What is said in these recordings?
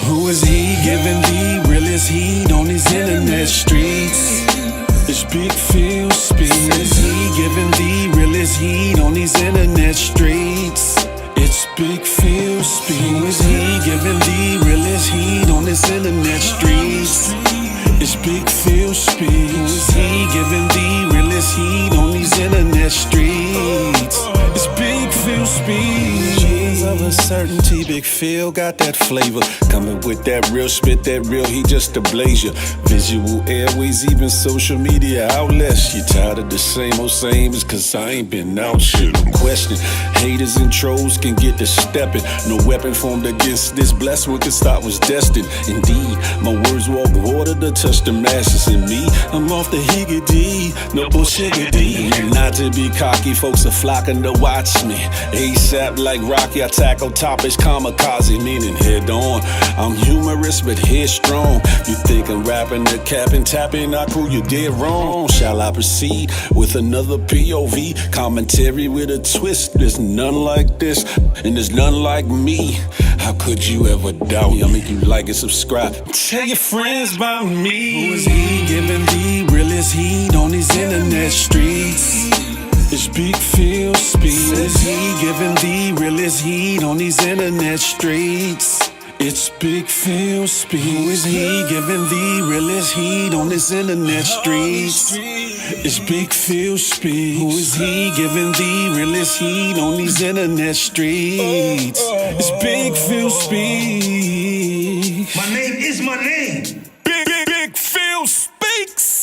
Who is he giving the realest heat on these internet streets? It's Big Phil speaks. Is he giving the realest heat on these internet streets? It's Big Phil speaks. Who is he giving the realest heat on these internet streets? It's Big Phil speaks. Who is he giving the realest heat on these internet streets? It's Big Phil speaks. Of a certainty, Big Phil got that flavor. Coming with that real spit, that real heat just to blaze you. Visual airways, even social media outlets. You tired of the same old same? It's cause I ain't been out shit. I'm questioning. Haters and trolls can get to stepping. No weapon formed against this blessed one can stop was destined. Indeed, my words walk water to touch the masses. And me, I'm off the higgity, no bullshit-a-dee. Not to be cocky, folks are flocking to watch me. ASAP like Rocky, I tackle topics kamikaze, meaning head on. I'm humorous but headstrong. You think I'm rapping the cap and tapping, I crew you dead wrong. Shall I proceed with another POV commentary with a twist? There's none like this, and there's none like me. How could you ever doubt me? I'll make you like and subscribe. Tell your friends about me. Who is he giving the realest heat on these internet streets? It's Big Phil speaks. Is he giving the realest heat on these internet streets? It's Big Phil speaks. Who is he giving the realest heat on this internet streets? It's Big Phil speaks. Who is he giving the realest heat on these internet streets? It's Big Phil speaks. My name is my name. Big Phil speaks.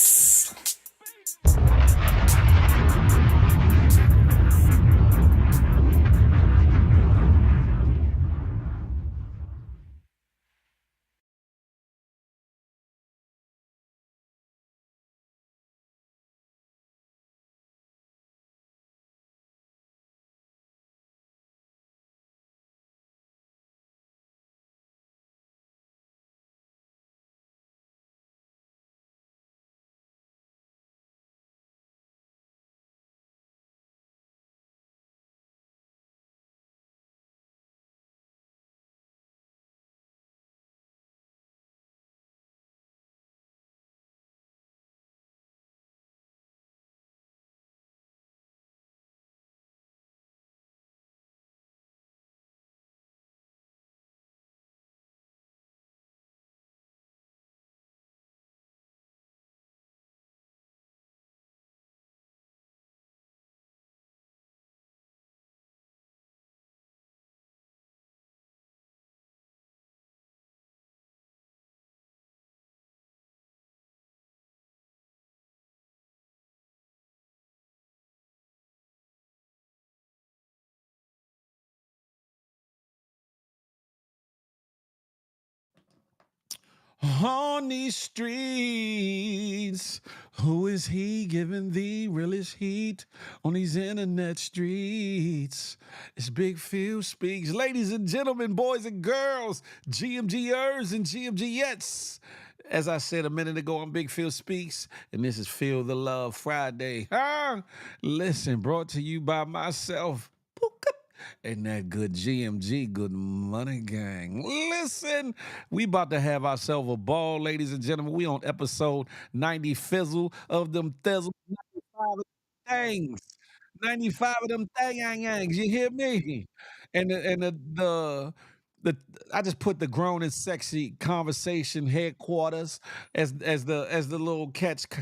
On these streets, who is he giving the realest heat on these internet streets? It's Big Phil speaks. Ladies and gentlemen, boys and girls, GMGers and GMGettes. As I said a minute ago, I'm Big Phil Speaks, and this is Feel the Love Friday. Listen, brought to you by myself. And that good GMG, good money gang. Listen, we about to have ourselves a ball, ladies and gentlemen. We on episode 90 fizzle of them thizzle. 95 of them things. 95 of them yangs. You hear me? And the I just put the grown and sexy conversation headquarters as the little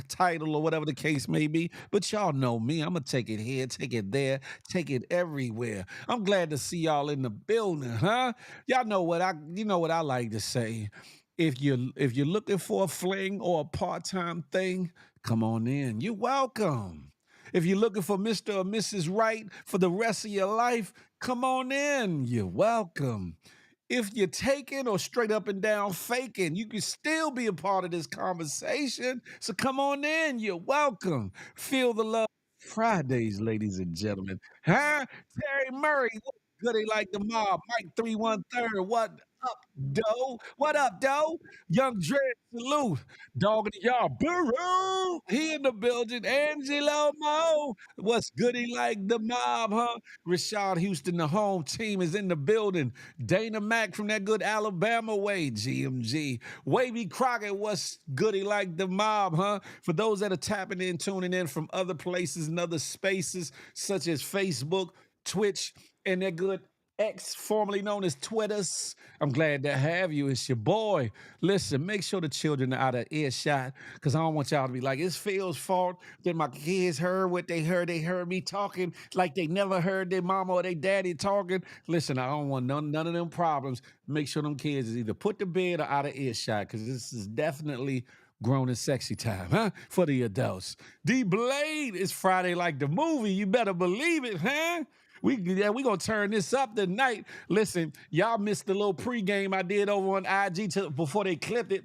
title or whatever the case may be. But y'all know me. I'm gonna take it here, take it there, take it everywhere. I'm glad to see y'all in the building, huh? Y'all know what I like to say. If you're looking for a fling or a part-time thing, come on in. You're welcome. If you're looking for Mr. or Mrs. Right for the rest of your life, come on in. You're welcome. If you're taking or straight up and down faking, you can still be a part of this conversation. So come on in. You're welcome. Feel the love. Fridays, ladies and gentlemen. Huh? Terry Murray, what goody like the mob? Mike 313, what up, Doe? What up, Doe? Young Dread, salute. Dog in the yard, Burrow. He in the building. Angelo Mo. What's goody like the mob, huh? Rashad Houston, the home team, is in the building. Dana Mack from that good Alabama way, GMG. Wavy Crockett, what's goody like the mob, huh? For those that are tapping in, tuning in from other places and other spaces, such as Facebook, Twitch, and that good X, formerly known as Twitters. I'm glad to have you. It's your boy. Listen, make sure the children are out of earshot because I don't want y'all to be like, it's Phil's fault that my kids heard what they heard. They heard me talking like they never heard their mama or their daddy talking. Listen, I don't want none of them problems. Make sure them kids is either put to bed or out of earshot because this is definitely grown and sexy time, huh? For the adults. D Blade is Friday like the movie. You better believe it, huh? We gonna turn this up tonight. Listen, y'all missed the little pregame I did over on IG before they clipped it.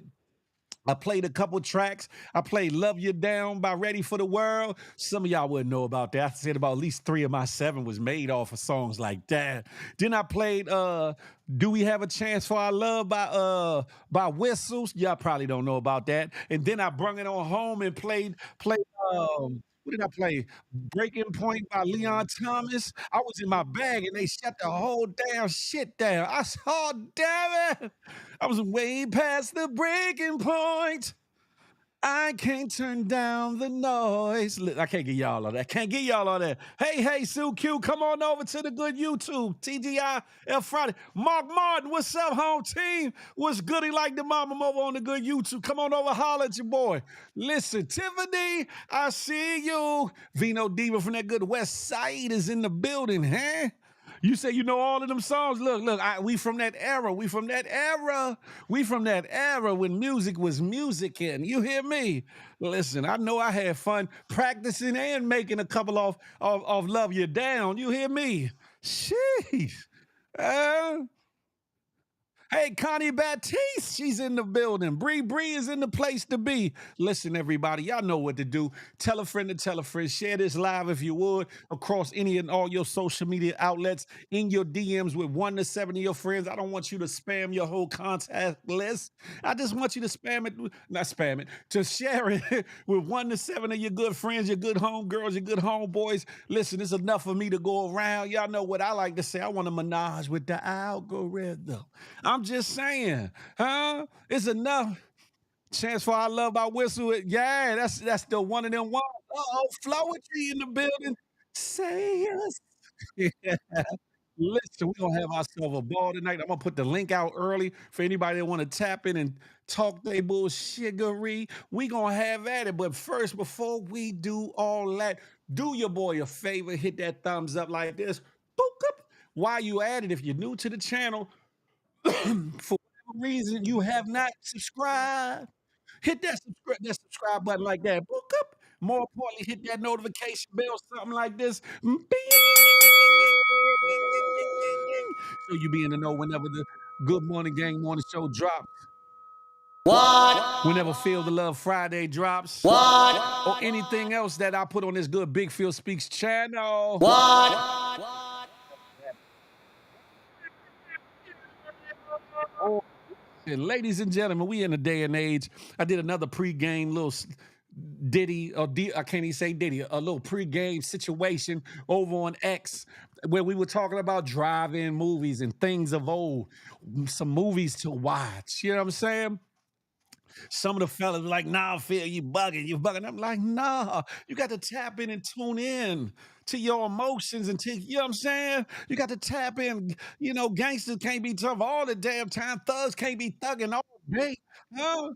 I played a couple tracks. I played Love You Down by Ready for the World. Some of y'all wouldn't know about that. I said about at least 3 of my 7 was made off of songs like that. Then I played Do We Have a Chance for Our Love by Whistles. Y'all probably don't know about that. And then I brung it on home and played what did I play? Breaking Point by Leon Thomas. I was in my bag and they shut the whole damn shit down. I saw, damn it. I was way past the breaking point. I can't turn down the noise. I can't get y'all all that. Can't get y'all all that. Hey, Sue Q, come on over to the good YouTube. TGI F Friday. Mark Martin, what's up, home team? What's goody like the mama over on the good YouTube? Come on over, holler at your boy. Listen, Tiffany, I see you. Vino Diva from that good West Side is in the building, huh? You say you know all of them songs. Look, we from that era. We from that era. We from that era when music was music. And you hear me? Listen, I know I had fun practicing and making a couple of Love You Down. You hear me? Sheesh. Uh, Hey, Connie Baptiste, she's in the building. Bree is in the place to be. Listen, everybody, y'all know what to do. Tell a friend to tell a friend. Share this live if you would across any and all your social media outlets, in your DMs with 1 to 7 of your friends. I don't want you to spam your whole contact list. I just want you to spam it, not spam it, to share it with 1 to 7 of your good friends, your good homegirls, your good homeboys. Listen, it's enough for me to go around. Y'all know what I like to say. I want to menage with the algorithm. I'm just saying, huh? It's enough. Chance for Our Love by Whistle. Yeah, that's the one of them ones. Uh-oh, Flowetry in the building. Say yes. Listen, we're gonna have ourselves a ball tonight. I'm gonna put the link out early for anybody that want to tap in and talk their bullshiggery. We gonna have at it. But first, before we do all that, do your boy a favor, hit that thumbs up like this. Boop, up. While you at it, if you're new to the channel, for whatever reason you have not subscribed, hit that subscribe button like that. Book up. More importantly, hit that notification bell, something like this. Bing, bing, bing, bing, bing, bing, bing, bing, bing, bing, bing. So you be in the know whenever the Good Morning Gang morning show drops. What? Whenever Feel the Love Friday drops. What? Or anything else that I put on this good Big Phil Speaks channel. What? And ladies and gentlemen, we in a day and age. I did another pregame little Diddy, or I can't even say Diddy, a little pregame situation over on X where we were talking about drive-in movies and things of old, some movies to watch. You know what I'm saying? Some of the fellas were like, nah, Phil, you bugging, you bugging. I'm like, nah, you got to tap in and tune in to your emotions and to, you know what I'm saying? You got to tap in. You know, gangsters can't be tough all the damn time. Thugs can't be thugging all day. Huh?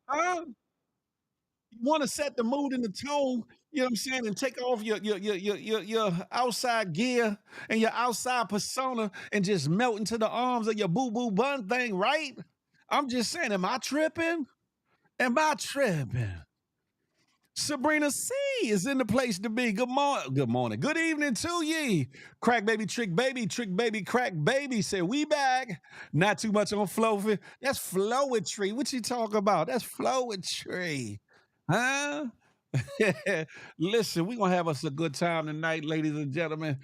Huh? You want to set the mood and the tone, you know what I'm saying, and take off your outside gear and your outside persona and just melt into the arms of your boo-boo bun thing, right? I'm just saying, am I tripping? Am I tripping? Sabrina C is in the place to be. Good morning. Good morning. Good evening to ye. Crack baby, trick baby, crack baby. Say we back. Not too much on Flowfit. That's flowetry. What you talk about? That's flowetry. Huh? Listen, we're gonna have us a good time tonight, ladies and gentlemen.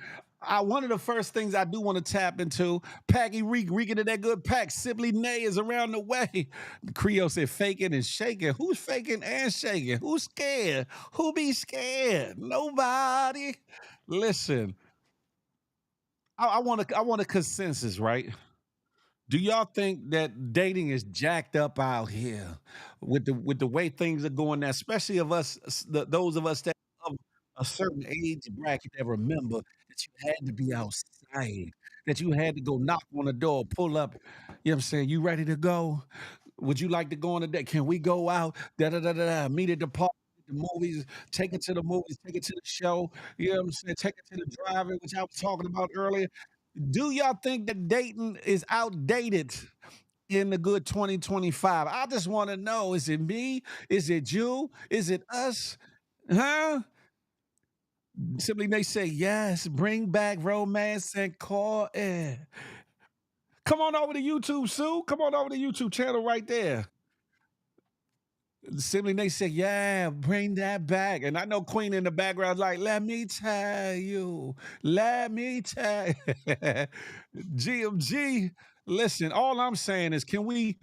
one of the first things I do want to tap into, Packy Reek, reeking of that good pack. Simply Nay is around the way. Creole said faking and shaking. Who's faking and shaking? Who's scared? Who be scared? Nobody. Listen, I want a consensus, right? Do y'all think that dating is jacked up out here with the way things are going now, especially of us, those of us that of a certain age bracket that remember that you had to be outside, that you had to go knock on the door, pull up. You know what I'm saying? You ready to go? Would you like to go on a date? Can we go out? Da da da da da. Meet at the park. The movies, take it to the movies, take it to the show. You know what I'm saying? Take it to the drive-in, which I was talking about earlier. Do y'all think that dating is outdated in the good 2025? I just want to know, is it me? Is it you? Is it us? Huh? Simply they say yes, bring back romance and call it. Come on over to YouTube, Sue. Come on over to YouTube channel right there. Simply they say, yeah, bring that back. And I know Queen in the background, like, let me tell you, let me tell you. GMG. Listen, all I'm saying is, can we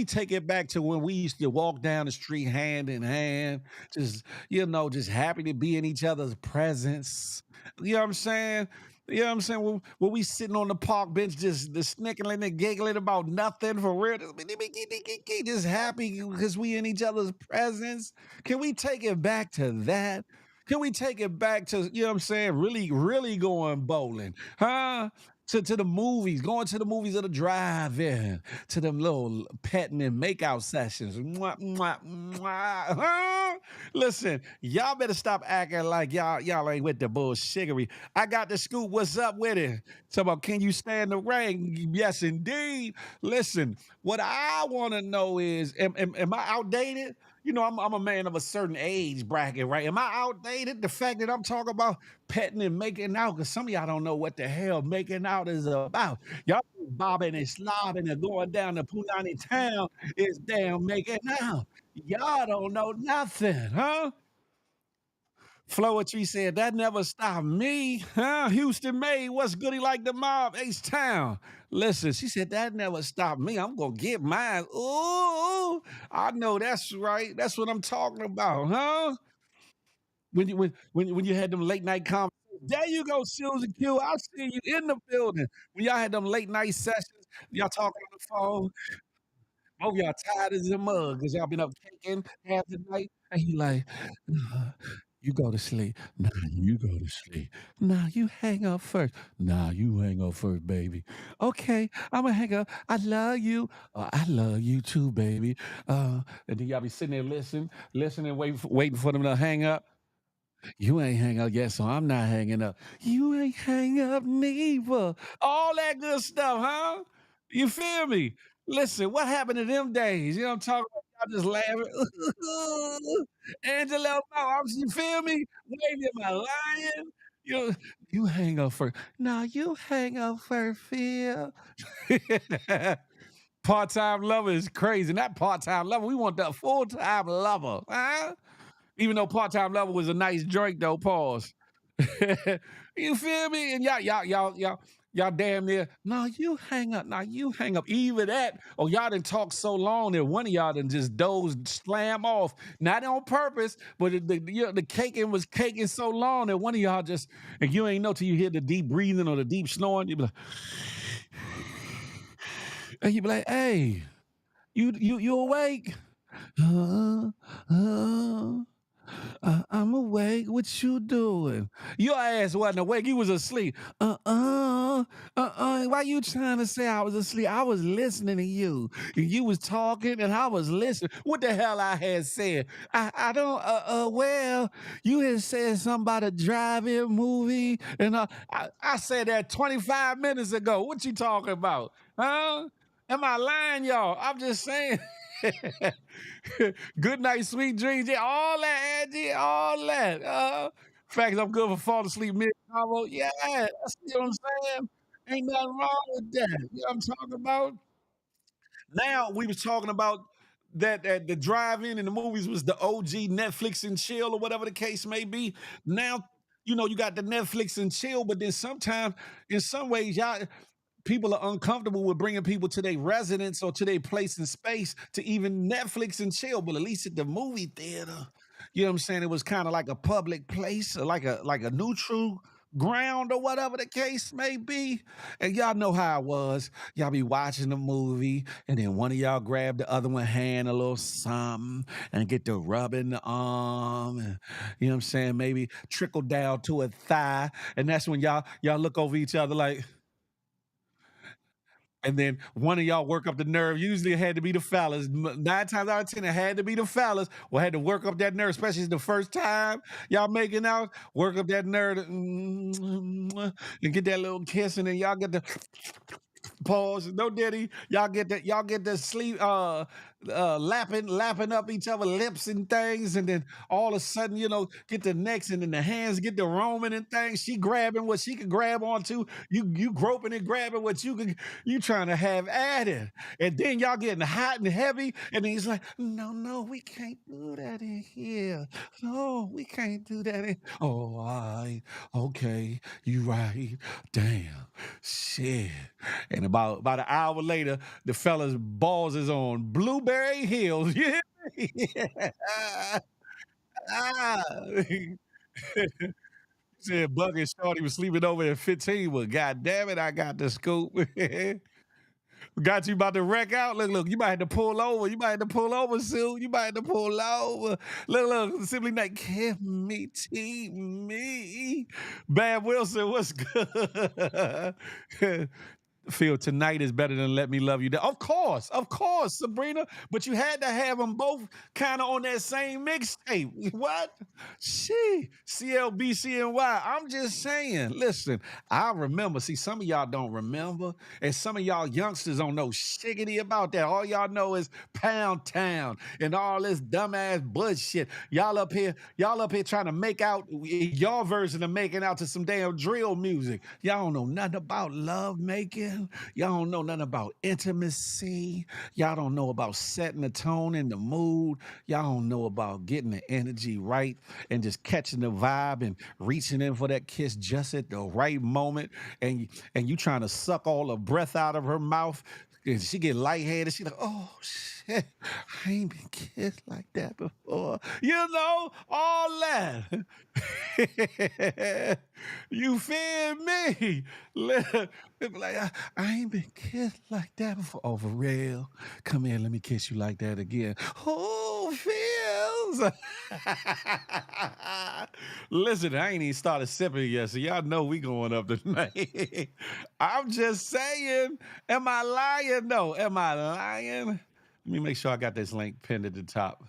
take it back to when we used to walk down the street hand in hand, just just happy to be in each other's presence. You know what I'm saying? You know what I'm saying? When we sitting on the park bench, just the snickling and giggling about nothing for real, just happy because we in each other's presence. Can we take it back to that? Can we take it back to, you know what I'm saying, really, really going bowling? Huh? To the movies, going to the movies of the drive-in, to them little petting and makeout sessions. Mwah, mwah, mwah. Huh? Listen, y'all better stop acting like y'all ain't with the bullshiggery. I got the scoop. What's up with it? So about, can you stand the rain? Yes, indeed. Listen, what I want to know is, am I outdated? I'm a man of a certain age bracket, right? Am I outdated? The fact that I'm talking about petting and making out, because some of y'all don't know what the hell making out is about. Y'all bobbing and slobbing and going down to Punani Town is damn making out. Y'all don't know nothing, huh? Floetry said, that never stopped me, huh? Houston May, what's goody like the mob? H-Town. Listen, she said, that never stopped me. I'm going to get mine. Ooh, I know that's right. That's what I'm talking about, huh? When you had them late night conversations. There you go, Susan Q. I see you in the building. When y'all had them late night sessions, y'all talking on the phone. Oh, y'all tired as a mug because y'all been up kicking half the night. And he like, "Nah, you go to sleep. Nah, you go to sleep. Nah, you hang up first. Nah, you hang up first, baby. Okay, I'm gonna hang up. I love you. I love you too, baby. And then y'all be sitting there listening, waiting for them to hang up. You ain't hang up yet, so I'm not hanging up. You ain't hang up neither. All that good stuff, huh? You feel me? Listen, what happened to them days? You know what I'm talking about? Y'all just laughing. Angela, you feel me? Waving my lion. You, you hang up first. No, you hang up first, Phil. Part-time lover is crazy. Not part-time lover. We want the full-time lover, huh? Even though part-time lover was a nice drink, though. Pause. You feel me? And y'all damn near. No, you hang up. Now you hang up. Either that, or y'all done talk so long that one of y'all done just dozed, slam off. Not on purpose, but the caking was caking so long that one of y'all just, and you ain't know till you hear the deep breathing or the deep snoring. You be like, and you be like, hey, you awake? Uh, uh, I'm awake. What you doing? Your ass wasn't awake. You was asleep. Why you trying to say I was asleep? I was listening to you. You was talking and I was listening. What the hell I had said? I don't, well, you had said something about a drive-in movie. And I said that 25 minutes ago. What you talking about? Huh? Am I lying, y'all? I'm just saying. Good night, sweet dreams. Yeah, all that, Angie, all that. Fact, I'm good for falling asleep mid combo. Yeah, that's what I'm saying. Ain't nothing wrong with that. You know what I'm talking about? Now we was talking about that the drive-in in the movies was the OG Netflix and chill or whatever the case may be. Now You got the Netflix and chill, but then sometimes, in some ways, y'all people are uncomfortable with bringing people to their residence or to their place and space to even Netflix and chill. But at least at the movie theater, you know what I'm saying? It was kind of like a public place, or like a neutral ground or whatever the case may be. And y'all know how it was. Y'all be watching the movie, and then one of y'all grab the other one hand a little something and get to rubbing the arm, and you know what I'm saying? Maybe trickle down to a thigh. And that's when y'all look over each other like, and then one of y'all work up the nerve. Usually it had to be the fellas. Nine times out of ten, it had to be the fellas. Or had to work up that nerve, especially the first time y'all making out. Work up that nerve and get that little kiss, and then y'all get the pause. No diddy. Y'all get the sleep lapping up each other lips and things, and then all of a sudden, get the necks, and then the hands get the roaming and things. She grabbing what she could grab onto. You groping and grabbing what you trying to have at it. And then y'all getting hot and heavy, and then he's like, no, we can't do that in here. No, we can't do that in. Oh, all right, okay, you right. Damn. Shit. And about an hour later, the fella's balls is on Blueberry Hills. Yeah. Yeah. Ah. Said Bucket Shorty was sleeping over at 15. Well, god damn it, I got the scoop. Got you about to wreck out. Look, you might have to pull over. You might have to pull over soon. You might have to pull over. Look, simply like, give me, tea, me. Bad Wilson, what's good? Feel tonight is better than let me love you. Of course, Sabrina. But you had to have them both kind of on that same mixtape. What? She CLBCNY. I'm just saying. Listen, I remember. See, some of y'all don't remember, and some of y'all youngsters don't know shiggity about that. All y'all know is Pound Town and all this dumbass bullshit. Y'all up here trying to make out your version of making out to some damn drill music. Y'all don't know nothing about love making. Y'all don't know nothing about intimacy. Y'all don't know about setting the tone and the mood. Y'all don't know about getting the energy right and just catching the vibe and reaching in for that kiss just at the right moment. And you trying to suck all the breath out of her mouth. And she get lightheaded. She like, oh shit, I ain't been kissed like that before. All that. You feel me? They be like, I ain't been kissed like that before. Oh, for real? Come here, let me kiss you like that again. Oh, feels. Listen, I ain't even started sipping yet, so y'all know we going up tonight. I'm just saying, am I lying? No, am I lying? Let me make sure I got this link pinned at the top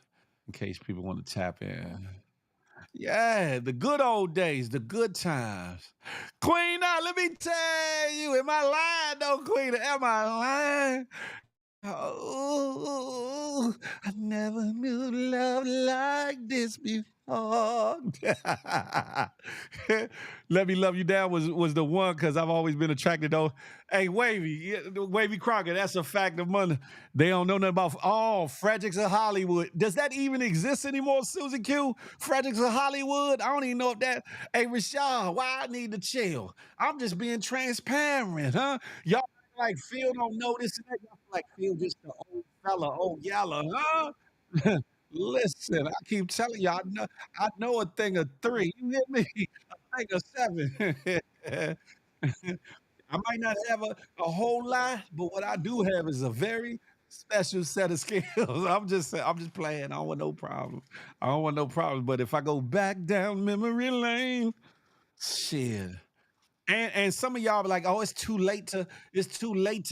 in case people want to tap in. Yeah, the good old days, the good times. Queen, now let me tell you, am I lying though, Queen? Am I lying? Oh, I never knew love like this before. Let Me Love You Down was the one because I've always been attracted though. Hey, Wavy, Wavy Crocker, that's a fact of money. They don't know nothing about Fredericks of Hollywood. Does that even exist anymore, Susie Q? Fredericks of Hollywood? I don't even know if that. Hey, Rashad, why I need to chill? I'm just being transparent, huh? Y'all like Phil don't know this and that. Y'all feel like Phil just the old fella, old yalla, huh? Listen, I keep telling you, I know a thing of three. You hear me? A thing of seven. I might not have a whole lot, but what I do have is a very special set of skills. I'm just playing. I don't want no problems. I don't want no problems. But if I go back down memory lane, shit. And some of y'all be like, oh, it's too late to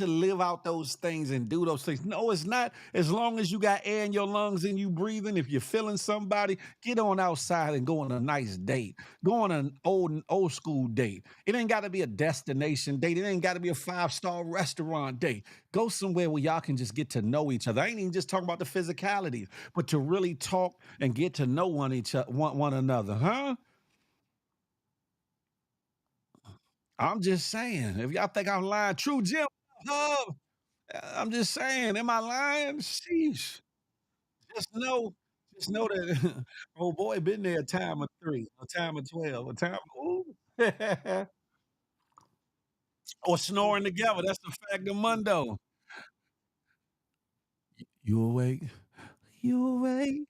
live out those things and do those things. No, it's not. As long as you got air in your lungs and you breathing, if you're feeling somebody, get on outside and go on a nice date. Go on an old school date. It ain't got to be a destination date. It ain't got to be a 5-star restaurant date. Go somewhere where y'all can just get to know each other. I ain't even just talking about the physicality, but to really talk and get to know one another, huh? I'm just saying, if y'all think I'm lying, True Jim, hub. I'm just saying, am I lying? Sheesh. Just know, just know that old boy been there a time of 3, a time of 12, a time ooh. Or snoring together, that's the fact of mundo. You awake? You awake?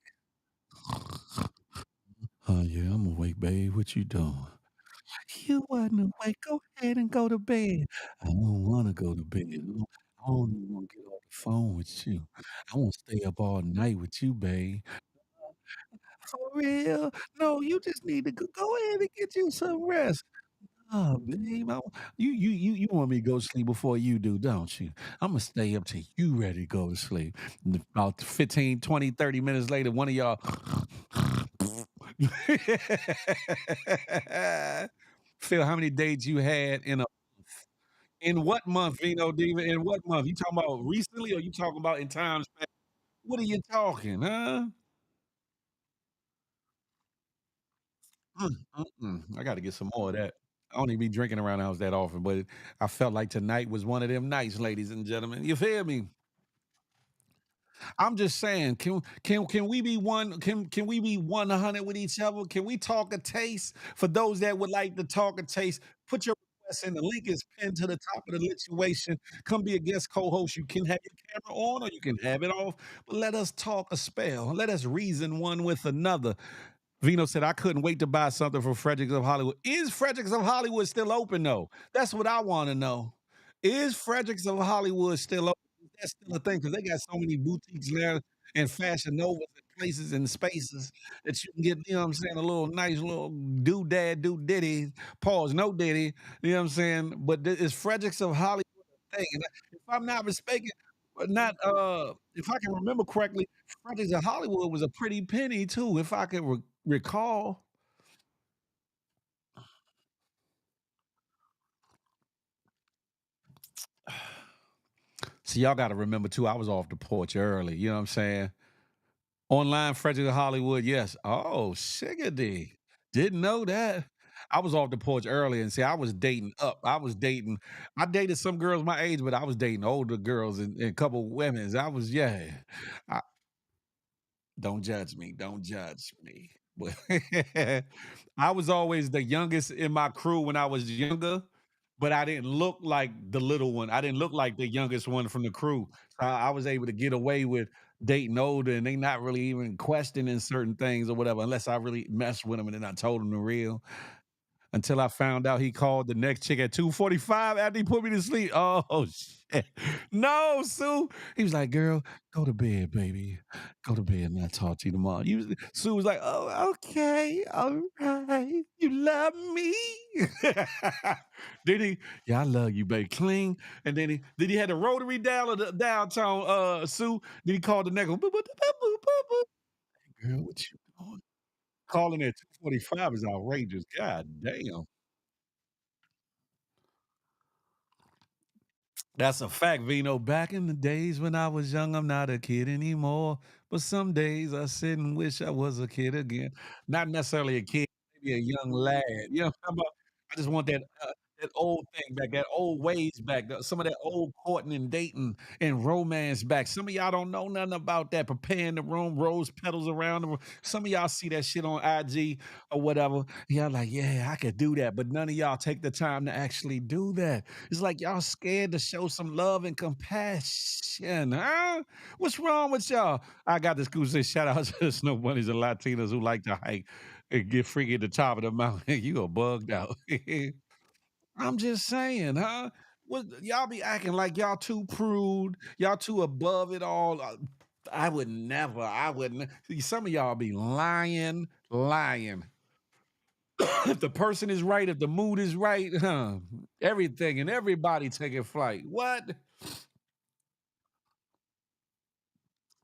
Oh, yeah, I'm awake, babe. What you doing? You wasn't awake. Go ahead and go to bed. I don't wanna go to bed. I don't even wanna get off the phone with you. I wanna stay up all night with you, babe. For real? No, you just need to go ahead and get you some rest. Oh, babe, you want me to go to sleep before you do, don't you? Imma stay up till you ready to go to sleep. And about 15, 20, 30 minutes later, one of y'all Phil, how many dates you had in what month, Vino Diva? In what month? You talking about recently or you talking about in times past? What are you talking, huh? I gotta get some more of that. I don't even be drinking around the house that often, but I felt like tonight was one of them nights, ladies and gentlemen. You feel me? I'm just saying, can we be one? Can we be 100 with each other? Can we talk a taste? For those that would like to talk a taste, put your request in. The link is pinned to the top of the situation. Come be a guest co-host. You can have your camera on or you can have it off, but let us talk a spell. Let us reason one with another. Vino said, I couldn't wait to buy something from Fredericks of Hollywood. Is Fredericks of Hollywood still open, though? That's what I want to know. Is Fredericks of Hollywood still open? That's still a thing because they got so many boutiques there and fashion novas and places and spaces that you can get, you know what I'm saying, a little nice little doodad, do diddy, pause, no diddy, you know what I'm saying? But is Fredericks of Hollywood a thing? And if I'm not mistaken, but not if I can remember correctly, Fredericks of Hollywood was a pretty penny too, if I can recall. See, y'all gotta remember too, I was off the porch early, you know what I'm saying? Online Frederick of Hollywood, yes. Oh, shiggity. Didn't know that. I was off the porch early and see, I was dating up. I dated some girls my age, but I was dating older girls and a couple women's. I was, yeah. I, don't judge me. Don't judge me. But I was always the youngest in my crew when I was younger, but I didn't look like the little one. I didn't look like the youngest one from the crew. So I was able to get away with dating older and they not really even questioning certain things or whatever, unless I really messed with them and then I told them the real until I found out he called the next chick at 2:45 after he put me to sleep. Oh shit. No, Sue. He was like, girl, go to bed, baby. Go to bed and I'll talk to you tomorrow. Sue was like, oh, okay, all right. You love me. Then he, yeah, I love you, baby. Clean. And then he had the rotary down or the downtown Sue. Then he called the next one. Boop, boop, boop, boop, boop, boop. Girl, what you doing? Calling at 2:45 is outrageous. God damn. That's a fact, Vino. Back in the days when I was young, I'm not a kid anymore. But some days I sit and wish I was a kid again. Not necessarily a kid, maybe a young lad. You know what I'm talking about? I just want that old thing back, that old ways back, some of that old courting and dating and romance back. Some of y'all don't know nothing about that. Preparing the room, rose petals around the room. Some of y'all see that shit on IG or whatever. Y'all like, yeah, I could do that. But none of y'all take the time to actually do that. It's like y'all scared to show some love and compassion, huh? What's wrong with y'all? I got this cool say shout out to the snow bunnies and Latinas who like to hike and get freaky at the top of the mountain. You are bugged out. I'm just saying, huh? What y'all be acting like y'all too prude, y'all too above it all. I would never, I wouldn't. See, some of y'all be lying, lying. If the person is right, if the mood is right, huh? Everything and everybody taking flight. What?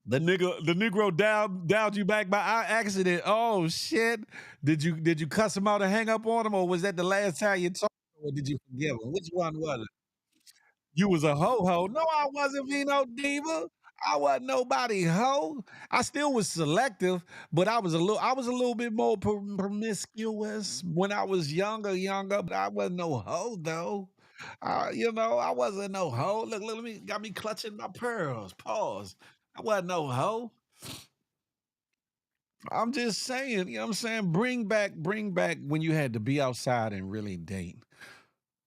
The Negro dialed you back by accident. Oh shit! Did you cuss him out and hang up on him, or was that the last time you talked, or did you forgive him? Which one was it? You was a ho ho. No, I wasn't Vino Diva. I wasn't nobody hoe. I still was selective, but I was a little bit more promiscuous when I was younger, but I wasn't no hoe though. I wasn't no hoe. Look, let me got me clutching my pearls. Pause. I wasn't no hoe. I'm just saying, you know what I'm saying? Bring back when you had to be outside and really date.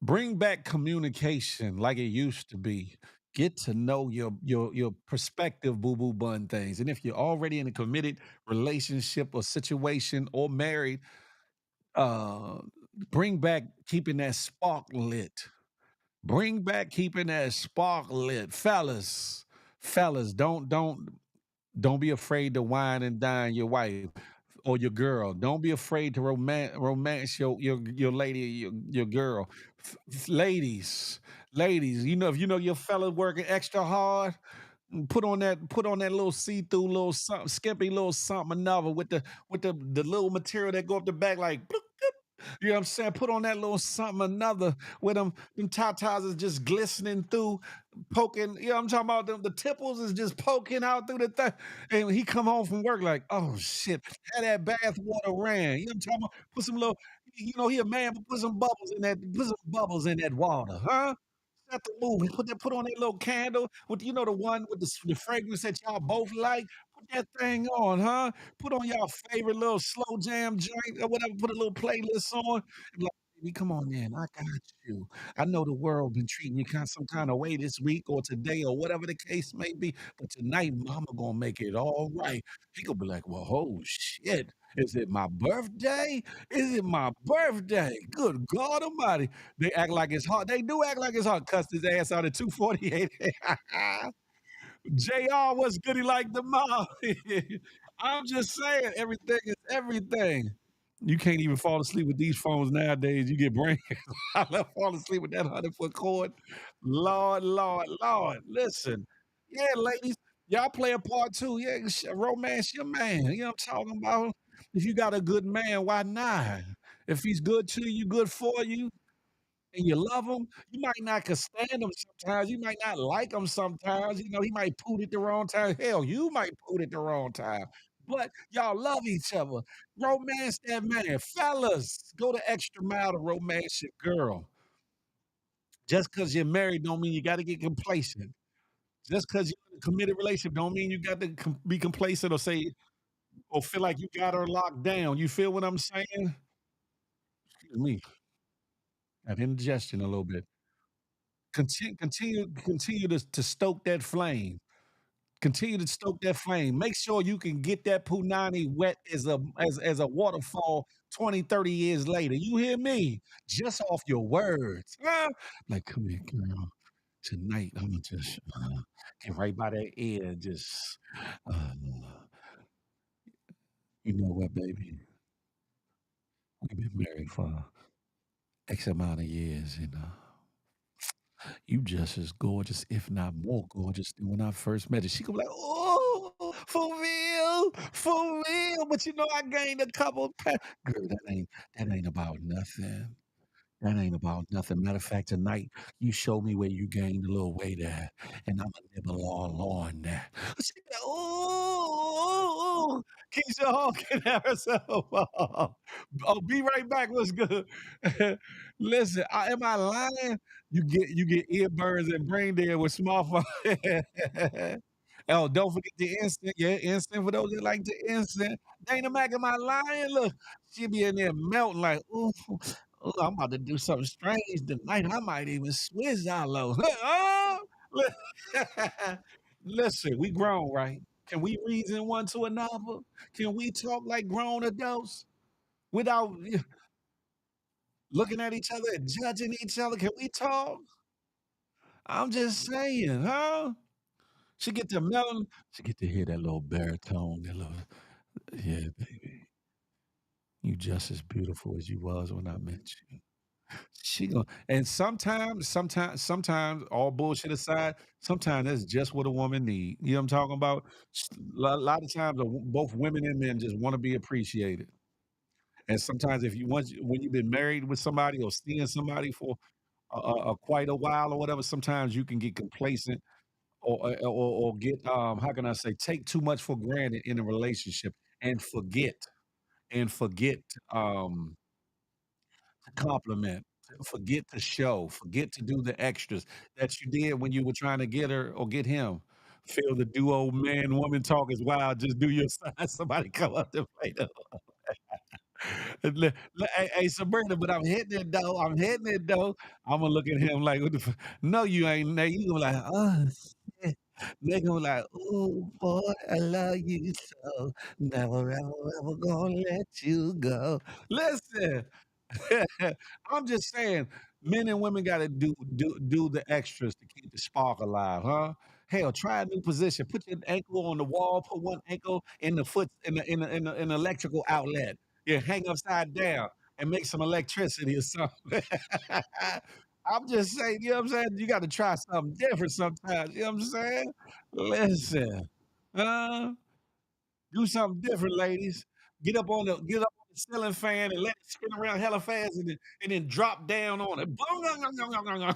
Bring back communication like it used to be. Get to know your prospective boo boo bun things. And if you're already in a committed relationship or situation or married, uh, bring back keeping that spark lit. Bring back keeping that spark lit, fellas. Fellas, don't be afraid to wine and dine your wife or your girl. Don't be afraid to romance your lady, your girl. Ladies, ladies, you know if you know your fella working extra hard, put on that little see-through little something, skimpy little something another with the little material that go up the back like bloop, you know what I'm saying? Put on that little something another where them tatas is just glistening through, poking. You know what I'm talking about? The tipples is just poking out through the thing. And he come home from work like, oh shit, had that bath water ran. You know what I'm talking about? Put some little, he a man, but put some bubbles in that water, huh? Set the mood. Put on that little candle with the one with the fragrance that y'all both like. Put that thing on, huh? Put on y'all favorite little slow jam joint or whatever. Put a little playlist on. And like, baby, come on in. I got you. I know the world been treating you some kind of way this week or today or whatever the case may be, but tonight, mama gonna make it all right. He gonna be like, well, oh shit. Is it my birthday? Is it my birthday? Good God Almighty. They act like it's hard. They do act like it's hard. Cussed his ass out at 2:48. JR was goody like the mom. I'm just saying, everything is everything. You can't even fall asleep with these phones nowadays. You get brain. I love falling asleep with that 100-foot cord. Lord, Lord, Lord. Listen. Yeah, ladies, y'all play a part too. Yeah, romance your man. You know what I'm talking about? If you got a good man, why not? If he's good to you, good for you, and you love him, you might not can stand him sometimes, you might not like him sometimes, he might poot at the wrong time. Hell, you might poot at the wrong time, but y'all love each other. Romance that man. Fellas, go the extra mile to romance your girl. Just 'cause you're married don't mean you gotta get complacent. Just 'cause you're in a committed relationship don't mean you got to be complacent or feel like you got her locked down. You feel what I'm saying? Excuse me, got indigestion a little bit. Continue to stoke that flame. Continue to stoke that flame. Make sure you can get that punani wet as a waterfall 20, 30 years later. You hear me? Just off your words. Like, come here, girl. Tonight, Imma just, get right by that ear and just, uh, you know what, baby? We've been married for X amount of years, you just as gorgeous, if not more gorgeous than when I first met you. She gonna be like, "Oh, for real." But I gained a couple girl, that ain't about nothing. That ain't about nothing. Matter of fact, tonight you show me where you gained a little weight at, and Imma nibble all on that. She be like, "Ooh, Keisha Hawk can have herself off. Oh, be right back. What's good? Listen, am I lying? You get earburns and brain dead with small phone. Oh, don't forget the instant. Yeah, instant for those that like the instant. Dana Mac, am I lying? Look, she be in there melting like, ooh, oh, I'm about to do something strange tonight. I might even swizz out. Oh, listen, we grown, right? Can we reason one to another? Can we talk like grown adults without looking at each other and judging each other? Can we talk? I'm just saying, huh? She get to melon. She get to hear that little baritone, that little, yeah, baby. You just as beautiful as you was when I met you. She gon' and sometimes, all bullshit aside, sometimes that's just what a woman need. You know what I'm talking about? Lot of times, both women and men just wanna be appreciated, and sometimes if you once when you've been married with somebody or seeing somebody for a quite a while or whatever, sometimes you can get complacent or get, how can I say, take too much for granted in a relationship and forget, um to compliment, forget to show, forget to do the extras that you did when you were trying to get her or get him. Feel the duo man woman talk is wild. Just do your sign. Somebody come up to play the hey, Sabrina, but I'm hitting it though. I'm hitting it though. I'm gonna look at him like, what the no, you ain't. Nate. You gonna like, oh shit. They gonna like, oh boy, I love you so. Never ever ever gonna let you go. Listen, I'm just saying, men and women got to do the extras to keep the spark alive, huh? Hell, try a new position. Put your ankle on the wall. Put one ankle in the foot in the electrical outlet. Yeah, hang upside down and make some electricity or something. I'm just saying, you know what I'm saying? You got to try something different sometimes. You know what I'm saying? Listen, uh, do something different, ladies. Get up on the ceiling fan and let it spin around hella fast and then drop down on it. Boom,gung,gung,gung,gung,gung.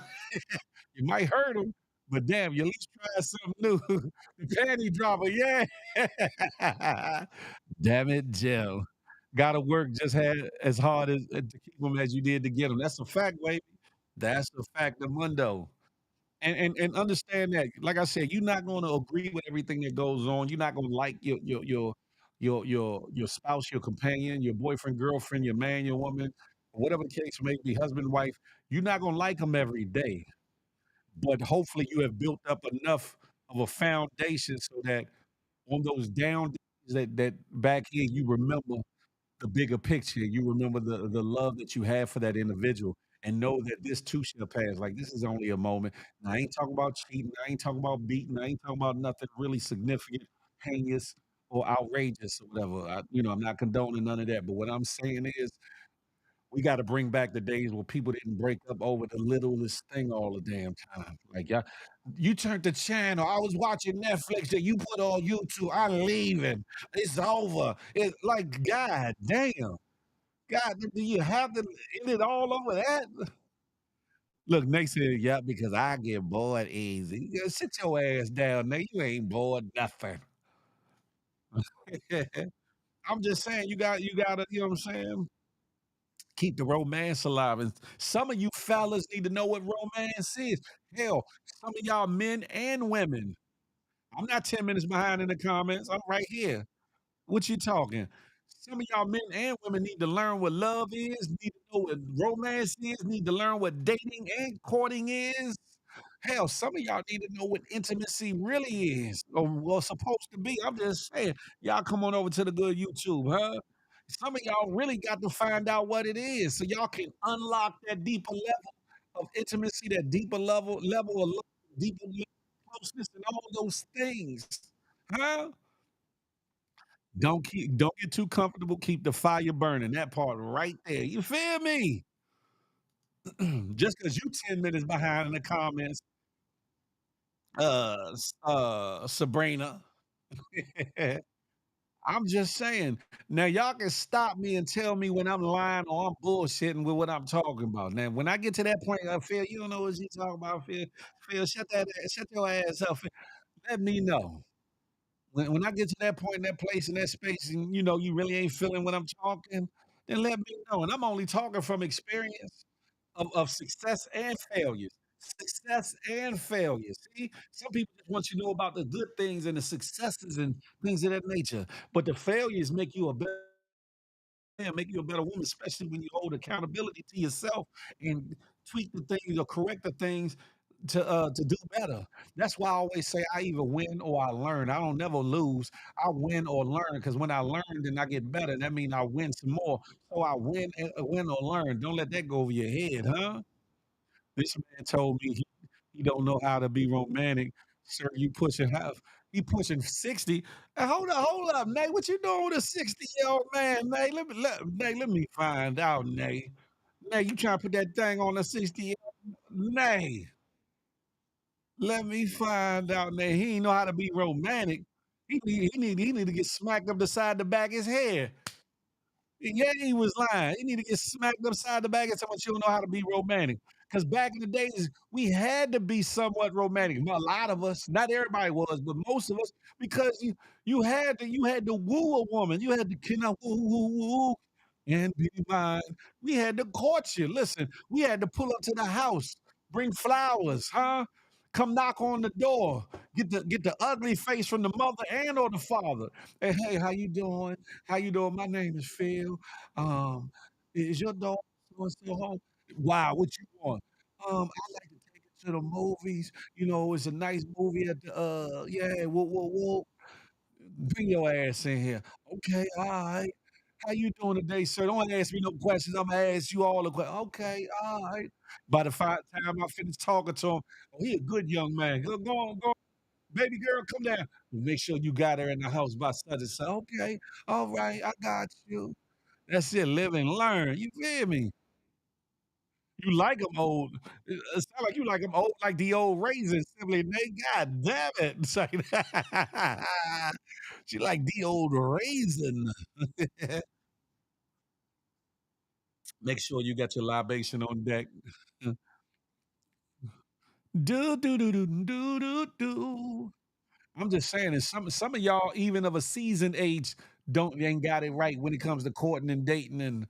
You might hurt them, but damn, you at least try something new. The panty dropper, yeah. Damn it, Jill. Gotta work just as hard to keep them as you did to get them. That's a fact, baby. That's a fact of mundo. And understand that, like I said, you're not gonna agree with everything that goes on. You're not gonna like your spouse, your companion, your boyfriend, girlfriend, your man, your woman, whatever the case may be, husband, wife. You're not gonna like them every day, but hopefully you have built up enough of a foundation so that on those down days that back here you remember the bigger picture. You remember the love that you have for that individual and know that this too shall pass. Like this is only a moment. Now, I ain't talking about cheating. I ain't talking about beating. I ain't talking about nothing really significant, heinous, or outrageous or whatever. I'm not condoning none of that. But what I'm saying is we got to bring back the days where people didn't break up over the littlest thing all the damn time. Like, yeah, you turned the channel. I was watching Netflix that you put on YouTube. I'm leaving. It's over. It's like, God damn. God, do you have to end it all over that? Look, Nate said, yeah, because I get bored easy. Yeah, sit your ass down, Nate. You ain't bored nothing. I'm just saying, you gotta, you know what I'm saying? Keep the romance alive. And some of you fellas need to know what romance is. Hell, some of y'all men and women. I'm not 10 minutes behind in the comments. I'm right here. What you talking? Some of y'all men and women need to learn what love is, need to know what romance is, need to learn what dating and courting is. Hell, some of y'all need to know what intimacy really is or was supposed to be. I'm just saying, y'all come on over to the good YouTube, huh? Some of y'all really got to find out what it is so y'all can unlock that deeper level of intimacy, that deeper level of love, deeper level of closeness, and all those things. Huh? Don't get too comfortable. Keep the fire burning. That part right there. You feel me? Just because you 10 minutes behind in the comments, Sabrina. I'm just saying. Now y'all can stop me and tell me when I'm lying or I'm bullshitting with what I'm talking about. Now, when I get to that point, I feel you don't know what you talking about. Feel, shut your ass up. Let me know. When I get to that point, that place, in that space, and you really ain't feeling what I'm talking, then let me know. And I'm only talking from experience of success and failures. Success and failure. See, some people just want you to know about the good things and the successes and things of that nature, but the failures make you a better man, make you a better woman, especially when you hold accountability to yourself and tweak the things or correct the things to do better. That's why I always say I either win or I learn. I don't never lose. I win or learn because when I learn, then I get better. That means I win some more. So I win or learn. Don't let that go over your head, huh? This man told me he don't know how to be romantic. Sir, you pushing half. He pushing 60. Hold up, Nate. What you doing with a 60-year-old man, Nate? Let me find out, Nate. Nate, you trying to put that thing on a 60-year Nate? Let me find out, Nate. He ain't know how to be romantic. He need to get smacked up beside the back of his head. Yeah, he was lying. He need to get smacked upside the back and someone you don't know how to be romantic. Because back in the days, we had to be somewhat romantic. Well, a lot of us, not everybody was, but most of us, because you had to woo a woman. You had to can I woo and be mine. We had to court you. Listen, we had to pull up to the house, bring flowers, huh? Come knock on the door. Get the ugly face from the mother and or the father. Hey, how you doing? How you doing? My name is Phil. Um, is your daughter so and so home? Wow, what you want? I like to take it to the movies. You know, it's a nice movie at the yeah, whoa. Bring your ass in here. Okay, all right. How you doing today, sir? Don't ask me no questions. I'm gonna ask you all the questions. Okay, all right. By the time I finish talking to him, oh, he a good young man. Go on, baby girl, come down. Make sure you got her in the house by such and such. Okay, all right, I got you. That's it. Live and learn. You feel me? You like them old. It sound like you like them old, like the old raisins. Simply, they God damn it. It's like, she like the old raisin. Make sure you got your libation on deck. Do do do do do do do. I'm just saying, that some of y'all, even of a seasoned age, don't ain't got it right when it comes to courting and dating and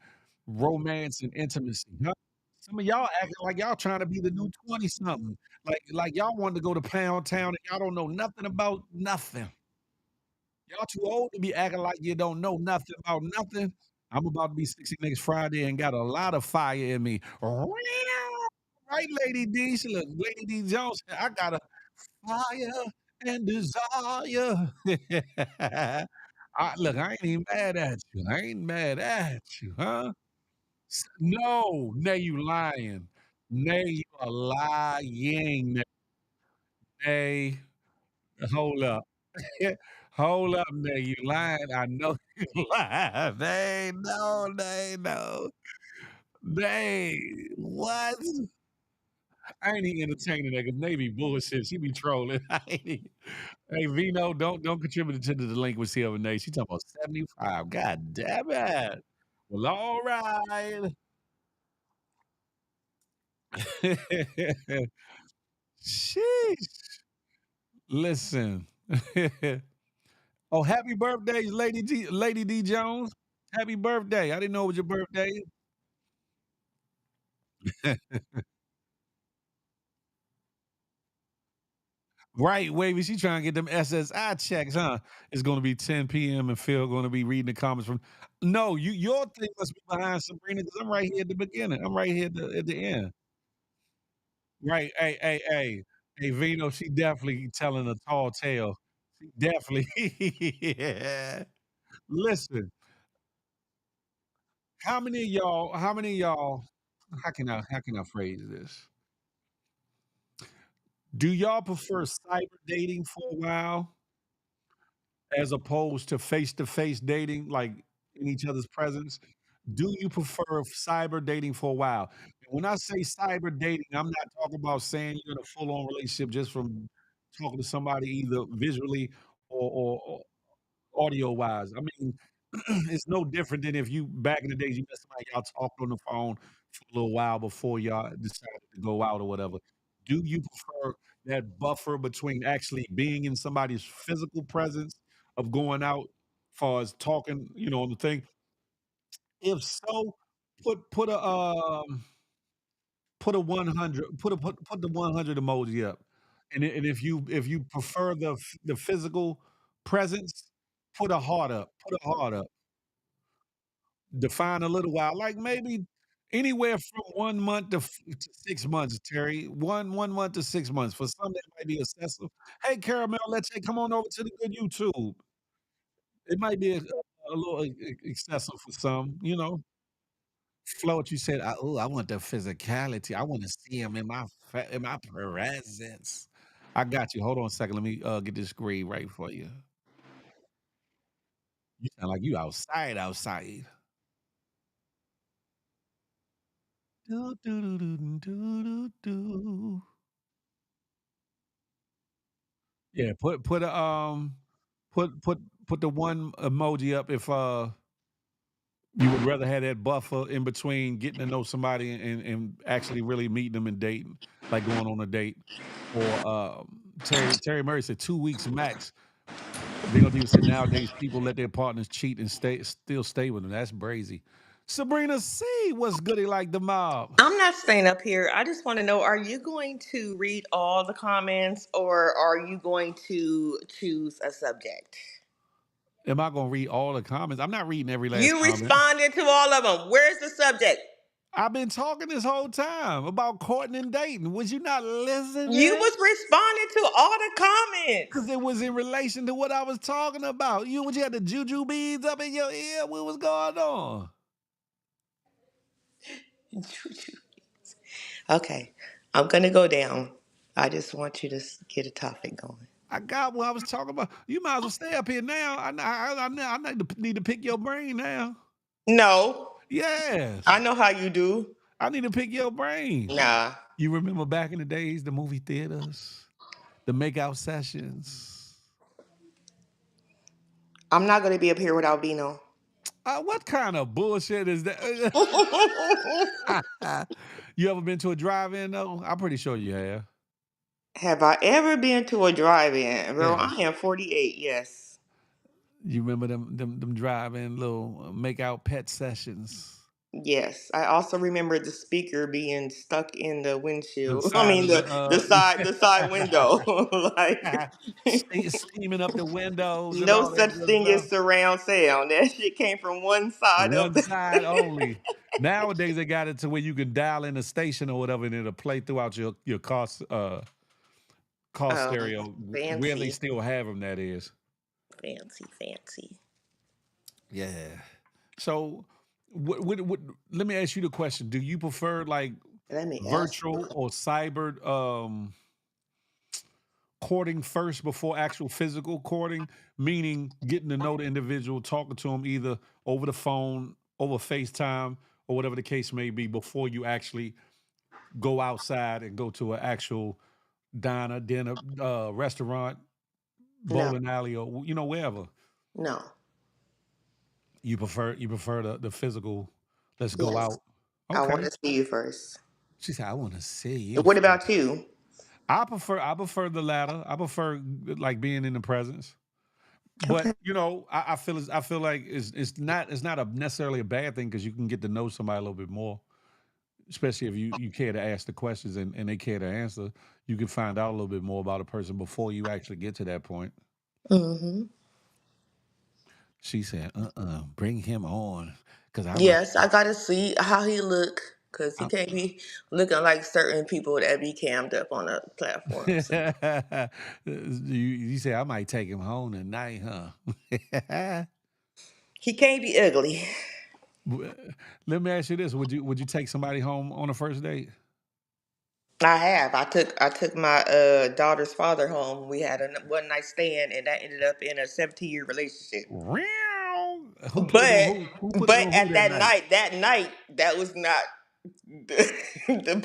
romance and intimacy. Huh? Some of y'all acting like y'all trying to be the new 20 something. Like y'all wanted to go to Pound Town and y'all don't know nothing about nothing. Y'all too old to be acting like you don't know nothing about nothing. I'm about to be 60 next Friday and got a lot of fire in me. Right, Lady D. She look, Lady D Jones. I got a fire and desire. Look, I ain't even mad at you. I ain't mad at you, huh? No, nay, you lying. Nay, you are lying. Nay, hold up. Hold up, nay, you lying. I know you lying. Nay, no, nay, no. Nay, what? I ain't even entertaining that because they be bullshit. She be trolling. I ain't even, hey, Vino, don't contribute to the delinquency of a nation. She talking about 75. God damn it. Well, all right. Sheesh. Listen. Oh, happy birthday, Lady D Jones. Happy birthday. I didn't know it was your birthday. Right, Wavy. She trying to get them SSI checks, huh? It's gonna be 10 p.m. and Phil gonna be reading the comments from. No, your thing must be behind Sabrina because I'm right here at the beginning. I'm right here at the end. Right. Hey, Vino, she definitely telling a tall tale. She definitely yeah. Listen, how many of y'all how can I phrase this? Do y'all prefer cyber dating for a while as opposed to face dating, like in each other's presence? Do you prefer cyber dating for a while? And when I say cyber dating, I'm not talking about saying you're in a full-on relationship just from talking to somebody either visually or audio wise. I mean, it's no different than if you back in the days you met somebody y'all talked on the phone for a little while before y'all decided to go out or whatever. Do you prefer that buffer between actually being in somebody's physical presence of going out, far as talking, on the thing? If so, put a put a 100, put the 100 emoji up. And if you prefer the physical presence, put a heart up. Put a heart up. Define a little while, like maybe anywhere from 1 month to 6 months, Terry. One month to 6 months. For some, that might be excessive. Hey, Caramel, let's say, come on over to the good YouTube. It might be a little excessive for some, Float, you said, "Oh, I want the physicality. I want to see him in my presence." I got you. Hold on a second. Let me get this screen right for you. You sound like you outside. Do, do, do, do, do, do, do. Yeah, put put the one emoji up if you would rather have that buffer in between getting to know somebody and actually really meeting them and dating, like going on a date. Or Terry Murray said 2 weeks max. Vino Diva said nowadays people let their partners cheat and still stay with them. That's brazy. Sabrina C, what's goody like the mob? I'm not staying up here. I just want to know, are you going to read all the comments or are you going to choose a subject? Am I gonna read all the comments? I'm not reading every last You comment. responded to all of them. Where's the subject? I've been talking this whole time about courting and dating. Was you not You listening? was responding to all the Because comments. it was in relation to what I was talking about. You had the juju beads up in your ear? What was going on? Okay, I'm gonna go down. I just want you to get a topic going. I got what I was talking about. You might as well stay up here now. I need to pick your brain now. No, I Yes, know how you do. I need to pick your brain. Nah, You remember back in the days, the movie theaters, the makeout sessions. I'm not gonna be up here without Bino. What kind of bullshit is that? You ever been to a drive-in though? I'm pretty sure you have. Have I ever been to a drive-in, bro? Yeah. I am 48. Yes. You remember them drive-in little make-out pet sessions? Yes, I also remember the speaker being stuck in the The windshield. I side mean of the the side window. Like steaming up the windows and no all that such good thing stuff. as surround sound. That shit came from one side of One the. side only. Nowadays they got it to where you can dial in a station or whatever and it'll play throughout your car Oh, stereo. Where they fancy, still have them, that is. fancy, fancy. Yeah. So, what, let me ask you the question: do you prefer like Let me ask you. virtual or cyber courting first before actual physical courting? Meaning getting to know the individual, talking to them either over the phone, over FaceTime, or whatever the case may be, before you actually go outside and go to an actual diner, dinner, restaurant, No, bowling alley, or wherever. no. You prefer the physical. Let's go Yes, out. I want Okay. to see you first. She said, "I want to see you What first." about you? I prefer the latter. I prefer like being in the presence. But Okay. I feel like it's not a necessarily a bad thing because you can get to know somebody a little bit more, especially if you care to ask the questions and they care to answer. You can find out a little bit more about a person before you actually get to that point. Hmm. She said, bring him on because I want. Yes, I gotta see how he look because he can't be looking like certain people that be cammed up on the platforms. You say I might take him home tonight, huh? He can't be ugly. Let me ask you this: would you take somebody home on a first date? I have. I took my daughter's father home. We had a one night stand, and that ended up in a 17-year relationship. Who put it on But who? Who put it but on who at that night? that night, that was not the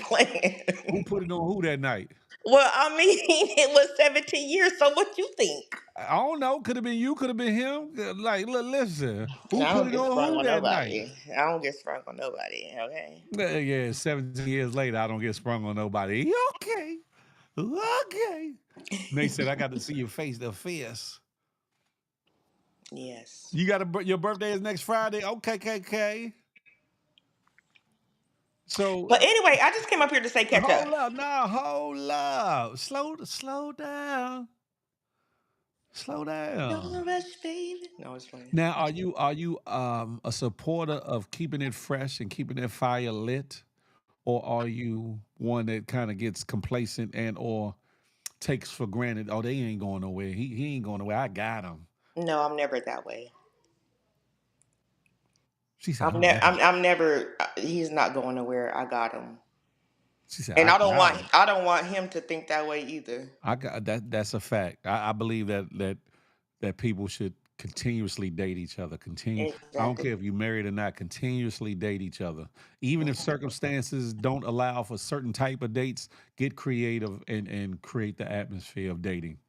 Who plan. put it on who that night? Well, I mean, it was 17 years. So what you think? I don't know. Could have been you. Could have been him. Like, listen, who I put don't it get on sprung who on that night? nobody. I don't get sprung on nobody. Okay. Yeah, 17 years later, I don't get sprung on nobody. Okay, okay. And they said I got to see your face to face. Yes. You got your birthday is next Friday. Okay, okay. So But anyway, I just came up here to say catch up. hold up, now hold up, slow down, slow down. Don't rush, baby. No, it's fine. Now, are you a supporter of keeping it fresh and keeping that fire lit, or are you one that kind of gets complacent and or takes for granted? Oh, they ain't going nowhere. He ain't going nowhere. I got him. No, I'm never that way. She said, I'm I'm never. never. I'm never. He's not going nowhere. I got him, She said, and I I don't got want. him. I don't want him to think that way either. I got that. That's a fact. I believe that people should continuously date each other. Continue. I don't Exactly. care if you're married or not. Continuously date each other, even if circumstances don't allow for certain type of dates. Get creative and create the atmosphere of dating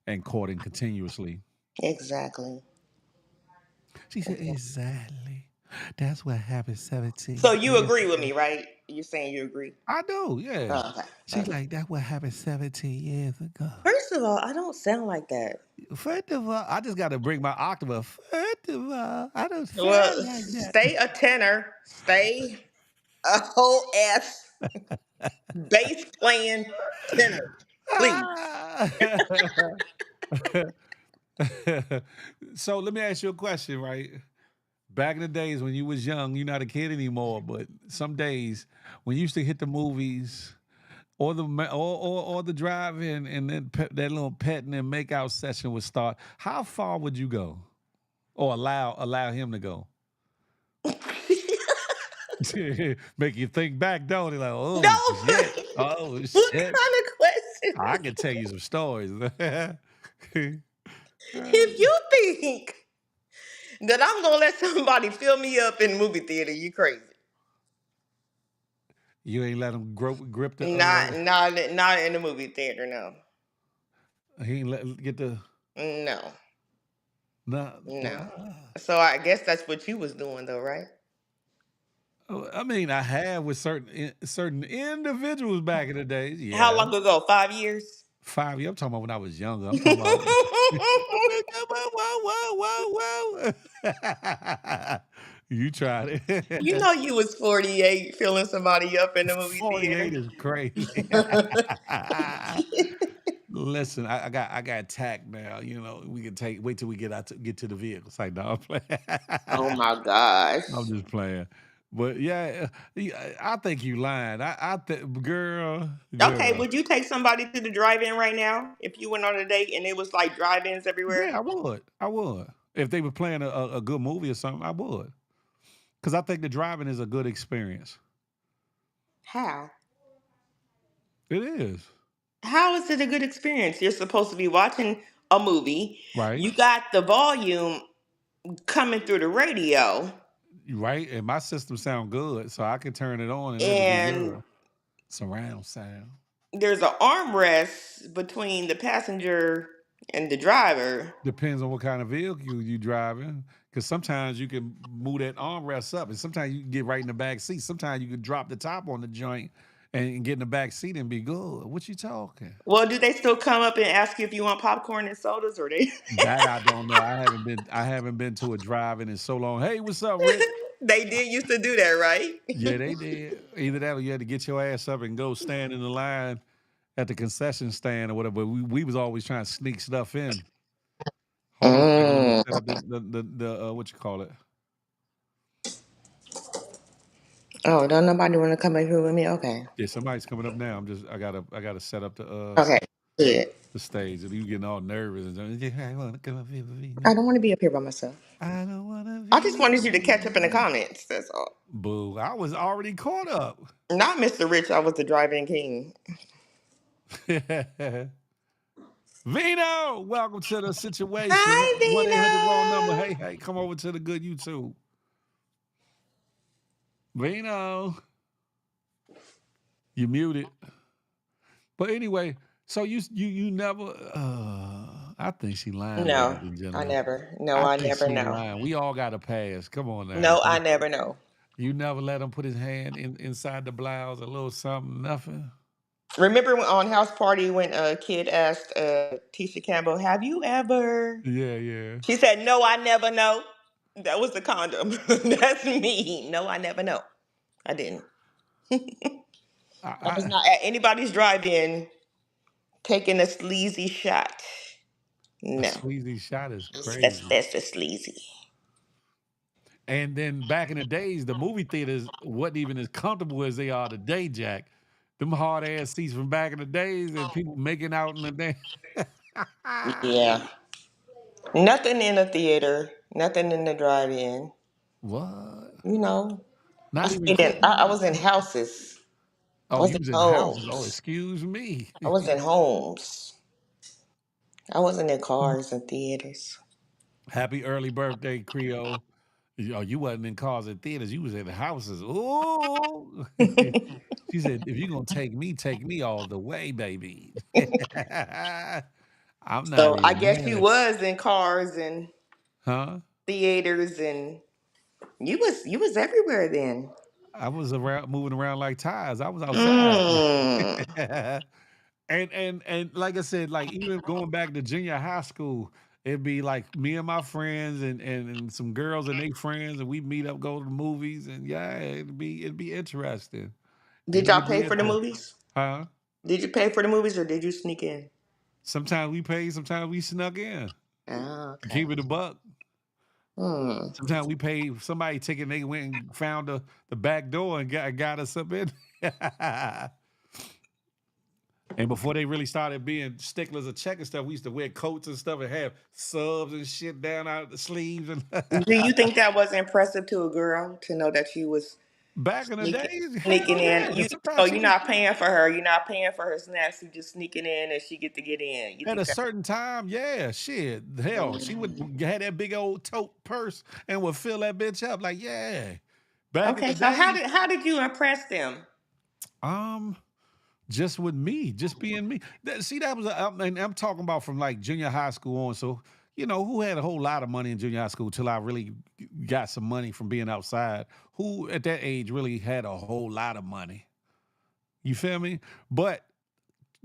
and courting continuously. Exactly. She said, exactly. That's what happened So 17 you years agree with ago. me, right? You're saying you agree. I do, yeah. Oh, okay. She's Okay. like, that's what happened 17 years ago. First of all, I don't sound like that. First of all, I just got to bring my octave. I don't Well, sound like that. stay a tenor. Stay a whole ass bass playing tenor, please. Ah. So let me ask you a question, right? Back in the days when you was young, you're not a kid anymore, but some days when you used to hit the movies or or the drive-in and then that little petting and make out session would start, how far would you go? Or allow him to go? Make you think back, don't it? Like, No, oh shit. Oh what shit. kind of question I is can tell you some stories. if you think that I'm gonna let somebody fill me up in the movie theater, you crazy. You ain't let him grip the Not in the movie theater, no. he ain't let get the No. nah, No. well, So I guess that's what you was doing though, right? I mean, I have with certain individuals back in the days. How Yeah, long ago? 5 years? 5 years. I'm talking about when I was younger. I'm talking about. Whoa, whoa, whoa, whoa. You tried You it. know you was 48 filling somebody up in the movie 48 theater. is crazy. Listen, I got attacked now. You know, we can wait till we get to the vehicle. It's like, no, I'm playing. Oh my gosh. I'm just playing. But yeah, I think you lying. I think, Okay, girl. would you take somebody to the drive-in right now if you went on a date and it was like drive-ins everywhere? Yeah, I would. I would. If they were playing a good movie or something, I would. Because I think the driving is a good experience. How? It is. How is it a good experience? You're supposed to be watching a movie. Right? You got the volume coming through the radio, Right? And my system sound good, so I can turn it on and it'll be and good. Surround sound. there's an armrest between the passenger and the driver. Depends on what kind of vehicle you driving. Because sometimes you can move that armrest up, and sometimes you can get right in the back seat. Sometimes you can drop the top on the joint and get in the back seat and be good. What you talking? Well, do they still come up and ask you if you want popcorn and sodas, or they That I don't know. I haven't been to a drive-in in so long. Hey, what's up, Rick? they did used to do that, right? Yeah, they did. Either that or you had to get your ass up and go stand in the line at the concession stand or whatever. But we was always trying to sneak stuff in. Hold on a second. Let me Mm. set up the what you call it. Oh, don't nobody want to come in here with me? Okay. Yeah, somebody's coming up now. I gotta set up Okay. Good. the stage. And you getting all nervous and yeah, I wanna come up here with me. I don't want to be up here by myself. I don't wanna I just be wanted you to catch up in the alone. comments. That's all. Boo. I was already caught up. Not Mr. Rich. I was the driving king. Vino, welcome to the situation. Hi, 1-800 wrong number. Hey, Vina. hey, come over to the good YouTube. Vino, you muted. But anyway, so you never I think she lying, ladies No, and I gentlemen. never. No, I I think never she know. lying. We all got a pass. Come on now. No, I never know. You never let him put his hand inside the blouse, a little something, nothing. Remember on House Party when a kid asked Tisha Campbell, "Have you ever?" Yeah, yeah. She said, "No, I never know." That was the condom. That's me. No, I never know. I didn't. I, I was I not at anybody's drive-in taking a sleazy shot. a No, sleazy shot is that's crazy. that's the sleazy. And then back in the days, the movie theaters wasn't even as comfortable as they are today, Jack. Them hard ass seats from back in the days and people making out in the day. Yeah, nothing in the theater, nothing in the drive-in. What? You know, Not even cooking? I was in houses. I Oh, was you in was in houses. Oh, homes. excuse me. I was in homes. I wasn't in cars and theaters. Happy early birthday, Creole. Oh, you wasn't in cars and theaters. You was in houses. Ooh. She said, if you're gonna take me all the way, baby. I'm not So I even guess you mad. was in cars and Huh? theaters, and you was everywhere then. I was around moving around like tires. I was outside. Mm. And like I said, like even going back to junior high school, It'd be like me and my friends and some girls and they friends, and we meet up, go to the movies, and yeah, it'd be interesting. Did It'd y'all really pay be for the interesting. movies? Huh? Did you pay for the movies or did you sneak in? Sometimes we paid, sometimes we snuck in. Oh, Keep okay. it a buck. Hmm. Sometimes we paid somebody ticket and they went and found the back door and got us up in. And before they really started being sticklers of checking stuff, we used to wear coats and stuff and have subs and shit down out the sleeves. And Do you think that was impressive to a girl to know that you was back in the sneaking days, sneaking hell in? yeah. You so Sometimes she you're could, not paying for her. You're not paying for her snacks. You just sneaking in and she get to get in. You at a think that? certain time, yeah, shit. Hell, she would Mm. had that big old tote purse and would fill that bitch up. Like, yeah. Back in Okay. the So day, how did you impress them? um, just with me, just being me. See, that was, and I'm talking about from like junior high school on. So, who had a whole lot of money in junior high school till I really got some money from being outside? Who at that age really had a whole lot of money? You feel me? But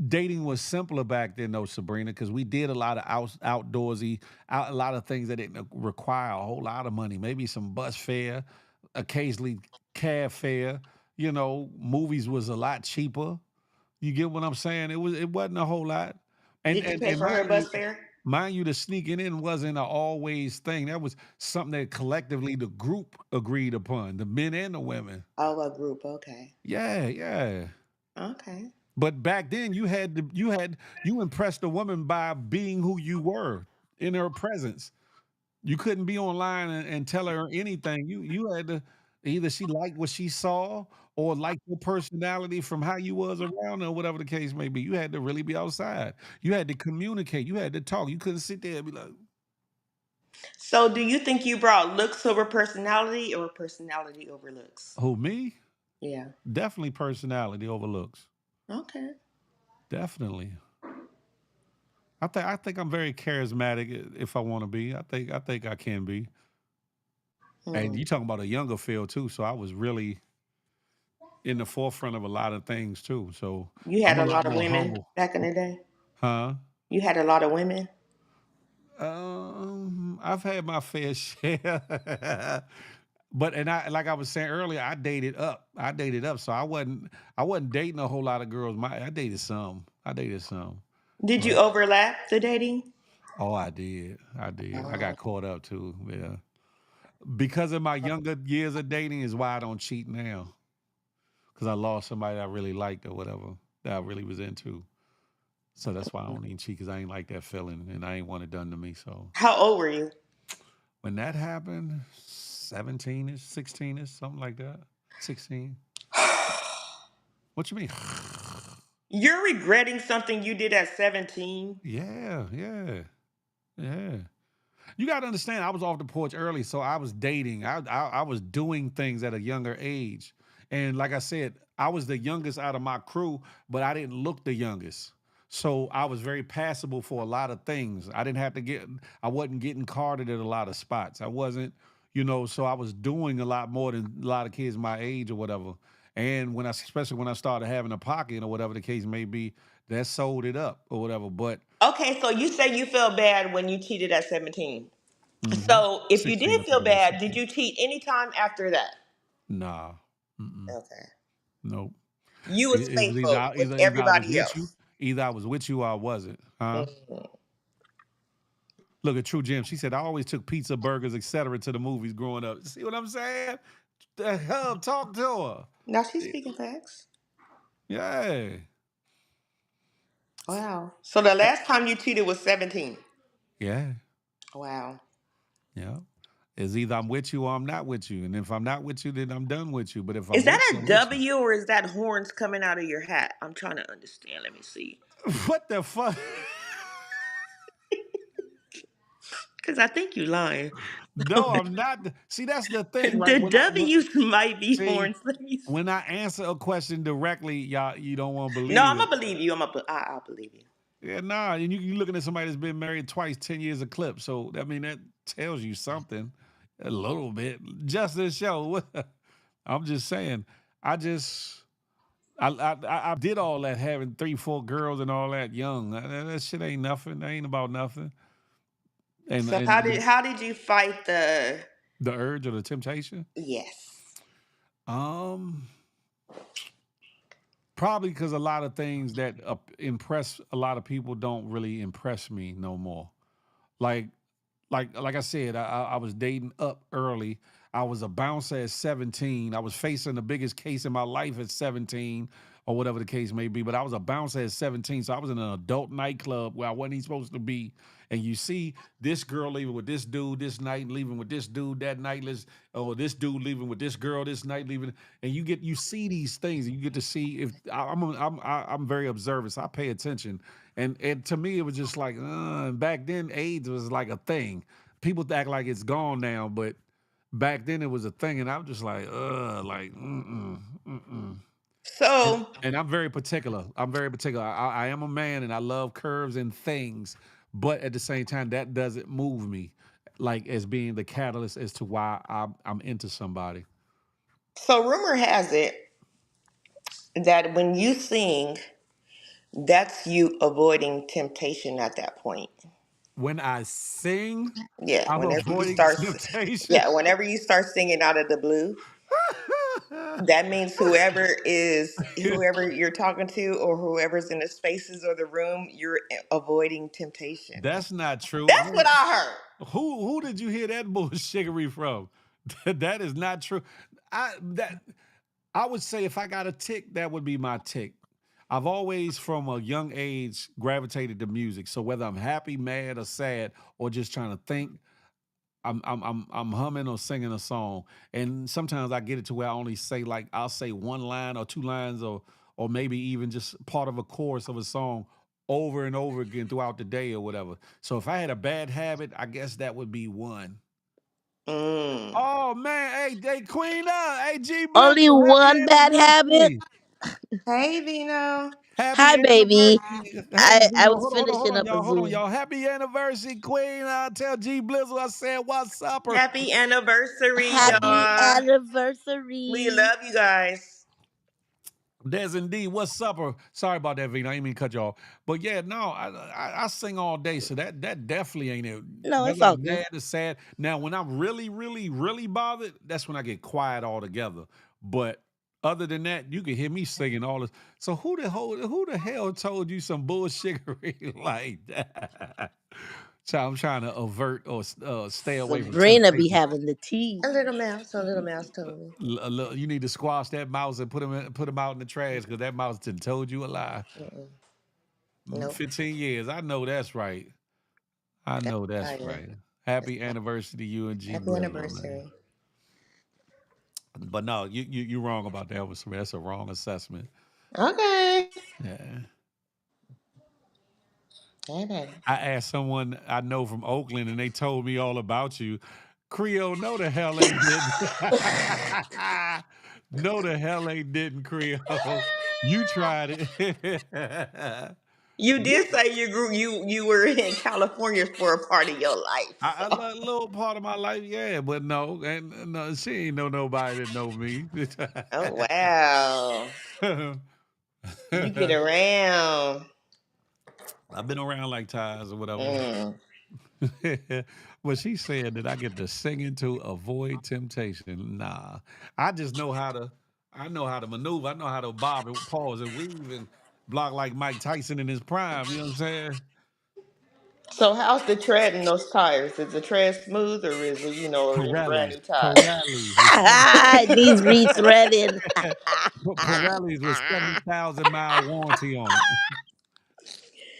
dating was simpler back then, though, Sabrina, because we did a lot of outdoorsy, a lot of things that didn't require a whole lot of money. Maybe some bus fare, occasionally cab fare. Movies was a lot cheaper. You get what I'm saying? It wasn't a whole lot. And Did you and pay and for her mind you, bus fare? the sneaking in wasn't a always thing. That was something that collectively the group agreed upon, the men and the women. Oh, a group. Okay. Yeah, yeah. Okay. But back then you impressed a woman by being who you were in her presence. You couldn't be online and tell her anything. You had to either she liked what she saw or liked your personality from how you was around her, or whatever the case may be. You had to really be outside. You had to communicate. You had to talk. You couldn't sit there and be like, So, do you think you brought looks over personality or personality over looks? "Who me?" Yeah. Definitely personality overlooks. Okay. Definitely. I think I'm very charismatic if I want to be. I think I can be. And Hmm. you talking about a younger Phil too, so I was really in the forefront of a lot of things too. So You had I'm a a lot lot of more women humble. back in the day. Huh? You had a lot of women. I've had my fair share. But and I like I was saying earlier, I dated up. I dated up. So I wasn't dating a whole lot of girls. I dated some. I dated some. Did you But overlap the dating? oh I did. I did. I Oh. got caught up too. Yeah. Because of my younger years of dating is why I don't cheat now. Because I lost somebody that I really liked or whatever that I really was into. So that's why I don't even cheat because I ain't like that feeling and I ain't want it done to me. So How old were you? when that happened, 17ish, 16ish, something like that. 16. What you mean? You're regretting something you did at 17? Yeah, yeah, yeah. You got to understand, I was off the porch early, so I was dating. I was doing things at a younger age, and like I said, I was the youngest out of my crew, but I didn't look the youngest. So I was very passable for a lot of things. I didn't have to get. I wasn't getting carded at a lot of spots. I wasn't, So I was doing a lot more than a lot of kids my age or whatever. And especially when I started having a pocket or whatever the case may be, that sold it up or whatever. But Okay, so you say you felt bad when you cheated at 17. mhm, So if you 16, did I feel think it was bad, did 16. you cheat anytime after that? Nah. Mm-mm. Okay. Nope. You was It was either faithful I, with either I was everybody with you, else. either I was with you or I wasn't. Huh? Mhm. Look at True Jim. She said I always took pizza, burgers, etc. to the movies growing up. See what I'm saying? The hell, talk to her. Now she's speaking facts. Yeah. Wow. So the last time you cheated was 17. Yeah. Wow. Yeah. It's either I'm with you or I'm not with you. And if I'm not with you, then I'm done with you. But if Is I'm that with you, a I'm with you. W or is that horns coming out of your hat? I'm trying to understand. Let me see. What the fuck? Because I think you lying. No, I'm not. See, that's the thing, right? The W's might be See, horns. Let me see. when I answer a question directly, y'all, you don't want to No, believe I'm it. gonna believe you. I'll believe you. Yeah, nah. And you looking at somebody that's been married twice, 10 years a clip. So I mean that tells you something. A little bit. Just this show. I'm just saying. I just I did all that having 3, 4 girls and all that young. That shit ain't nothing. That ain't about nothing. and So and how did you fight the the urge or the temptation. yes. Um, Probably because a lot of things that impress a lot of people don't really impress me no more. Like like I said, I was dating up early. I was a bouncer at 17. I was facing the biggest case in my life at 17, or whatever the case may be. But I was a bouncer at 17, so I was in an adult nightclub where I wasn't even supposed to be. And you see this girl leaving with this dude this night, leaving with this dude that night, or this dude leaving with this girl this night, leaving, and you see these things, and you get to see if I'm very observant, so I pay attention, and to me it was just like back then AIDS was like a thing. People act like it's gone now, but back then it was a thing, and I'm just like like mm-mm. And, So and I'm very particular. I'm very particular. I am a man and I love curves and things, but at the same time, that doesn't move me like as being the catalyst as to why I'm into somebody. so rumor has it that when you sing, that's you avoiding temptation at that point. When I sing, Yeah, I'm whenever you avoiding start temptation. yeah, whenever you start singing out of the blue, that means whoever you're talking to or whoever's in the spaces or the room, you're avoiding temptation. That's not true. That's what I heard. Who did you hear that bullshickery from? That is not true. That I would say if I got a tick, that would be my tick. I've always, from a young age, gravitated to music. So whether I'm happy, mad, or sad, or just trying to think, I'm humming or singing a song. And sometimes I get it to where I only say like I'll say one line or two lines or maybe even just part of a chorus of a song over and over again throughout the day or whatever. So if I had a bad habit, I guess that would be one. Mm. Oh man, hey Queen, hey G Only Blizzle, happy one bad habit. anniversary. Hey, Vino. Happy Hi, baby. anniversary. Hey, I Vino, was hold finishing on, up a y'all. Hold on, Zoom. y'all. Happy anniversary, Queen. Tell G Blizzle I said what's up her. Happy anniversary, Happy y'all. We anniversary. love you guys. Des indeed, what's up her? Sorry about that, Vino. I didn't mean to cut y'all. But yeah, no, I sing all day, so that definitely ain't it. No, Whether it's all I'm good. mad or sad. Now, when I'm really bothered, that's when I get quiet altogether. But other than that, you can hear me singing all this. So who the hell told you some bullshittery like that? So I'm trying to avert or stay away from Sabrina be temptation. having the tea. A little mouse told me. You need to squash that mouse and put him out in the trash because that mouse done told you a lie. Mm-mm. Nope. 15 years. I know that's right. I That's know that's fire. right. That's Happy fire. anniversary to you and G Happy Blizzle, man. anniversary. But no, you wrong about that one, Sabrina. That's a wrong assessment. Okay. Yeah. Hey, baby. I asked someone I know from Oakland and they told me all about you. Creole, no the hell they didn't. No the hell they didn't, Creole. You tried it. You You did say you were in California for a part of your life. I a little part of my life, yeah, but no, and no, she ain't know nobody that know me. Oh wow. You get around. I've been around like ties or whatever. Mm. But she said that I get to singing to avoid temptation. Nah, I just know how to. I know how to maneuver. I know how to bob and pause and weave and block like Mike Tyson in his prime. You know what I'm saying? So how's the tread in those tires? Is the tread smooth or is it, or them brand Pirellis, new tires? Pirellis, It needs rethreading. Pirellis with 70,000 mile warranty on it.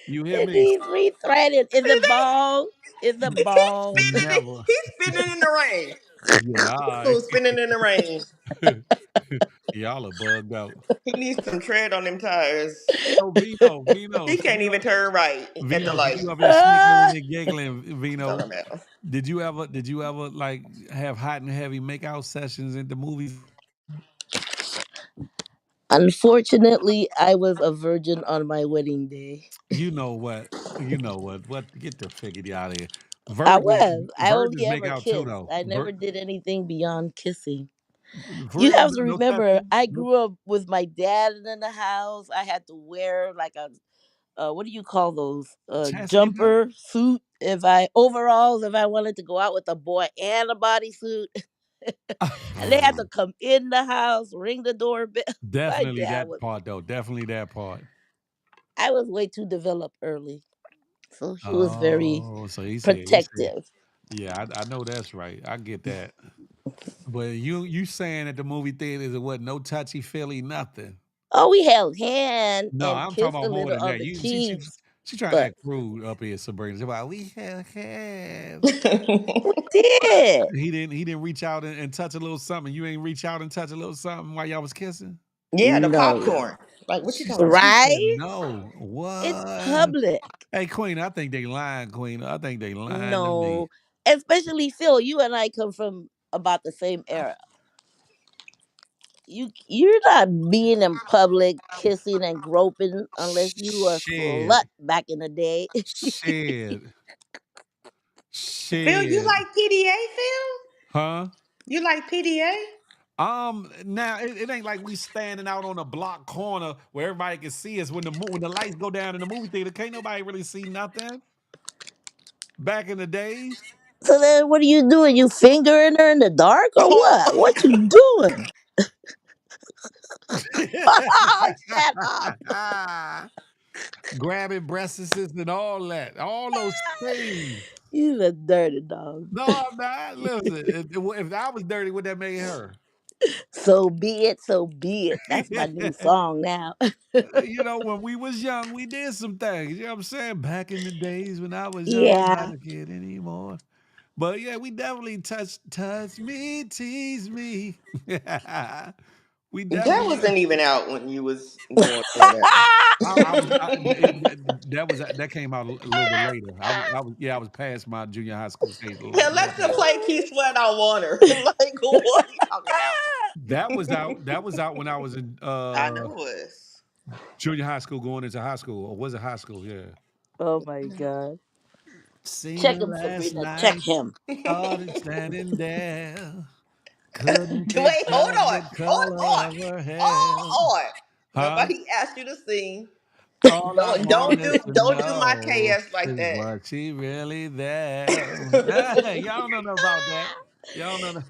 You hear It me? needs rethreading. Is See it that? bald? Is it He's bald? spinning. Never. He's spinning in the rain. Yeah, all right. Who's spinning in the rain? Y'all are bugged out. He needs some tread on them tires. So He can't even turn right at the Since light. you up here snickering Ah, and giggling, Tell Vino, him out. did you ever like have hot and heavy makeout sessions at the movies? Unfortunately, I was a virgin on my wedding day. You know what? You know what? What? Get the figure out of here. I Virgins, was. I only virgins make ever out too, kissed. though. I never did anything beyond kissing. For You real, have to no remember, touching. I No, grew up with my dad in the house. I had to wear like a what do you call those? chastity belt. Jumper suit. If I overalls, if I wanted to go out with a boy and a bodysuit, and they had to come in the house, ring the doorbell. My Definitely dad that was. part though. Definitely that part. I was way too developed early, so he was very Oh, so he said, protective. yeah, I know that's right. I get that. But you saying at the movie theaters it wasn't no touchy feely nothing. Oh, we held hand No, and I'm talking kissed about a more little than on that. the You cheeks, she trying to but act rude up here, Sabrina. She's like, we have hands. we did. He didn't reach out and touch a little something. You ain't reach out and touch a little something while y'all was kissing. Yeah, the No, popcorn. Like, what you talking about? She said right? no. It's What? public. Hey, Queen, I think they lying, Queen. I think they lying to me. No, especially Phil. You and I come from about the same era. You're not being in public kissing and groping unless you were a Shit. slut back in the day. Shit. Phil, you Shit. like PDA, Phil? Huh? You like PDA? Now it ain't like we standing out on a block corner where everybody can see us when the lights go down in the movie theater. Can't nobody really see nothing. Back in the days. So then, what are you doing? You fingering her in the dark or what? Oh, What you doing? Shut up! Grabbing breasts and all that, all those things. You a dirty dog. No, I'm not. Listen, if I was dirty, would that make her? So be it. So be it. That's my new song now. When we was young, we did some things. You know what I'm saying? Back in the days when I was young, I'm not Yeah. a kid anymore. But yeah, we definitely touch me, tease me. We that definitely. wasn't even out when you was doing all that. I was that came out a little bit later. I was past my junior high school stage a Hell, little let's bit. just play Key Sweat I Want Her. Like, what are you talking about? That was out. That was out when I was in I know it was. junior high school, going into high school, or was it high school? Yeah. Oh my god. Seen Check her him, last Sabrina. Check night. him. Started standing there. Couldn't Wait, hold picture on. the Hold color on. of her hair. Hold on. Huh? Nobody asked you to sing. All I wanted to Don't do my know KS like is that. was she really there? Hey, y'all don't know nothing about that. Y'all don't know.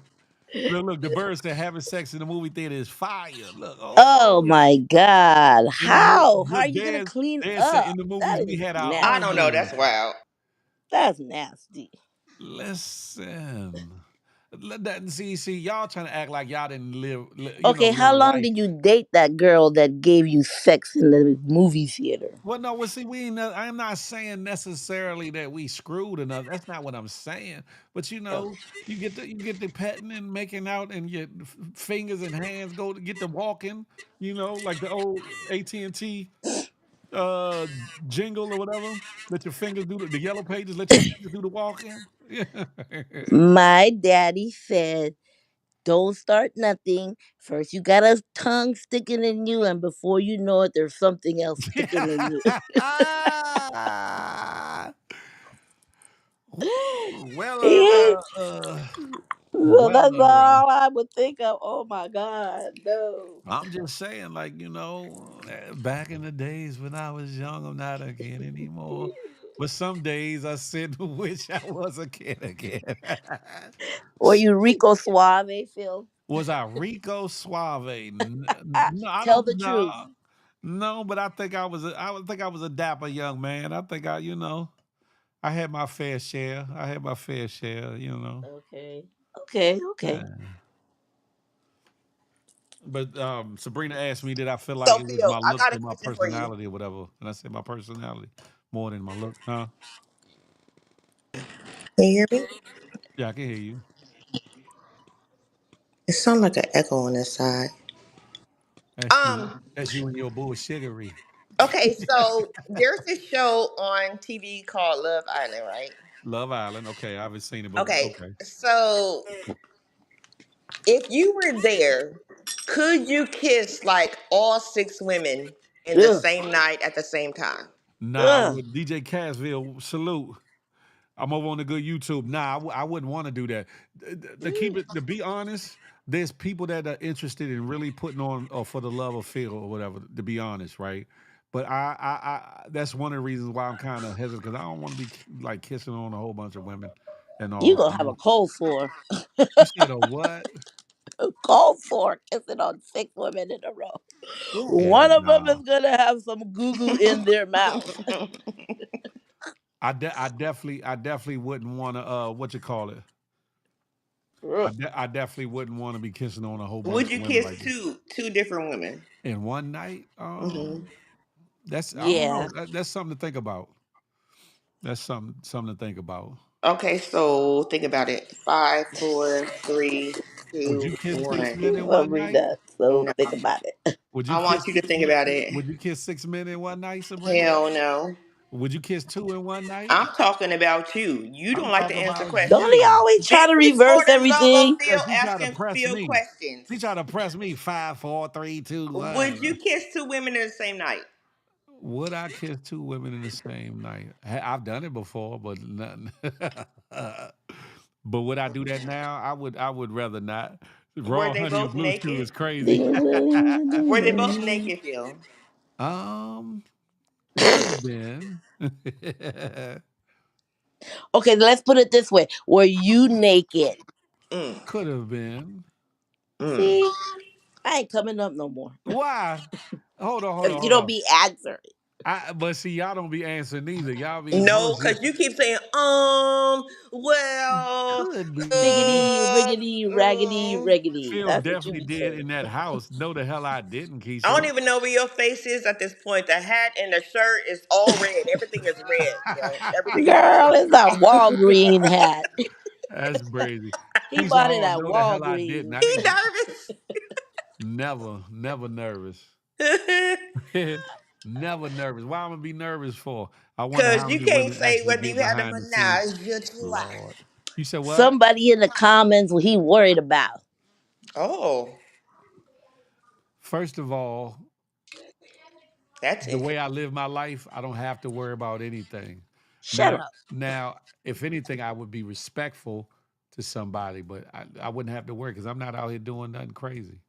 Look, the birds that having sex in the movie theater is fire. Look, Oh oh, my god. in the movie, How? How are look, you gonna clean they said in up? the That movies we is had our I own don't know. movies. That's wild. that's nasty. Listen, see, y'all trying to act like y'all didn't Okay, live how long life. did you date that girl that gave you sex in the movie theater? Well, no, well, see, we ain't. I'm not saying necessarily that we screwed enough. That's not what I'm saying. But Oh. you get the petting and making out, and your fingers and hands go to get the walking. Like the old AT&T uh, jingle or whatever. Let your fingers do the yellow pages. Let your fingers do the walking. Yeah. My daddy said, don't start nothing. First, you got a tongue sticking in you, and before you know it, there's something else sticking in you. Woo, Yeah. So well, that's all I would think of. Oh my God, no. I'm just saying, like, back in the days when I was young, I'm not a kid anymore. But some days I sit and wish I was a kid again. Were you Rico Suave, Phil? Was I Rico Suave? No, I Tell don't the truth. know. No, but I would think I was a dapper young man. I think I had my fair share. I had my fair share. Okay. Okay. Okay. Yeah. But Sabrina asked me, did I feel like So, it was Phil, my I looks got a or my question for you. personality or whatever? And I said my personality more than my look, huh? Can you hear me? Yeah, I can hear you. It sounds like an echo on this side. That's you. Um. That's you and your bullshittery. Okay, so there's this show on TV called Love Island, right? Love Island. Okay, I haven't seen it, but Okay, okay. so if you were there, could you kiss like all six women in the Ugh. same night at the same time? Nah, I Ugh. would DJ Casville salute. I'm over on the good YouTube. Nah, I wouldn't want to do that. To be honest, there's people that are interested in really putting on for the love of Phil or whatever. To be honest, right? But that's one of the reasons why I'm kind of hesitant because I don't want to be like kissing on a whole bunch of women and You all. gonna have a cold sore. You said a what? A cold sore kissing on 6 women in a row. Yeah. Yeah, One of them nah. is gonna have some goo goo in their mouth. I definitely wouldn't want to what you call it. I definitely wouldn't want to be kissing on a whole bunch Would of you women kiss like that two different women? in one night. Hmm. That's I don't Yeah. know. That's something to think about. That's something to think about. Okay, so think about it. Five, four, three, Would two, you kiss six one. men in one night? Sabrina, so No, think about it. Would you I kiss want you to six think men? about it. Would you kiss 6 men in one night, Sabrina? Hell no. Would you kiss two in one night? I'm talking about you. You I'm don't like to talking answer about Don't questions. he you. always try This to is for reverse the love of everything? Phil Cause he tried to asking press Phil me. He questions. tried to press me. 5, 4, 3, 2, Would 1. you kiss two women in the same night? Would I kiss two women in the same night? I've done it before, but nothing. But would I do that now? I would rather not. Were Raw they honey and both blue chew naked? is crazy. Ding, ding, Were they ding, both ding. naked, Phil? um, could have been. Okay, let's put it this way. Were you naked? Mm, Could have been. mm. See, I ain't coming up no more. Why? Hold on, hold on, If you hold don't on. be answering. But see, y'all don't be answering either. Y'all be No, bullshit. because you keep saying, well, Could be. Biggity, uh, riggedy, raggedy, mm. riggedy. Phil That's what you definitely be did saying. in that house. No, the hell I didn't, I don't Keisha. even know where your face is at this point. The hat and the shirt is all red. Everything is red, Phil. Everything is Girl, red. it's that Walgreen hat. That's crazy. He Keisha, bought it oh at no, the hell I didn't. Walgreens. I He didn't. nervous. Never nervous. Never nervous. Why I'm gonna be nervous for? I wonder Because how you many can't women say actually whether get you had a behind the scenes. menage a trois. Lord, you said what? Somebody in the comments what he worried about. Oh, First of all, that's the way interesting. I live my life, I don't have to worry about anything. Shut Now, up. now, if anything, I would be respectful to somebody, but I wouldn't have to worry because I'm not out here doing nothing crazy.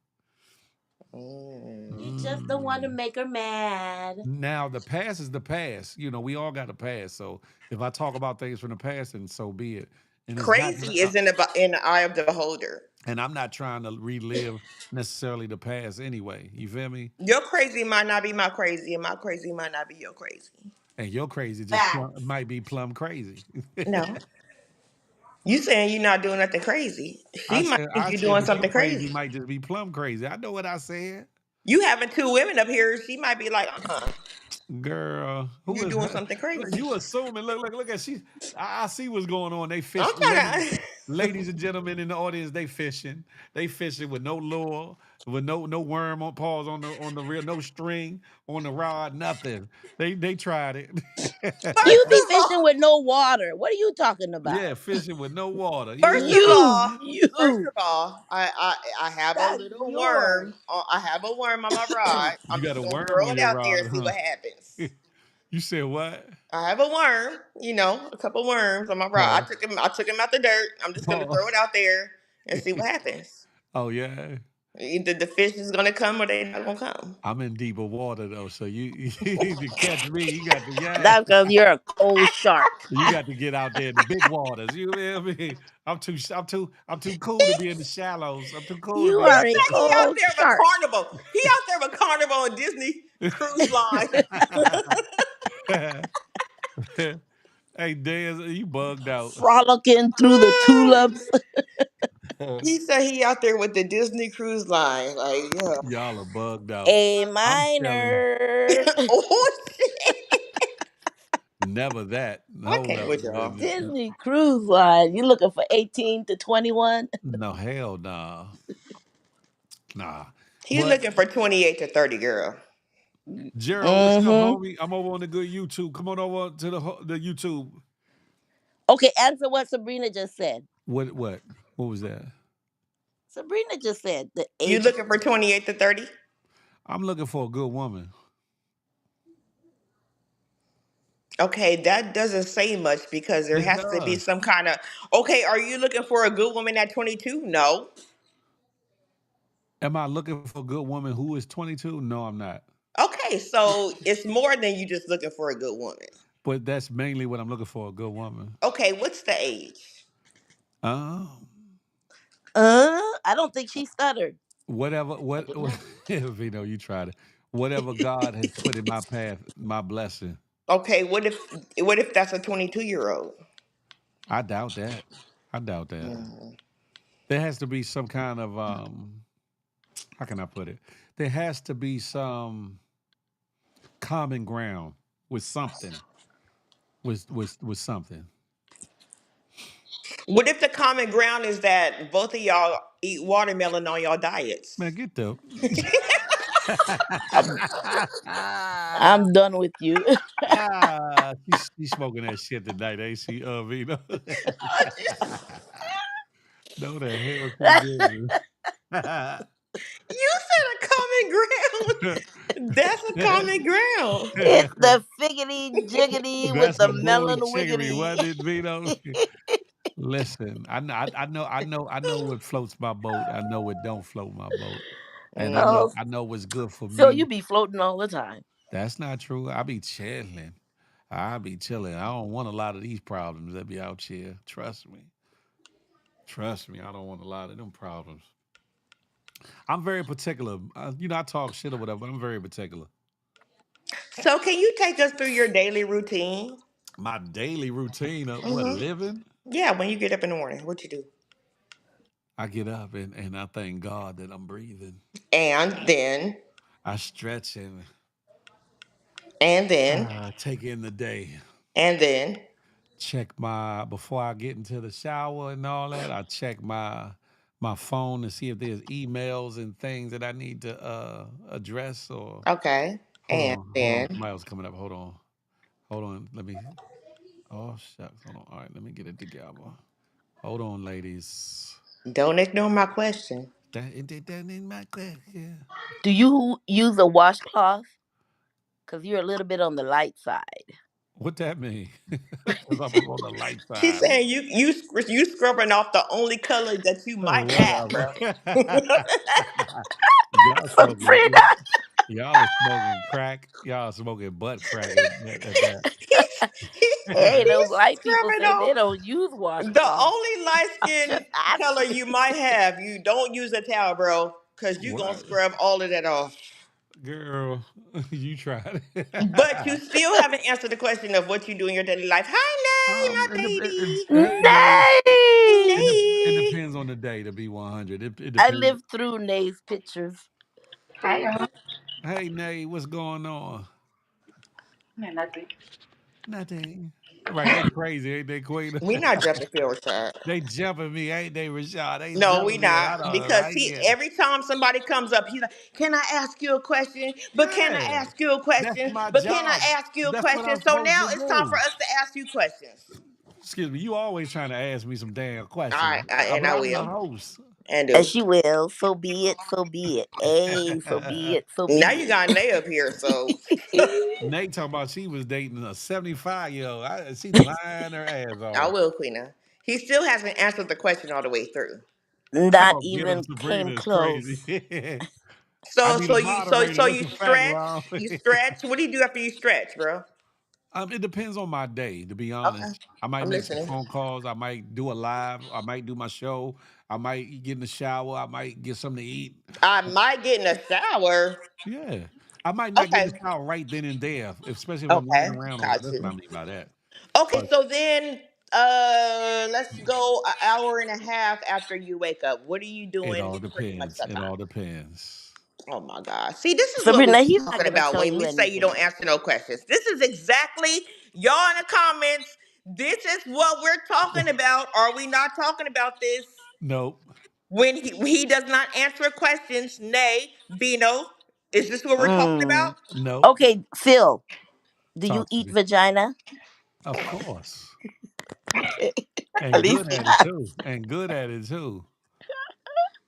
Mm. You just don't want to Mm. make her mad. Now, the past is the past. You know, we all got a past. So if I talk about things from the past, then so be it. And it's not, Crazy is in the eye of the beholder. and I'm not trying to relive necessarily the past anyway. You feel me? Your crazy might not be my crazy, and my crazy might not be your crazy. And your crazy just Facts. might be plumb crazy. No. You saying you're not doing nothing crazy. I She might said, think I you're said doing that your something crazy crazy. might just be plumb crazy. I know what I said. You having two women up here, she might be like, Girl, who you're is doing her? something Look, crazy. you assuming? Look at she. I see what's going on. They fish, I'm trying to. ladies and gentlemen in the audience. They fishing. They fishing with no lure, with no worm on pause on the reel, no string on the rod, nothing. They tried it. You First be of all, fishing with no water. What are you talking about? Yeah, fishing with no water. You first hear of me? all, first You. of all, I have a That's little yours. worm. I have a worm on my rod. You I'm got just a gonna worm throw on it your out there rod, and see huh? what happens. You said what? I have a worm, a couple worms on my rod. Pause. I took him out the dirt. I'm just gonna throw Pause. it out there and see what happens. Oh yeah. Either the fish is gonna come or they not gonna come. I'm in deeper water though, so you to catch me, you got to yeah, That's because you're a cold shark. you got to get out there in the big waters. You feel me? I'm too cool to be in the shallows. I'm too cool to You be in are the a He out cold there with shark. carnival. He out there with carnival on Disney Cruise Line. shallows. Hey, Dez, you bugged out. Frolicking through the tulips. He said he out there with the Disney Cruise Line. Like, yeah. Y'all are bugged out. A I'm telling, minor. Oh shit. never that. I Hold can't up. with y'all. Disney Cruise Line. You looking for 18 to 21? No, hell nah. Nah. He's But looking for 28 to 30, girl. Gerald, what's up, Mm-hmm. homie? I'm over on the good YouTube. Come on over to the YouTube. Okay, answer what Sabrina just said. What? What was that? Sabrina just said the You age. looking for 28 to 30? I'm looking for a good woman. Okay, that doesn't say much because there It has to be does. some kind of. Okay, are you looking for a good woman at 22? No. Am I looking for a good woman who is 22? No, I'm not. Okay, so it's more than you just looking for a good woman. But that's mainly what I'm looking for, a good woman. Okay, what's the age? Um, I don't think she stuttered. whatever, what Vito, you tried it. Whatever God has put in my path, my blessing. Okay, what if that's a 22-year-old? I doubt that. I doubt that. Mm. There has to be some kind of how can I put it? There has to be some common ground with something. With something. What if the common ground is that both of y'all eat watermelon on your Man, diets? get the I'm I'm done with you. she's smoking that shit tonight, ain't she, Vito? No, the hell she didn't. You said a common ground. That's a common ground. It's the figgity jiggity with That's the the melon bullshiggery, wiggity. wasn't it, Vito? Listen, I know what floats my boat. I know what don't float my boat, and I know Oh, Mm. I know what's good for so me. you be floating all the time. That's not true. I be chilling. I be chilling. I don't want a lot of these problems that be out here. Trust me. Trust me. I don't want a lot of them problems. I'm very particular. I talk shit or whatever, but I'm very particular. So, can you take us through your daily routine? My daily routine of what Hmm. living, Yeah, when you get up in the morning, what you do? I get up and I thank God that I'm breathing. And then, I stretch and and then, take in the day. and then. Check my before I get into the shower and all that. I check my phone to see if there's emails and things that I need to address or Okay. And hold on. then, Somebody else coming up. Hold on. Let me. Oh shucks. Hold on. All right. Let me get it together. Hold on, ladies. don't ignore my question. That ain't my question. Do you use a washcloth? Because you're a little bit on the light side. What that mean? Because I'm on the light She's side. saying you scrubbing off the only color that you might have, Whatever. bro. y'all smoking. Sabrina. Y'all are smoking crack. Y'all are smoking butt crack at that. Hey, those He's white people scrubbing say off they don't use the washcloths. only light I'm skin just color asking. you might have. You don't use a towel, bro, because you gonna What? scrub all of that off. Girl, you tried it. But you still haven't answered the question of what you do in your daily life. Hi, Nay, hey, Nate. my Nay! It baby. depends on the day, to be 100. It I depends. lived through Nay's pictures. Hi, y'all. Hey, Nate, what's going on? Yeah, nothing. Nothing. Right, they crazy, ain't they, Queen? We not jumping Phil Rashad. They jumping me, ain't they, Rashad? They No, we jumping me, and not. I don't Because like see, it. every time somebody comes up, he's like, "Can I ask you a question? But can I Yeah, ask you a that's question? my But can I job. ask you a That's what question?" I'm So supposed now to it's time for do. us to ask you questions. Excuse me, you always trying to ask me some damn All questions, right, but I I'm the will host. and And do. she will. So be it. So be it. Hey, so be it. So Now be you got Nay up here, so it. Nate talking about she was dating a 75-year-old. She lying her ass I off. will, Queena. He still hasn't answered the question all the way through. Not Oh, get him. even Sabrina came is close. crazy. I So, need so a you, so, moderator. so That's you a fact, stretch. Ron. You stretch. What do you do after you stretch, bro? It depends on my day, to be Okay, honest. I might I'm make some listening. phone calls. I might do a live. I might do my show. I might get in the shower. I might get something to eat. I might get in the shower. Yeah. I might not get in Okay, the shower right then and there, especially if I'm laying okay, around or whatever. got That's what I you. mean by that. Okay, But so then, let's go an hour and a half after you wake up. What are you it doing all pretty much depends. the It time? all depends. Oh my God. See, this is what we Sabrina, be he's not talking gonna about tell when you we say you anything. don't answer no questions. This is exactly, y'all in the comments, this is what we're talking about. Are we not talking about this? Nope. When he does not answer questions, nay, Bino, is this what we're talking about? Mm. Nope. Okay, Phil, do you Talk to eat me. vagina? Of course. At And least good at it too. And good at it too.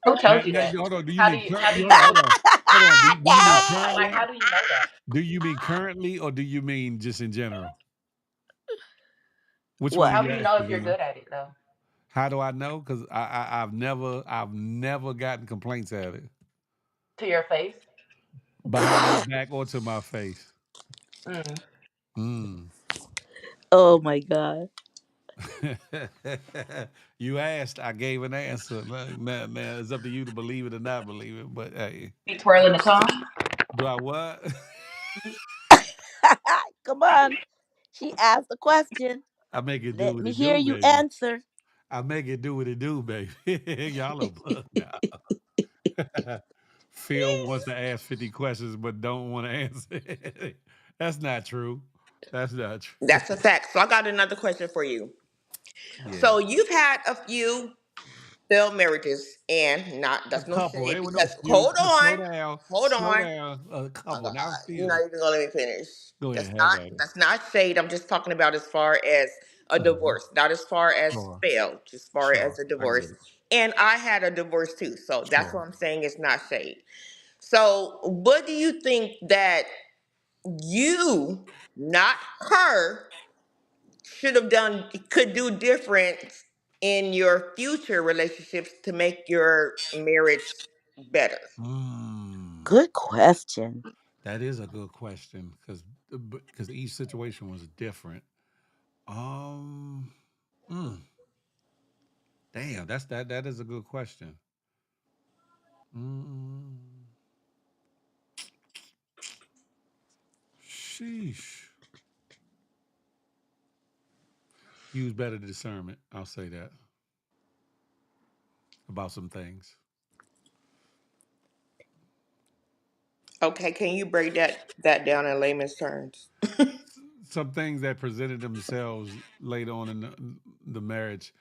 Who Now, told you now, that? hold on. Do you How do mean you how do currently? you Hold on. know? Hold on. Hold on. Do you mean Like currently? how do you know that? Do you mean currently or do you mean just in general? Which one are what? How you do you know asking, if you're Vina? good at it though? How do I know? Because I've never gotten complaints at it. To your face? Behind my back or to my face? Mm. Mm. Oh my god. You asked, I gave an answer. Now it's up to you to believe it or not believe it. But hey, Be twirling the tongue. do I what? Come on. She asked a question. I make it do Let what me it hear do, you baby. answer. I make it do what it do, baby. Y'all are bug now. Phil wants to ask 50 questions but don't want to answer. That's not true. That's not true. That's a fact. So I got another question for you. Yeah. So you've had a few failed marriages, and not A that's no couple. shade There were no because few. Slow down. hold Slow on. down. A Oh couple. God, Not you're not few. even gonna let me finish. Go That's ahead. Have not at it. that's not shade. I'm just talking about as far as a Mhm. divorce, not as far as Sure. failed, just as far Sure. as a I get divorce. it. And I had a divorce too, so that's Sure. what I'm saying. It's not shade. So, what do you think that you, not her, should have done, could do different in your future relationships to make your marriage better? Mm. Good question. That is a good question because each situation was different. Um. Mm, damn. That is a good question. Mm, sheesh. Use better discernment. I'll say that about some things. Okay, can you break that down in layman's terms? Some things that presented themselves later on in the marriage,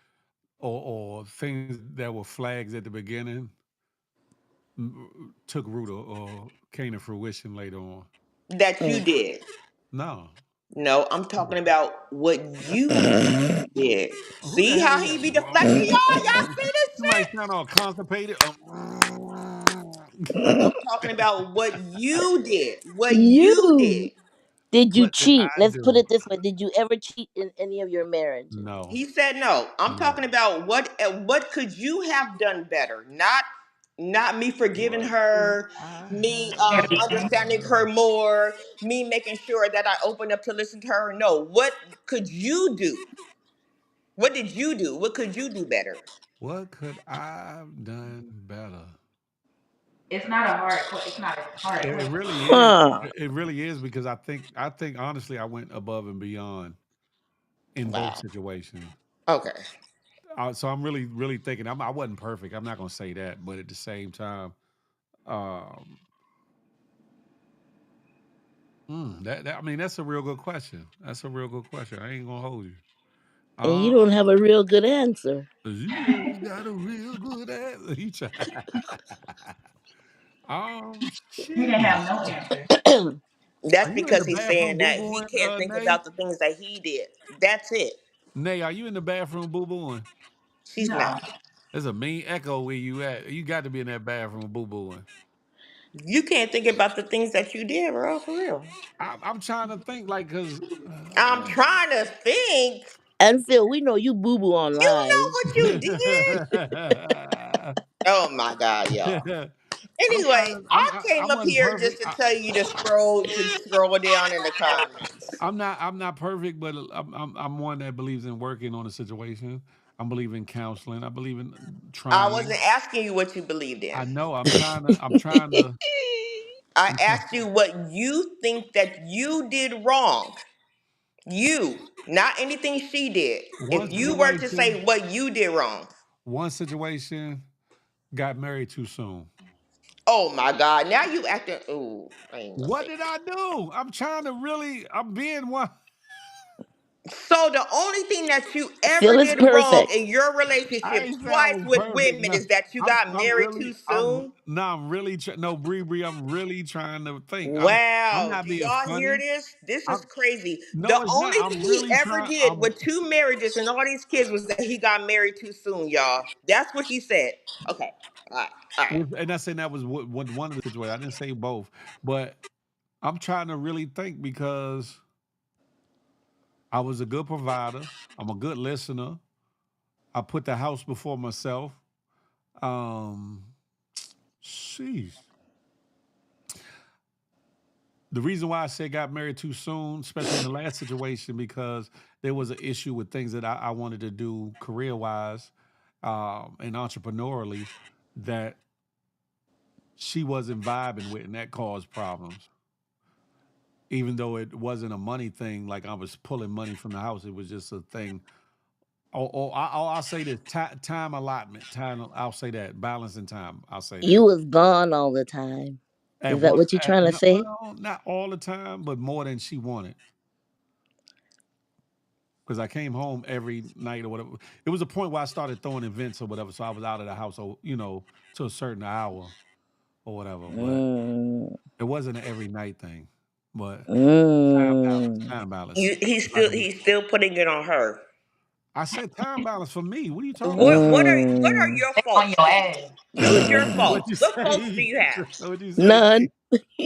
or things that were flags at the beginning, took root or came to fruition later on. That you Mm. did. No. No, I'm talking about what you did. Who the See hell how is he be that? deflecting, y'all? Y'all see this Somebody shit? sound all constipated. I'm talking about what you did. What you You. did. Did you What did cheat? I Let's put do? it this way. Did you ever cheat in any of your marriages? No. He said no. I'm No. talking about what could you have done better? Not me forgiving What could her, I me have done Everything. understanding better? her more, me making sure that I open up to listen to her. No, what could you do? What did you do? What could you do better? What could I have done better? It's not a hard. It's not a hard It question. really is. Huh. It really is because I think honestly I went above and beyond in both Wow. situations. Okay. So I'm really thinking I wasn't perfect. I'm not gonna say that, but at the same time, um, I mean that's a real good question. That's a real good question. I ain't gonna hold you. And you Um, don't have a real good answer. you ain't got a real good answer. He try. He didn't have Sheesh. no answer. Are That's you in because the he's bathroom saying boo that he booing, can't think Nay? about the things that he did. That's it. Nay, are you in the bathroom boo booing? She's No. not. There's a mean echo where you at. You got to be in that bathroom boo booing. You can't think about the things that you did, bro, for real. I'm trying to think like because I'm trying to think. And Phil, we know you boo boo You know online. what you did? Oh my God, y'all. I'm Anyway, trying to. I I came up wasn't here just perfect. to tell you to scroll down in the comments. I'm not perfect, but I'm one that believes in working on a situation. I believe in counseling. I believe in I trying. wasn't asking you what you believed in. I know. I'm trying to. I'm trying to. I I'm trying. asked you what you think that you did wrong. You, not anything she did. One If you were to situation. say what you did wrong, One situation. Got married too soon. oh my God, now you acting. Ooh, I ain't gonna What say did that. I do? I'm trying to really. I'm being one. So the only thing that you ever Phil is did wrong perfect. in your I relationship ain't say I twice was with perfect. women No, is that you I'm. got I'm married really. too soon? No. I'm really. No, Bree. I'm really trying to think. I'm Wow, not do being y'all hear funny. this? This I'm. is crazy. No, The it's not. only thing I'm he really ever trying. did with two marriages and all these kids was that he got married too soon, y'all. That's what he said. Okay. All right. All right. And I said that was one of the situations. I didn't say both, but I'm trying to really think because I was a good provider. I'm a good listener. I put the house before myself. Um, Sheesh. The reason why I said got married too soon, especially in the last situation, because there was an issue with things that I wanted to do career wise and entrepreneurially that she wasn't vibing with, and that caused problems. Even though it wasn't a money thing, like I was pulling money from the house, it was just a thing. I'll say this: time allotment, time. I'll say that balancing time. I'll say You that. was gone all the time. At Is that one, what you're trying to say? well, not all the time, but more than she wanted. Because I came home every night or whatever. It was a point where I started throwing events or whatever, so I was out of the house, or to a certain hour or whatever. But Mm, it wasn't an every night thing. But time balance, mm, time balance. You he's I still can be. he's still putting it on her. I said time balance for me. What are you talking What about? what are mm. your They on faults, your Phil? ass. What's your What'd faults? you What faults do say? you have? What'd you say? None.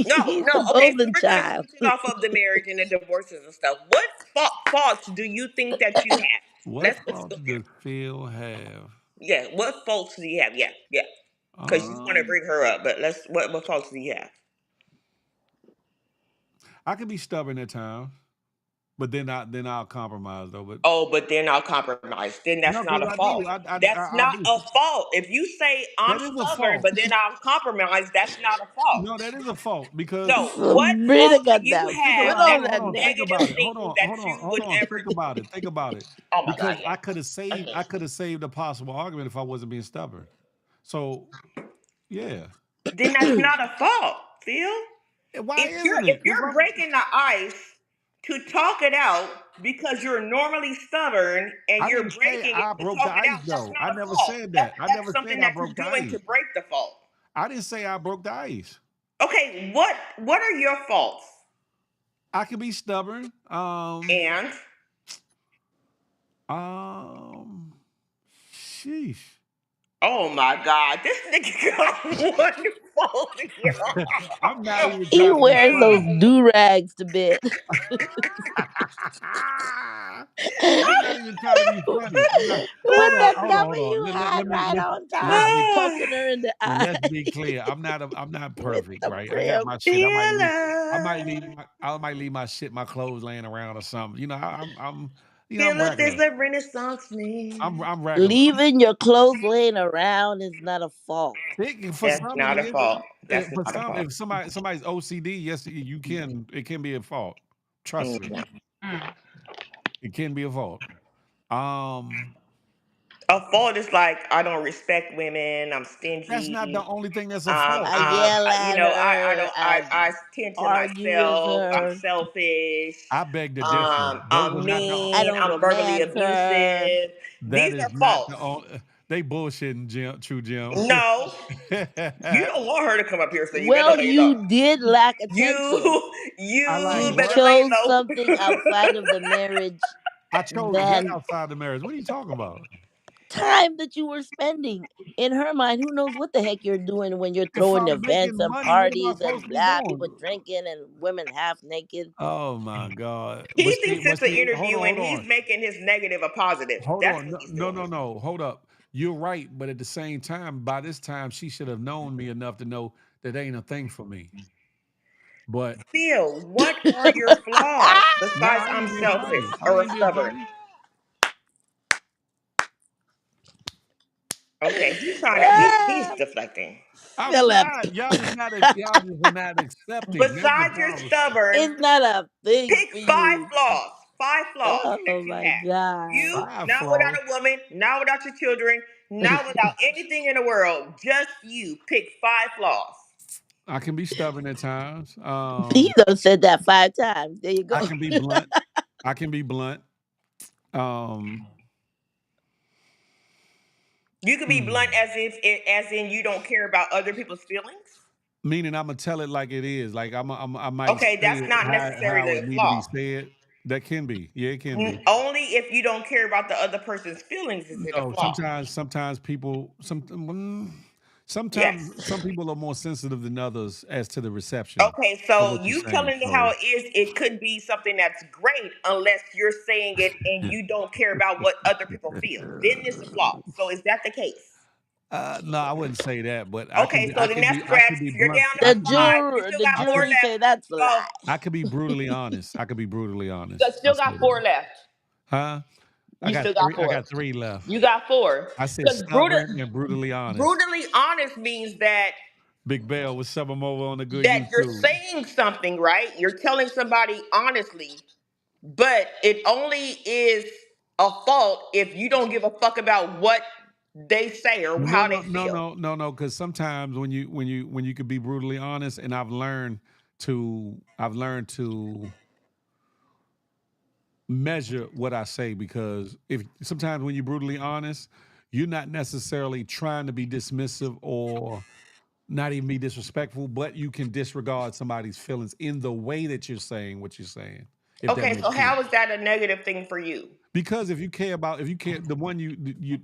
No, He's no. the Okay, so golden we're gonna child. switch it off of the marriage and the divorces and stuff. What faults do you think that you have? What Let's fault go here. does Phil have? Yeah, what faults do you have? Yeah, yeah. Because you want to Um, bring her up, but let's. What faults do you have? I can be stubborn at times, but then I'll compromise though. But Oh, but then I'll compromise. Then no, that's not because a I do. fault. That's I not do. a fault. If you say I'm That is a stubborn, fault. but then I'll compromise, that's not a fault. No, that is a fault because No, what Sabrina fault do got you that think have foot about it. that's on Hold the on. a neck. Think negative about it. thing that you would ever Think do? about it. Think about it. Oh my God, Because yeah. I Okay. could have saved a possible argument if I wasn't being stubborn. So yeah. Then that's not a fault, Phil. Why If you're isn't it? if you're breaking the ice to talk it out because you're normally stubborn and I you're didn't say breaking it I to broke the talk it ice out, that's though. not I a never fault. said That's that. I that's never said something I that you're broke the doing to ice. break the fault. I didn't say I broke the ice. Okay, what are your faults? I could be stubborn. And Um, sheesh. oh my God, this nigga got one fault here. I'm not even He trying to be wears those funny. do rags to bed. I'm not even trying to be funny. I'm not. With the Hold on. W hat right on Let's top, be poking her in the eye let's be clear. I'm not with perfect, the right? I got brim. my shit. Feeler, I might leave my shit, my clothes laying around or something. I'm Philip is regular. a Renaissance man. I'm regular. Leaving your clothes laying around is not a fault. For That's some it not a is. fault. That's For not a some, fault. if somebody's OCD, yes, you can. It can be a fault. Trust me, No. Mm. it can be a fault. Um, A fault is like I don't respect women. I'm that's not the stingy. only thing that's a fault. I yell at I her. don't. I I tend to argue with myself. I'm her. selfish. I beg to differ. Those are I'm not the. I mean. don't I'm verbally romance her. abusive. That These is are not the faults. only. They bullshitting, Jim. True, Jim. No, you don't want her to come up here, so you better Well, lay low. you did lack attention. You I like you You better what? lay chose low. something outside of the marriage I chose what than outside the marriage. What are you talking about? time that you were spending. In her mind, who knows what the heck you're doing when you're If throwing I'm events making and money, what am I parties supposed and to be blah, people doing? drinking and women half naked. Oh my god! He thinks it's But an see, interview and he's making his negative a positive. hold That's on. what No, he's no, doing. no, no. Hold up. You're right, but at the same time, by this time, she should have known me enough to know that ain't a thing for me. But Phil, what are your flaws no, besides I I'm ain't being selfish funny. I or ain't being stubborn? funny. Okay, he's trying to he's Ah, deflecting. I'm Philip, not. Y'all just are not accepting. That's the Besides you're problem. stubborn, it's not a thing pick for five you. flaws. Five flaws Oh that you my have. God. You, Five not without flaws. a woman, not without your children, not without anything in the world. Just you. Pick five flaws. I can be stubborn at times. You done said that 5 times. There you I go. can be blunt. I can be blunt. Um, You could be blunt hmm, as in you don't care about other people's feelings. meaning I'm gonna tell it like it is. Like I might Okay, say that's it not how necessarily a it need to be flaw. said. That can be. Yeah, it can be. Only if you don't care about the other person's feelings is it a No, flaw. sometimes people sometimes Yes. some people are more sensitive than others as to the reception Okay, of so what you're you saying. telling it how So it is, it could be something that's great unless you're saying it and you don't care about what other people feel. Then it's a flaw. So is that the case? No, I wouldn't say that, but Okay, so then that's I correct. could be You're blunt. down to I The could be five. You still the got I four could jury left. say that's a Go. lie. I could be brutally honest. I could be brutally You honest. I'll still say got that. four left. Huh? You still got I four. got three left. You got four. I said Because stubborn and brutally honest. brutally honest means that Big Bell with some of them over on the good you're YouTube. saying something, right? You're telling somebody honestly, but it only is a fault if you don't give a fuck about what they say or No, how no, they no, feel. no, no, no. Because sometimes when you could be brutally honest, and I've learned to measure what I say, because if sometimes when you're brutally honest, you're not necessarily trying to be dismissive or not even be disrespectful, but you can disregard somebody's feelings in the way that you're saying what you're saying, if that Okay, makes so sense. how is that a negative thing for you? Because if you care, the one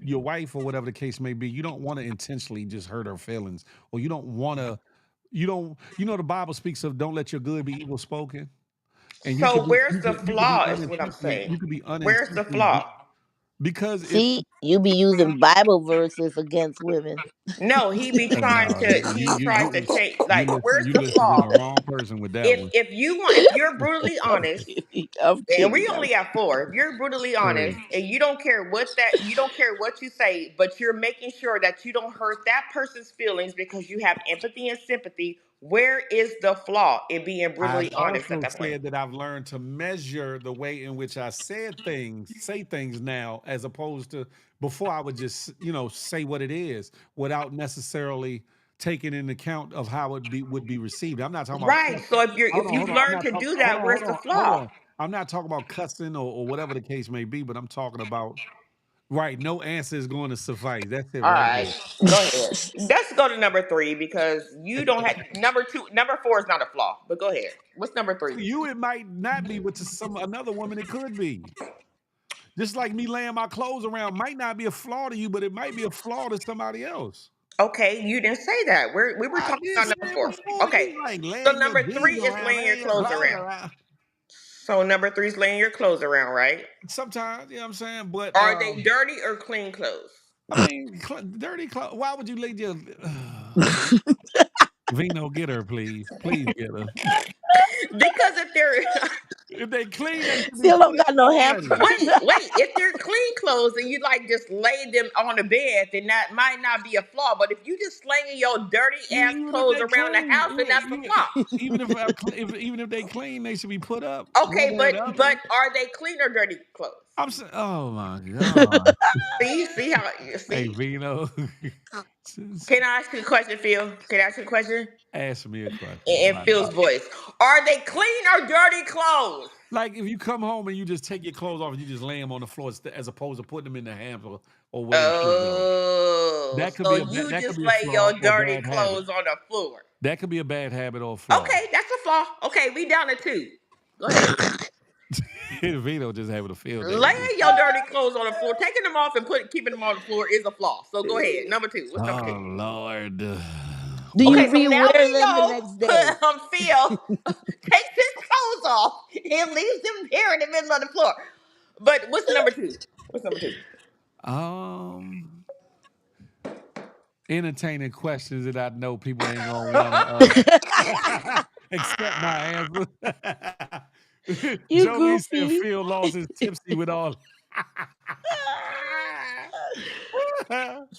your wife or whatever the case may be, you don't want to intentionally just hurt her feelings, or you don't want to, you know, the Bible speaks of don't let your good be evil spoken, and So where's the you could be flaw is what I'm unintentionally, saying. Where's the unintentionally, flaw? because if See, you be using Bible verses against women. No, he be trying no, to he tries to change, like where's you the listen to the flaw? wrong person with that one. If you're brutally I'm honest, kidding. I'm and kidding. we only have four. If you're brutally honest Three. and you don't care what you say, but you're making sure that you don't hurt that person's feelings because you have empathy and sympathy, where is the flaw in being I've brutally honest at also that point? said that I've learned to measure the way in which I say things now, as opposed to before I would just, say what it is without necessarily taking into account of how it would be received. I'm not talking about Right. So if you've hold on. I'm learned not to talking do that, where's the hold flaw? on. I'm not talking about cussing or whatever the case may be, but I'm talking about right, no answer is going to suffice. That's it All right right. there. Go ahead. Let's go to number three because you don't have number two. Number four is not a flaw, but go ahead. What's number To three? you it might not be, but to some another woman it could be. Just like me laying my clothes around might not be a flaw to you, but it might be a flaw to somebody else. Okay, you didn't say that. We were I talking did about say number it four. before. Okay. You like So laying your number three jeans is around, laying your laying your clothes clothes around. around. So number three is laying your clothes around, right? Sometimes, you know what I'm saying? But Are they dirty or clean clothes? I mean, dirty clothes. Why would you lay your Vino, get her, please. Please get her. Because if they're If they clean, they should be Still put don't got up no already. hampers. if they're clean clothes and you like just lay them on the bed, then that might not be a flaw. But if you just slinging your dirty ass Even if clothes they around the clean, house, then that's a flaw. even if they clean, they should be put up one Okay, way or but the other. are they clean or dirty clothes? I'm saying, oh my god. See how you Hey see. Vino, Can I ask you a question, Phil? Can I ask you a question? ask me a question. In Right. Phil's voice. Are they clean or dirty clothes? Like if you come home and you just take your clothes off and you just lay them on the floor as opposed to putting them in the hamper or where they should go. Oh, so you That could just be a lay flaw your or a dirty bad habit. clothes on the floor. That could be a bad habit or a flaw. Okay, that's a flaw. Okay, we down to two. Go ahead. Vito just having a field day with Laying this. your dirty clothes on the floor, taking them off and keeping them on the floor is a flaw. So go ahead. Number two. What's number two? Oh Lord. Do you Okay, so now rewear we them the know next day? Phil takes his clothes off and leaves them there in the middle of the floor. But what's number two? What's number two? Um Entertaining questions that I know people ain't gonna wanna accept my answer. You Jolie said goofy. Phil lost his tipsy with all.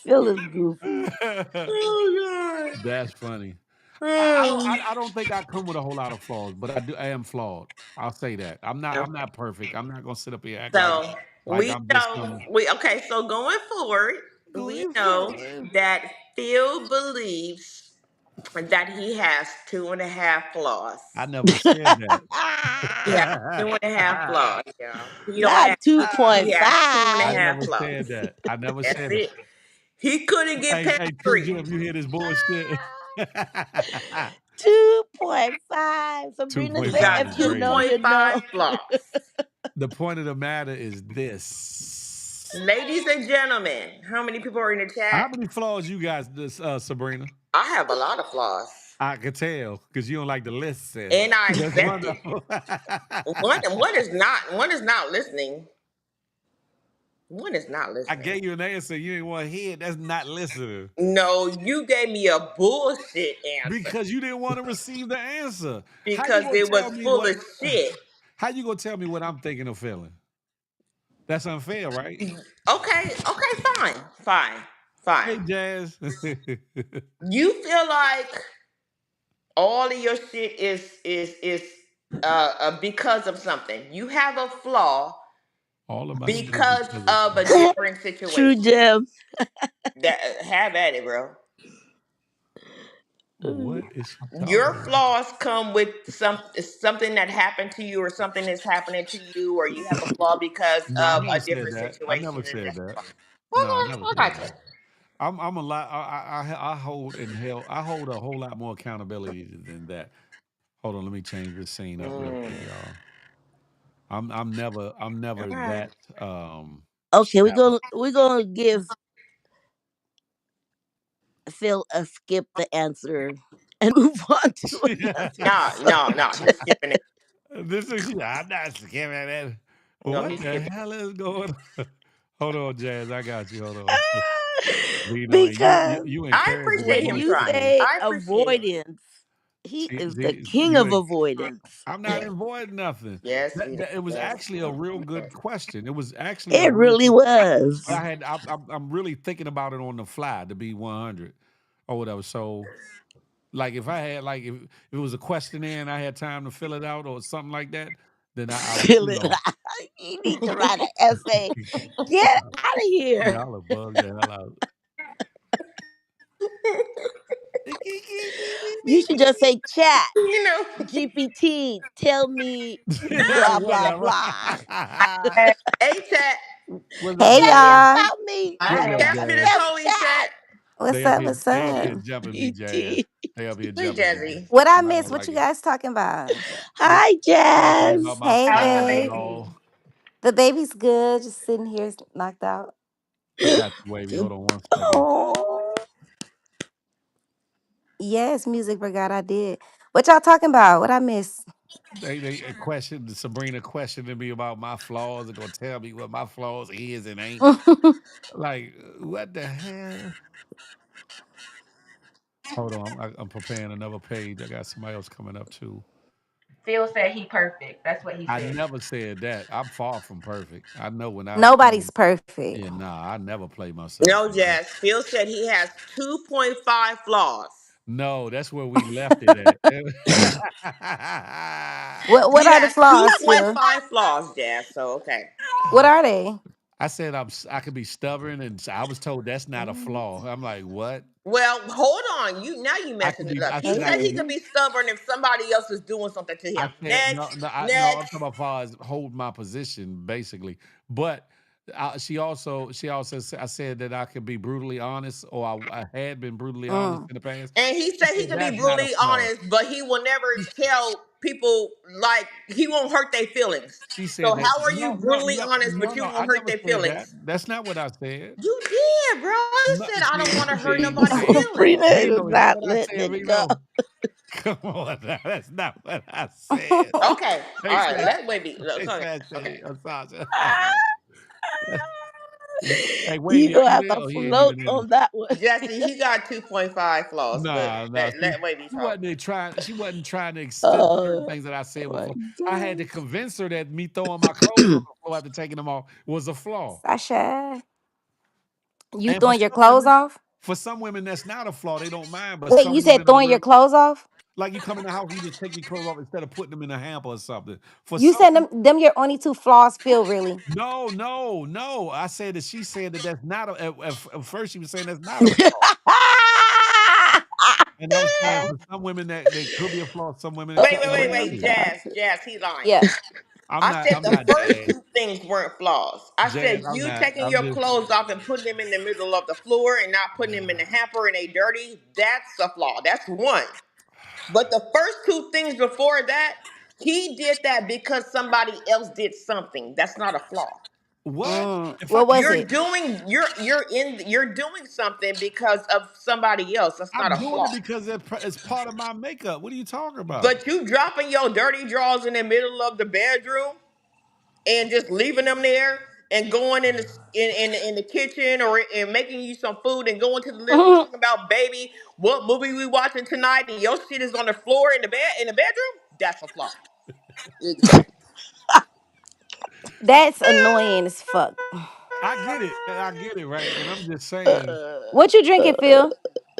Phil is goofy. Oh That's funny. God. I don't think I come with a whole lot of flaws, but I am flawed. I'll say that. I'm not perfect. I'm not gonna sit up here and act So like we I'm just know some we okay. So going forward, we going know forward. that Phil believes that he has 2.5 flaws. I never said He has that. 2.5 flaws. Yeah, he don't Not have. He has two and a I 2.5. half never flaws. said that. I never That's said that. it. He couldn't get past Hey, True three. Jim, you hear this bullshit? 2.5. Sabrina He said, 2.5 if got is you know, crazy. you 2.5 know. flaws. The point of the matter is this. Ladies and gentlemen, how many people are in the How chat? many flaws you guys, Sabrina? I have a lot of flaws, I could tell because you don't like to listen. and I That's one accept of it. them. One is not listening. One is not I listening. gave you an answer. You ain't want to hear it. That's not listening. No, you gave me a bullshit answer Because you didn't want to receive the answer. How you because gonna it was tell me full what? of shit. How you gonna tell me what I'm thinking or feeling? That's unfair, right? Okay, fine, fine, fine. Hey, Jazz. You feel like all of your shit is because of something. You have a flaw All of my shit is because because of of a something. different True situation. gem. That have at it, bro. What is she talking Your about? flaws come with something that happened to you, or something that's happening to you, or you have a flaw because No, I of never a said different that. I situation, never and said that's that. the flaw. No, I never Okay, I said got you. that. I'm a lot. I hold and held. I hold a whole lot more accountability than that. Hold on, let me change this scene up real quick, Mm. y'all. I'm All never right. that Okay, shallow. we're gonna give Phil a skip the answer and move on to another. No, no, no. He's skipping it. This is I'm not skipping that. No, What he's the skipping. hell is going on? Hold on, Jazz. I got you. Hold on. Vino, and Because you I encouraging appreciate when him you trying. emotionally. say I appreciate him. avoidance, he See, is the see, king of avoidance. I'm not Yes, avoiding nothing. yes, we It was yes, actually a real good yes. question. It was actually a It real really good. But was. I'm really thinking about it on the fly to be 100 or whatever. So like if I had like if it was a questionnaire and I had time to fill it out or something like that, then I would Feel it. You need to write an essay. Get out of here. y'all are bugged the hell out. You should just say chat. You know. GPT, tell me Yeah, blah blah whatever. blah. Hey, Hey, chat. What's up, Hey Jazz? Chat, y'all. tell me. What's up, hi. Pass me the Jazz? Chat, Tony chat. chat. What's up? What's They up here up? jumping me, Jazz. GPT. They up here Hey, jumping me. Jazzy. What I And I don't missed? What like you it. guys talking about? Hi, We were talking about Jazz. my Hey How's the flaws and babe. baby? all. The baby's good, just sitting here knocked out. I got you, wavy. Hold on one second. Oh, Yes, music forgot I did. What y'all talking about? What I missed? They a question Sabrina questioning me about my flaws and gonna tell me what my flaws is and ain't. Like what the hell? Hold on, I'm preparing another page. I got somebody else coming up too. Phil said he perfect. That's what he I said. never said that. I'm far from perfect. I know when Nobody's perfect. yeah, nah, I never play myself No, like that. Jazz. Phil said he has 2.5 flaws. No, that's where we left it at. What He are the has flaws, Phil? 2.5 flaws, Jazz. So, okay. What are they? I said I could be stubborn, and I was told that's not a Mm, flaw. I'm like, what? Well, hold on. You I messing could it be. up. I He said said I he could could be. hey. be stubborn if somebody else is doing something to I him. said no, Next, no. I'm next. talking about far as hold my position, basically. But I said that I could be brutally honest, or I had been brutally honest Mm. in the past. And he She said he said could be that's not a brutally flaw. honest, but he will never tell people, like, he won't hurt their feelings. She So said that how are you brutally honest but you no. I won't hurt never their said that. feelings? That's not what I said. You did, bro. You No, said I don't want to hurt nobody's Sabrina feelings. is Vino, is that not what I letting said, it go. Vino? Come on, now, that's not what I said. Okay, Hey, all right. Sasha. Let Wavy. Hey, Okay, okay. Sasha. Sasha. Ah, Hey, you Wavy, are gonna you have there? to Oh, he ain't float even in. on that one. Jesse, he got 2.5 flaws, but Nah. let Wavy She talk. wasn't trying. She wasn't trying to extend certain Oh things that I said my before. I had to god. convince her that me throwing my clothes on the floor after taking them off was a flaw. Sasha, you And for throwing your some clothes women, off? that's not a flaw. They don't mind. But Wait, some you said women are throwing your real. clothes off? Like you come in the house, you just take your clothes off instead of putting them in a hamper or something. For You some said women, them your only two flaws, Phil, really. no. I said that she said that that's not a. At first, she was saying that's not a flaw, and I was saying Oh, for some women that could be a flaw. Some women it Wait, couldn't. wait, It wait, wouldn't wait. be. God. Jazz, he lying. Yeah. I'm I not. said I'm the not first jazz. two things weren't flaws. I Jazz. said I'm you not. taking I'm your just. clothes off and putting them in the middle of the floor and not putting them in the hamper and they dirty. That's a flaw. That's one. But the first two things before that, he did that because somebody else did something. That's not a flaw. What? Mm. If I What was could, it? You're doing something because of somebody else. That's not I'm a doing it flaw. because it's part of my makeup. What are you talking about? But you dropping your dirty drawers in the middle of the bedroom and just leaving them there. and going in the kitchen or and making you some food and going to the living room talking about baby, what movie we watching tonight, and your shit is on the floor in the bedroom. That's a flaw. Exactly. That's annoying as fuck. I get it. I get it, right? And I'm just saying, What you drinking, Phil?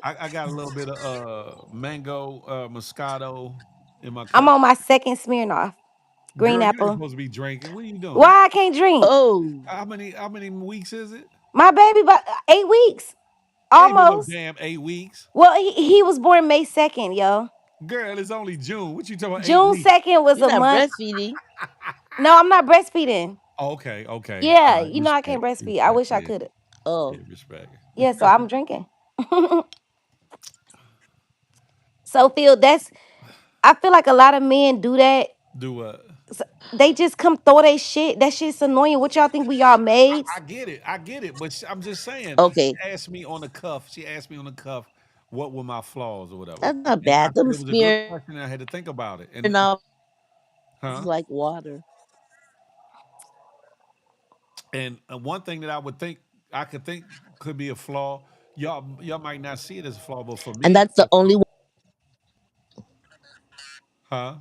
I got a little bit of mango Moscato in my I'm cup. on my second Smirnoff. Green Girl, you ain't apple. supposed to be drinking. What are you doing? Why I can't drink? Oh, How many weeks is it? My baby, about 8 weeks, Ain't been no almost. damn 8 weeks. Well, he was born May 2nd, yo. Girl, it's only June. What you talking about? 8 weeks? June 2nd was you're a not month. breastfeeding. No, I'm not breastfeeding. Okay, okay. All Yeah, right, you know I can't respect, breastfeed. I respect. wish I Yeah, could. yeah, Oh, respect. Yeah, so I'm drinking. So Phil, that's I feel like a lot of men do that. Do what? They just come throw that shit. That shit's annoying. What y'all think we all maids? I get it. I get it. But I'm just saying, she okay. asked me on the cuff. She asked me on the cuff, what were my flaws or whatever. That's not And I bad. said Them it was a good smear question. And I had to think about it. And now is huh? like water. And one thing that I could think could be a flaw. Y'all might not see it as a flaw, but for And me, that's the only one. huh?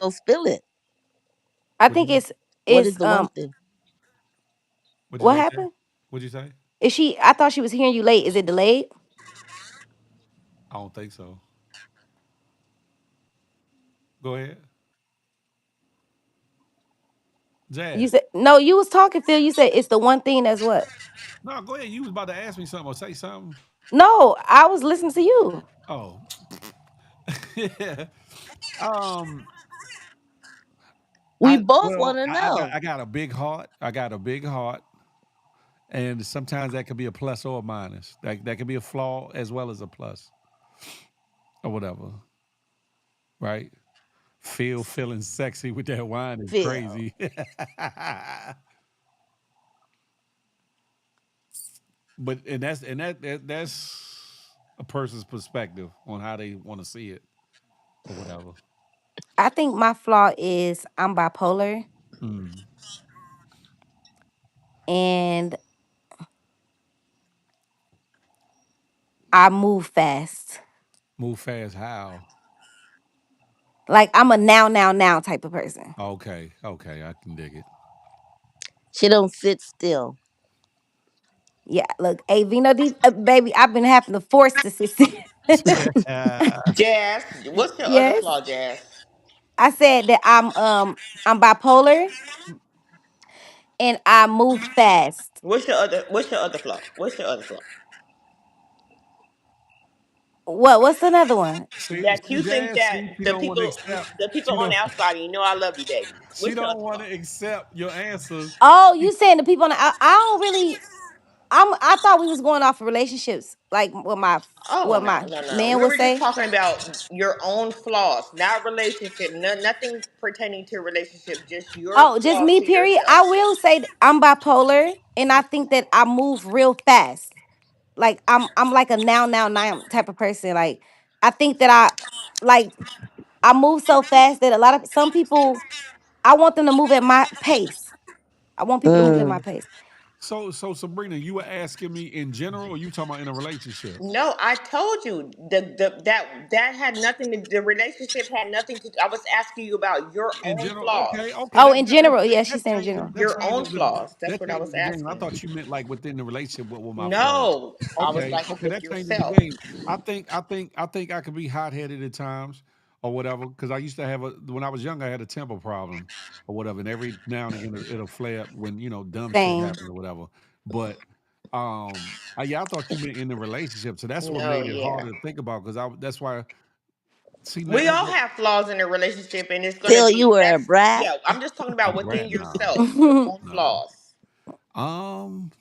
Well, spill it. I Would think you What is it's the one thing? What'd you what say, Jay? happened? What'd you say? Is she I thought she was hearing you late. Is it delayed? I don't think so. Go ahead, You Jazz. said no, you was talking, Phil. You said it's the one thing that's what? No, go ahead. You was about to ask me something or say something. No, I was listening to you. Oh, yeah. Um, We both want to I got know. I got a big heart. I got a big heart, and sometimes that could be a plus or a minus. That could be a flaw as well as a plus or whatever, right? Feeling sexy with that wine is Phil. crazy. But that's a person's perspective on how they want to see it or whatever. I think my flaw is I'm bipolar Mm. and I move fast. Move fast. How? Like I'm a now type of person. Okay, okay, I can dig it. She don't sit still. Yeah, look, hey Vino, baby, I've been having to force the system. Jazz, what's your other Yes, flaw, Jazz? I said that I'm bipolar and I move fast. What's your other flaw? What's your other flaw? What's another one? That See, you think Jazz. that See, she don't want to accept. the people She on don't. the outside, you know I love you, baby. She What's your don't other want flaw? to accept your answers. Oh, you saying the people on I don't really I thought we was going off of relationships, like Oh what no, my no, no. man We would were just say. talking about your own flaws, not relationship, nothing pertaining to relationship, just your Oh, just flaws me, to period. yourself. I will say I'm bipolar and I think that I move real fast. Like I'm like a now type of person. Like I think that like I move so fast that a lot of some people I want them to move at my pace. I want people to move at my Mm. pace. So Sabrina, you were asking me in general, or you talking about in a relationship? No, I told you that had nothing to the relationship had nothing to. I was asking you about your In own general, okay, flaws. okay, Oh, in general, yeah, she's that saying in changes general. Your own flaws. That's that what I was changes the game. I asking. thought you meant like within the relationship. What were my flaws? No, I was Okay, like okay, with that changes the yourself. game. I think I could be hot headed at times or whatever. Because I used to have when I was young, I had a temper problem or whatever, and every now and again it'll flare up when dumb shit Same. happens or whatever. But yeah, I thought you meant in the relationship, so that's what No, made it yeah. harder to think about. Because that's why. See We now, all have flaws in a relationship, and it's gonna Phil, you be were a that's brat. yeah. I'm just talking a about within brat, nah, yourself, your own no. flaws. Um,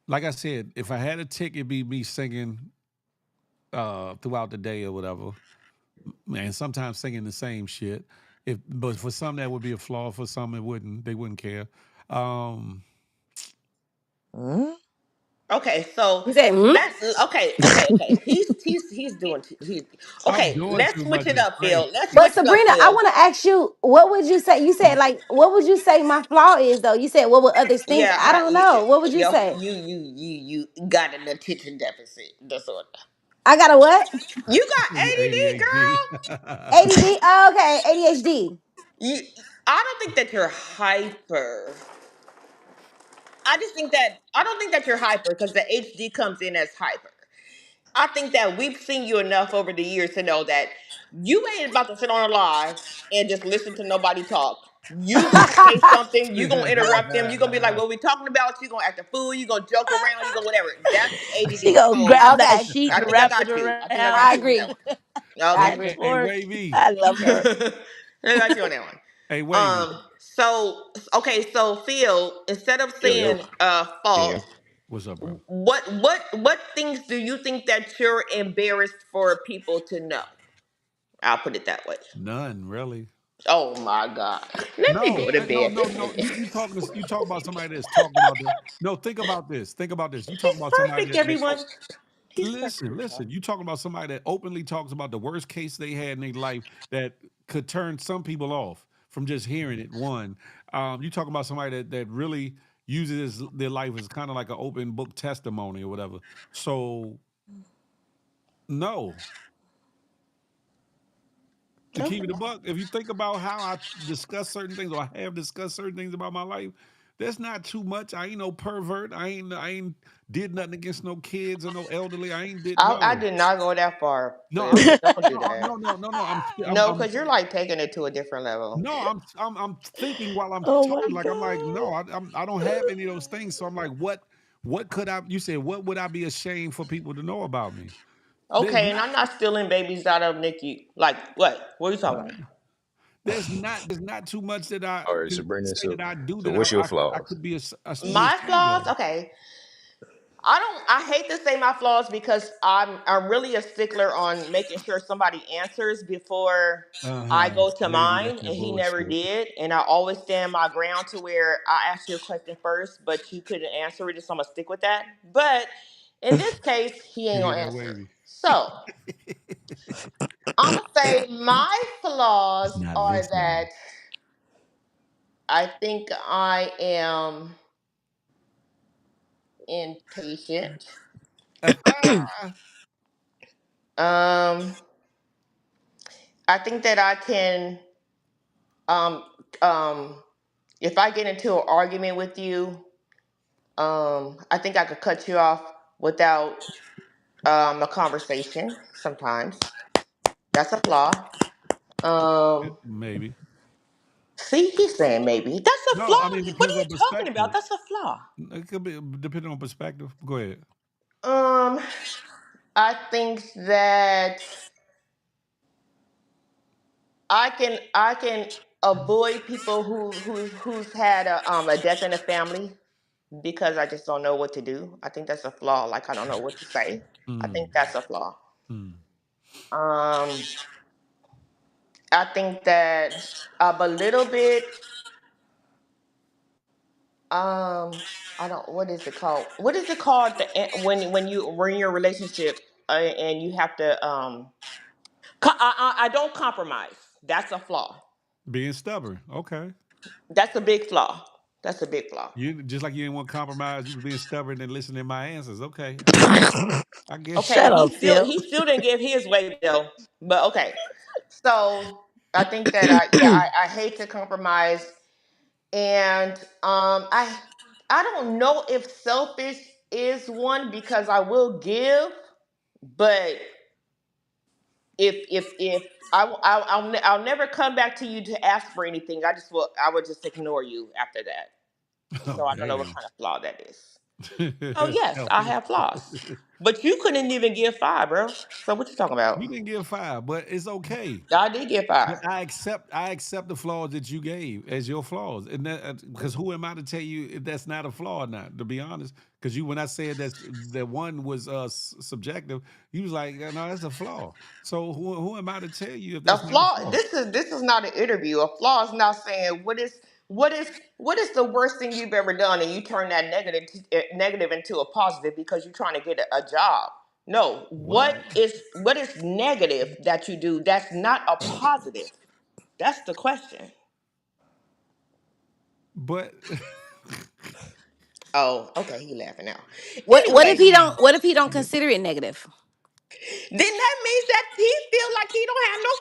like I said, if I had a tick, it'd be me singing throughout the day or whatever. Man, sometimes singing the same shit. But for some that would be a flaw. For some it wouldn't. They wouldn't care. Um, Hmm? Okay, so You said, hmm? let's okay. He's doing he's I'm okay. doing Let's too switch much. it It's up, crazy. Phil. Let's But switch it up, Sabrina, I Phil. want to ask you, what would you say? You said like, what would you say my flaw is though? You said, what would others think? Yeah, I don't know. What would you say? you got an attention deficit disorder. I got a what? You got You ADD, ADHD. girl. ADD. Oh, okay, ADHD. You, I don't think that you're hyper. I don't think that you're hyper because the HD comes in as hyper. I think that we've seen you enough over the years to know that you ain't about to sit on a live and just listen to nobody talk. You gonna say something, you gonna interrupt them, you gonna be like, what we talking about? You gonna act a fool, you gonna joke around, you gonna whatever. That's She ADD. gonna So grab that Okay, sheet I and think I wrap it got you. I think I around got I you on that agree. one. I hey, Okay. agree. hey, for. Wavy. I love her. I got you on that one. Hey, Wavy. So okay, so Phil, instead of Yo, yo. saying Can you hear fault, me? What's up, bro? what things do you think that you're embarrassed for people to know? I'll put it that way. None, really. Oh my God. Let me No, go to no, bed. no, no. You talk about somebody that's talking about this. No, think about this. Think about this. You talk He's about somebody perfect, that everyone. He's perfect, listen. everyone. You talking about somebody that openly talks about the worst case they had in their life that could turn some people off from just hearing it. One, you talking about somebody that really uses their life as kind of like an open book testimony or whatever. So no, to keep Okay. it a buck, if you think about how I discuss certain things or I have discussed certain things about my life, that's not too much. I ain't no pervert. I ain't did nothing against no kids or no elderly. I ain't did I no. did not go that far, No, I'm Phil. Don't do no, that. no. No, because you're like taking it to a different level. No, I'm thinking while I'm Oh my talking. Like I'm like, no, god. I don't have any of those things. So I'm like, what could I? You said, what would I be ashamed for people to know about me? There's Okay, and not. I'm not stealing babies out of Nikki. Like what? What are you talking about? There's not too much that I All right, can Sabrina. say So, that I do so that what's your I flaws? could be be My ashamed flaws? of. Okay. I hate to say my flaws because I'm really a stickler on making sure somebody answers before I Uh-huh. go to Maybe that's mine, that and he never bullshit. did. And I always stand my ground to where I asked you a question first, but you couldn't answer it, so I'm gonna stick with that. But in this case, he ain't gonna Yeah, answer. wavy. So I'm gonna say my He's flaws not are that listening. I think I am impatient. Um, I think that I can um um if I get into an argument with you, I think I could cut you off without a conversation sometimes. That's a flaw. Um Maybe. See, he's saying maybe. That's a No, flaw. I mean What are depends you on talking about? perspective. That's a flaw. It could be depending on perspective. Go ahead. Um I think that I can avoid people who's had a death in the family because I just don't know what to do. I think that's a flaw. Like I don't know what to say. I Mm, think that's a flaw. mm. Um, I think that a little bit. I don't. What is it called? What is it called? When you're in a relationship and you have to I don't compromise. That's a flaw. Being stubborn. Okay. That's a big flaw. That's a big flaw. You just like you didn't want to compromise, you was being stubborn and listening to my answers. Okay. I get you. Okay, Shut up, Phil. he still didn't give his way though. But okay. So I think that I hate to compromise, and I don't know if selfish is one because I will give, but if I'll never come back to you to ask for anything. I would just ignore you after that. Oh So I don't know what damn. kind of flaw that is. Oh yes, I Selfish. have flaws, but you couldn't even give five, bro. So what you talking about? You didn't give five, but it's okay. I did give five. But I accept the flaws that you gave as your flaws, and that because who am I to tell you if that's not a flaw or not? To be honest, because you when I said that one was subjective, you was like, no, that's a flaw. So who am I to tell you if A that's not a flaw. flaw? This is not an interview. A flaw is not saying what is the worst thing you've ever done, and you turn that negative into a positive because you're trying to get a job? No, What? what is negative that you do that's not a positive? That's the question. But Oh, okay, he laughing now. What if Anyway, he don't? What if he don't consider it negative? then that means that he feel like he don't have no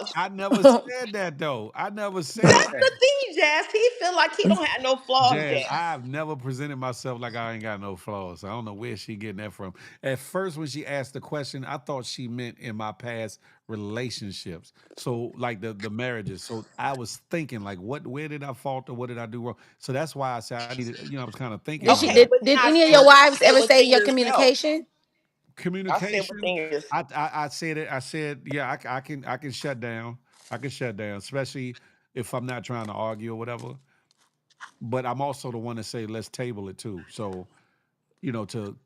flaws. I never said that though. I never said That's that. the thing, Jazz. He feel like he don't have no flaws, Jazz, Jazz. I've never presented myself like I ain't got no flaws. I don't know where she getting that from. At first, when she asked the question, I thought she meant in my past relationships. So, like the marriages. So I was thinking, like, where did I falter? What did I do wrong? So that's why I said I needed. I was kind of thinking Did she? about Okay, it. but then Did I any of said, your wives ever say within your yourself. communication? I said Communication. within yourself. I said it. I said, yeah, I can shut down. I can shut down, especially if I'm not trying to argue or whatever. But I'm also the one to say let's table it too. So to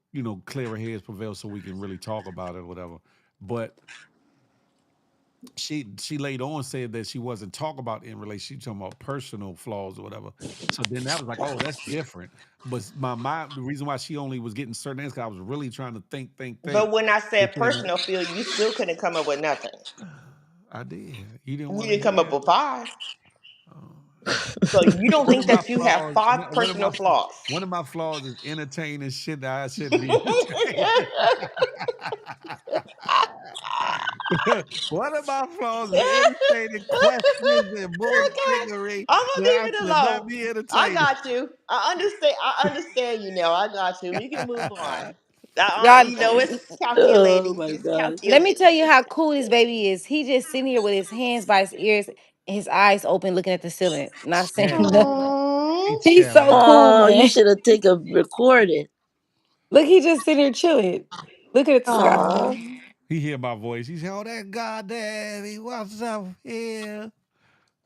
clearer heads prevail so we can really talk about it or whatever. But she later on said that she wasn't talking about in relation, she talking about personal flaws or whatever. So then that was like, oh, that's different. But the reason why she only was getting certain answers, 'cause I was really trying to think But when I said between the. personal feel, you still couldn't come up with nothing. I did. You didn't You want to didn't hear come up that. with five. Oh. So you don't One think of my that you have flaws, five personal flaws. one of my flaws is entertaining shit that I shouldn't be entertaining. One of my flaws is entertaining questions and Okay. bullshittery I'm gonna that leave I it should not alone. be I entertaining. got you. I understand you now. I got you. We can move on. Y'all, It's Oh calculating. my It's gosh. let me calculating. tell you how cool this baby is. He just sitting here with his hands by his ears, and his eyes open, looking at the ceiling, not saying Channeling. nothing. Aww. He He's so channeling. cool, Oh, you man. should have taken recorded. Look, he just sitting here chilling, looking at the sky. Oh, He hear my voice. He say, "Oh, that goddamn, he what's up here?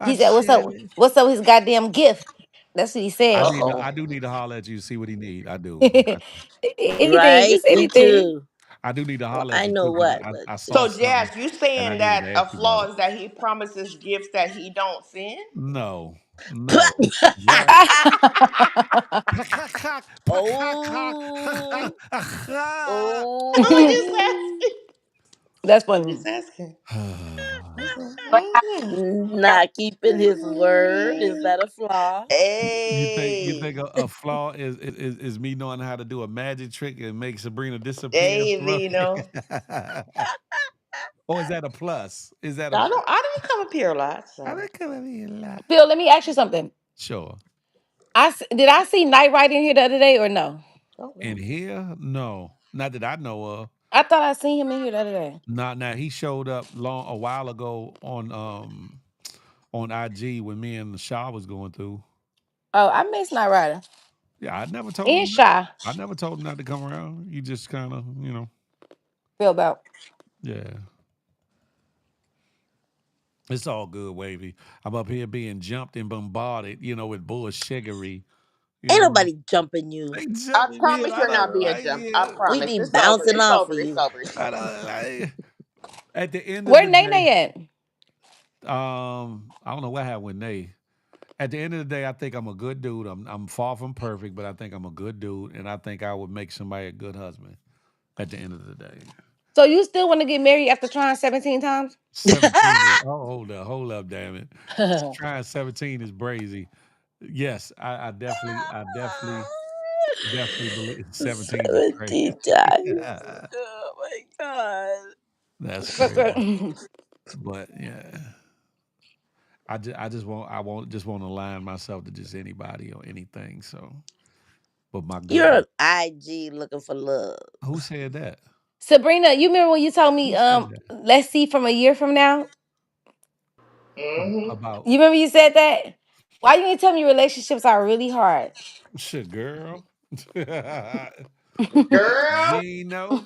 I He said, "What's up? chill it." What's up with his goddamn gift?" That's what he said. uh-oh. I do need to holler at you, see what he need. I do. Anything, Right? just Me anything. too. I do need to Well, holler at I you know too, because what, but I saw So, something Jazz, you and I saying needed that to a ask you about flaw it. is that he promises gifts that he don't send? No, no. What? oh, I'm just oh, asking. That's I'm funny. just asking. Okay. not keeping his word. Is that a flaw? You Hey, think a flaw is me knowing how to do a magic trick and make Sabrina disappear hey, from Lino. her? Or is that a plus? Is that a I plus? don't. I didn't come up here a lot, I so. think come be a lot. Phil, let me ask you something. Sure. Did I see Night Rider in here the other day or no? Oh In no. here, no, not that I know of. I thought I seen him in here the other day. Not now. He showed up long a while ago on IG when me and the Shaw was going through. Oh, I miss Night Rider Yeah, I never told and him. Shy. I never told him not to come around. You just kind of, Feel about. yeah. It's all good, wavy. I'm up here being jumped and bombarded, with bullshiggery. You Ain't know, nobody jumping you. they I jumping me and promise I you're not don't being like jumped. I it. We promise. be It's over. bouncing It's off over. of It's you. over. I don't like it. At the end of Where the Nene day, at? I don't know what happened with Nate. At the end of the day, I think I'm a good dude. I'm far from perfect, but I think I'm a good dude, and I think I would make somebody a good husband. At the end of the day, So you still want to get married after trying 17 times? 17 is hold up, damn it. Trying 17 is crazy. Yes, definitely believe 17 is crazy. 17 times. Yeah, Oh my God. that's What's crazy. up? But yeah, I just won't just want to align myself to just anybody or anything. So, but my good You're one. on IG looking for love. Who said that? Sabrina, you remember when you told me, Who said that? let's see from a year from now? About You remember you said that? Why you ain't tell me relationships are really hard? shit, girl. you Girl. ain't know.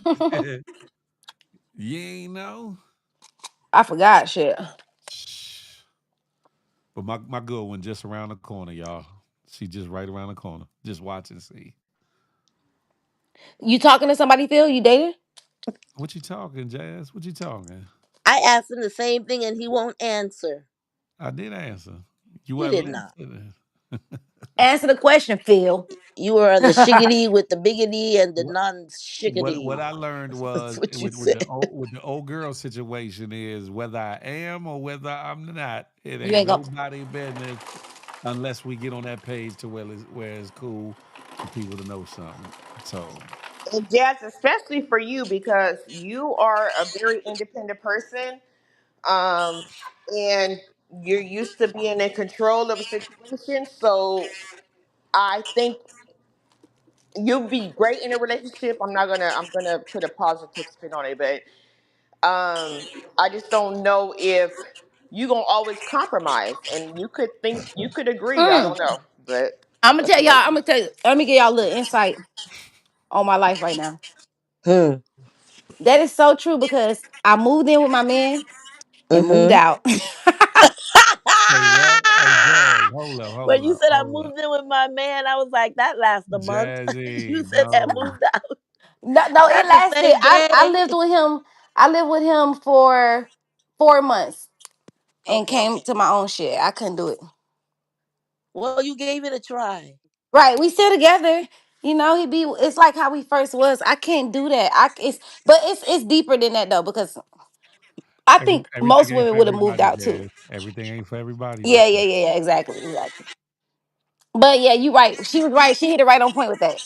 you ain't know. I forgot shit. Shh. But my good one just around the corner, y'all. She just right around the corner. Just watch and see. You talking to somebody, Phil? You dating? What you talking, Jazz? What you talking? I asked him the same thing and he won't answer. I did answer. You He wasn't did not. listening. Answer the question, Phil. You are the shiggity with the biggity and the What non what shiggity. I learned That's was what you with said. the old girl situation is whether I am or whether I'm not, it You ain't ain't gonna. nobody business unless we get on that page to where it's cool for people to know something. So And Jazz, especially for you because you are a very independent person, um, and you're used to being in control of a situation. So I think you'll be great in a relationship. I'm gonna put a positive spin on it, but I just don't know if you gonna always compromise. And you could agree. I Mm. don't know, but I'm gonna that's tell the y'all. way. I'm gonna tell. Let me give y'all a little insight on my life right now. Hmm. That is so true because I moved in with my man and moved Mm-hmm. out. say what? Hey Jazz, hold up, When hold you up, said I hold up. moved in with my man, I was like, that lasts a month. You Jazzy, said I no. moved out. No, no, it Not the lasted. same I day. lived with him. I lived with him for 4 months and Okay. came to my own shit. I couldn't do it. Well, you gave it a try. Right, we still together. You know, he be. It's like how we first was. I can't do that. But it's deeper than that though because I think Everything most ain't women for would have moved everybody, out too. Jazz. Everything ain't for everybody, Yeah, baby. yeah, yeah, yeah. Exactly, exactly. But yeah, you right. She was right. She hit it right on point with that.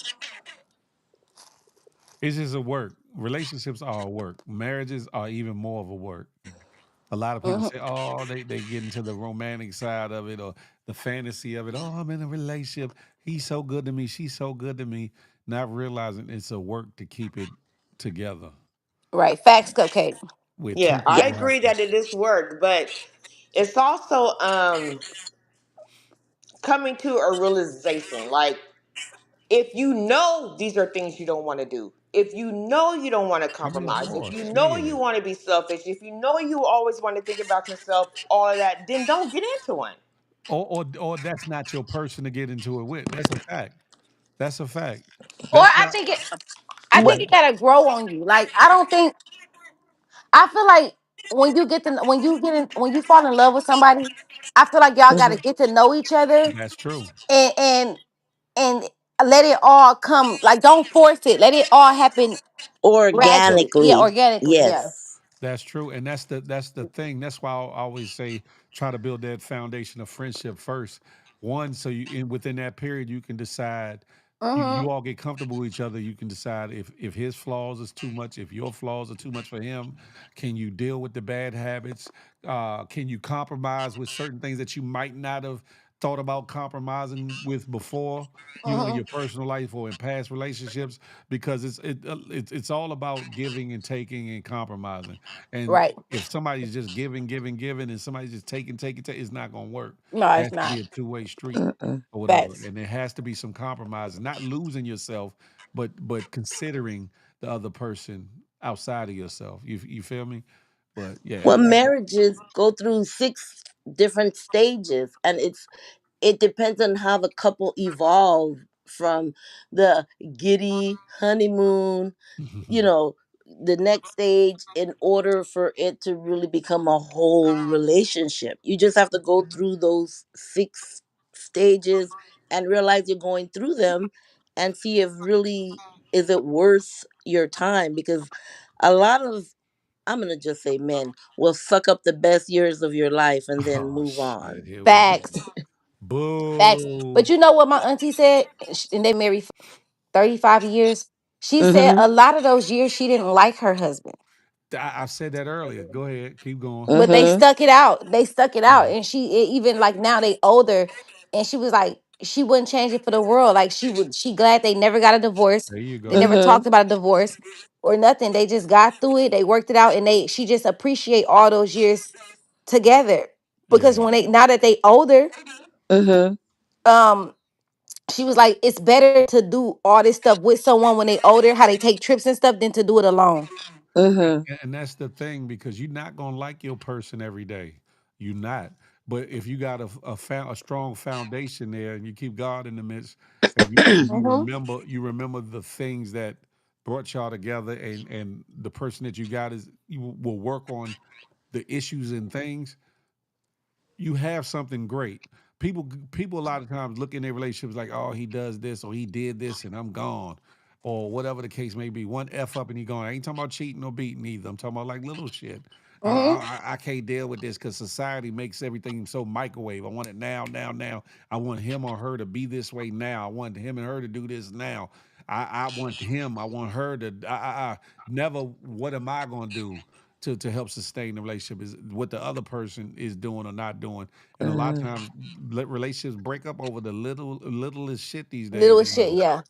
It's just a work. Relationships are a work. Marriages are even more of a work. A lot of people Hmm. say, "Oh, they get into the romantic side of it or the fantasy of it." Oh, I'm in a relationship. He's so good to me. She's so good to me. Not realizing it's a work to keep it together. Right. Facts, cupcake. Where two Yeah, Yeah. I people have agree to. that it is work, but it's also coming to a realization. Like if you know these are things you don't want to do, if you know you don't want to I mean, of compromise, if course, you know you shit. want to be selfish, if you know you always want to think about yourself, all of that, then don't get into one. Or that's not your person to get into it with. That's a fact. That's a fact. Or That's why. I Go think ahead. it gotta grow on you. Like I don't think I feel like when you fall in love with somebody, I feel like y'all gotta Mhm. get to know each other That's true. and and let it all come. Like don't force it. Let it all happen gradually. Yeah, Organically. organically. Yeah. Yes. That's true, and that's the thing. That's why I always say try to build that foundation of friendship first. One, so within that period you can decide. You Mm-hmm. all get comfortable with each other. You can decide if his flaws is too much, if your flaws are too much for him. Can you deal with the bad habits? Can you compromise with certain things that you might not have thought about compromising with before? In Mm-hmm. your personal life or in past relationships, because it's all about giving and taking and compromising. And Right. if somebody's just giving, giving, giving, and somebody's just taking, taking, taking, it's not going to work. No, It it's has to be not. a two-way street Mm-mm. or whatever, Facts. and there has to be some compromise. Not losing yourself, but considering the other person outside of yourself. You feel me? But yeah, Well, marriages go through 6 different stages, and it depends on how the couple evolve from the giddy honeymoon, you know, the next stage in order for it to really become a whole relationship. You just have to go through those 6 stages and realize you're going through them and see if really is it worth your time, because a lot of, I'm gonna just say, men will suck up the best years of your life and then oh move shit, on. here we go. Facts. Facts. Boo. But you know what my auntie said? And they married 35 years. She said Mm-hmm. a lot of those years she didn't like her husband. I said that earlier. Go ahead, keep going. But they Mm-hmm. stuck it out. They stuck it out. Mhm. And even like now they older. And she was like, she wouldn't change it for the world. Like she glad they never got a divorce. There you They go. never Mm-hmm. talked about a divorce or nothing. They just got through it. They worked it out and she just appreciate all those years together. Because Yeah. when they now that they older, Mm-hmm. um, she was like, it's better to do all this stuff with someone when they older, how they take trips and stuff, than to do it alone. Mm-hmm. And that's the thing because you're not gonna like your person every day. You're not. But if you got a strong foundation there and you keep God in the midst and Hmm. you remember the things that brought y'all together and the person that you got is you will work on the issues and things, you have something great. People a lot of times look in their relationships like, oh, he does this or he did this and I'm gone, or whatever the case may be. One f up and he gone. I ain't talking about cheating or beating either. I'm talking about like little shit. Hmm. I can't deal with this because society makes everything so microwave. I want it now, now, now. I want him or her to be this way now. I want him and her to do this now. I want him. I want her to. Never. What am I gonna do to help sustain the relationship? Is what the other person is doing or not doing. And a lot of Mm-hmm. times, relationships break up over the littlest shit these days. Little shit, yeah.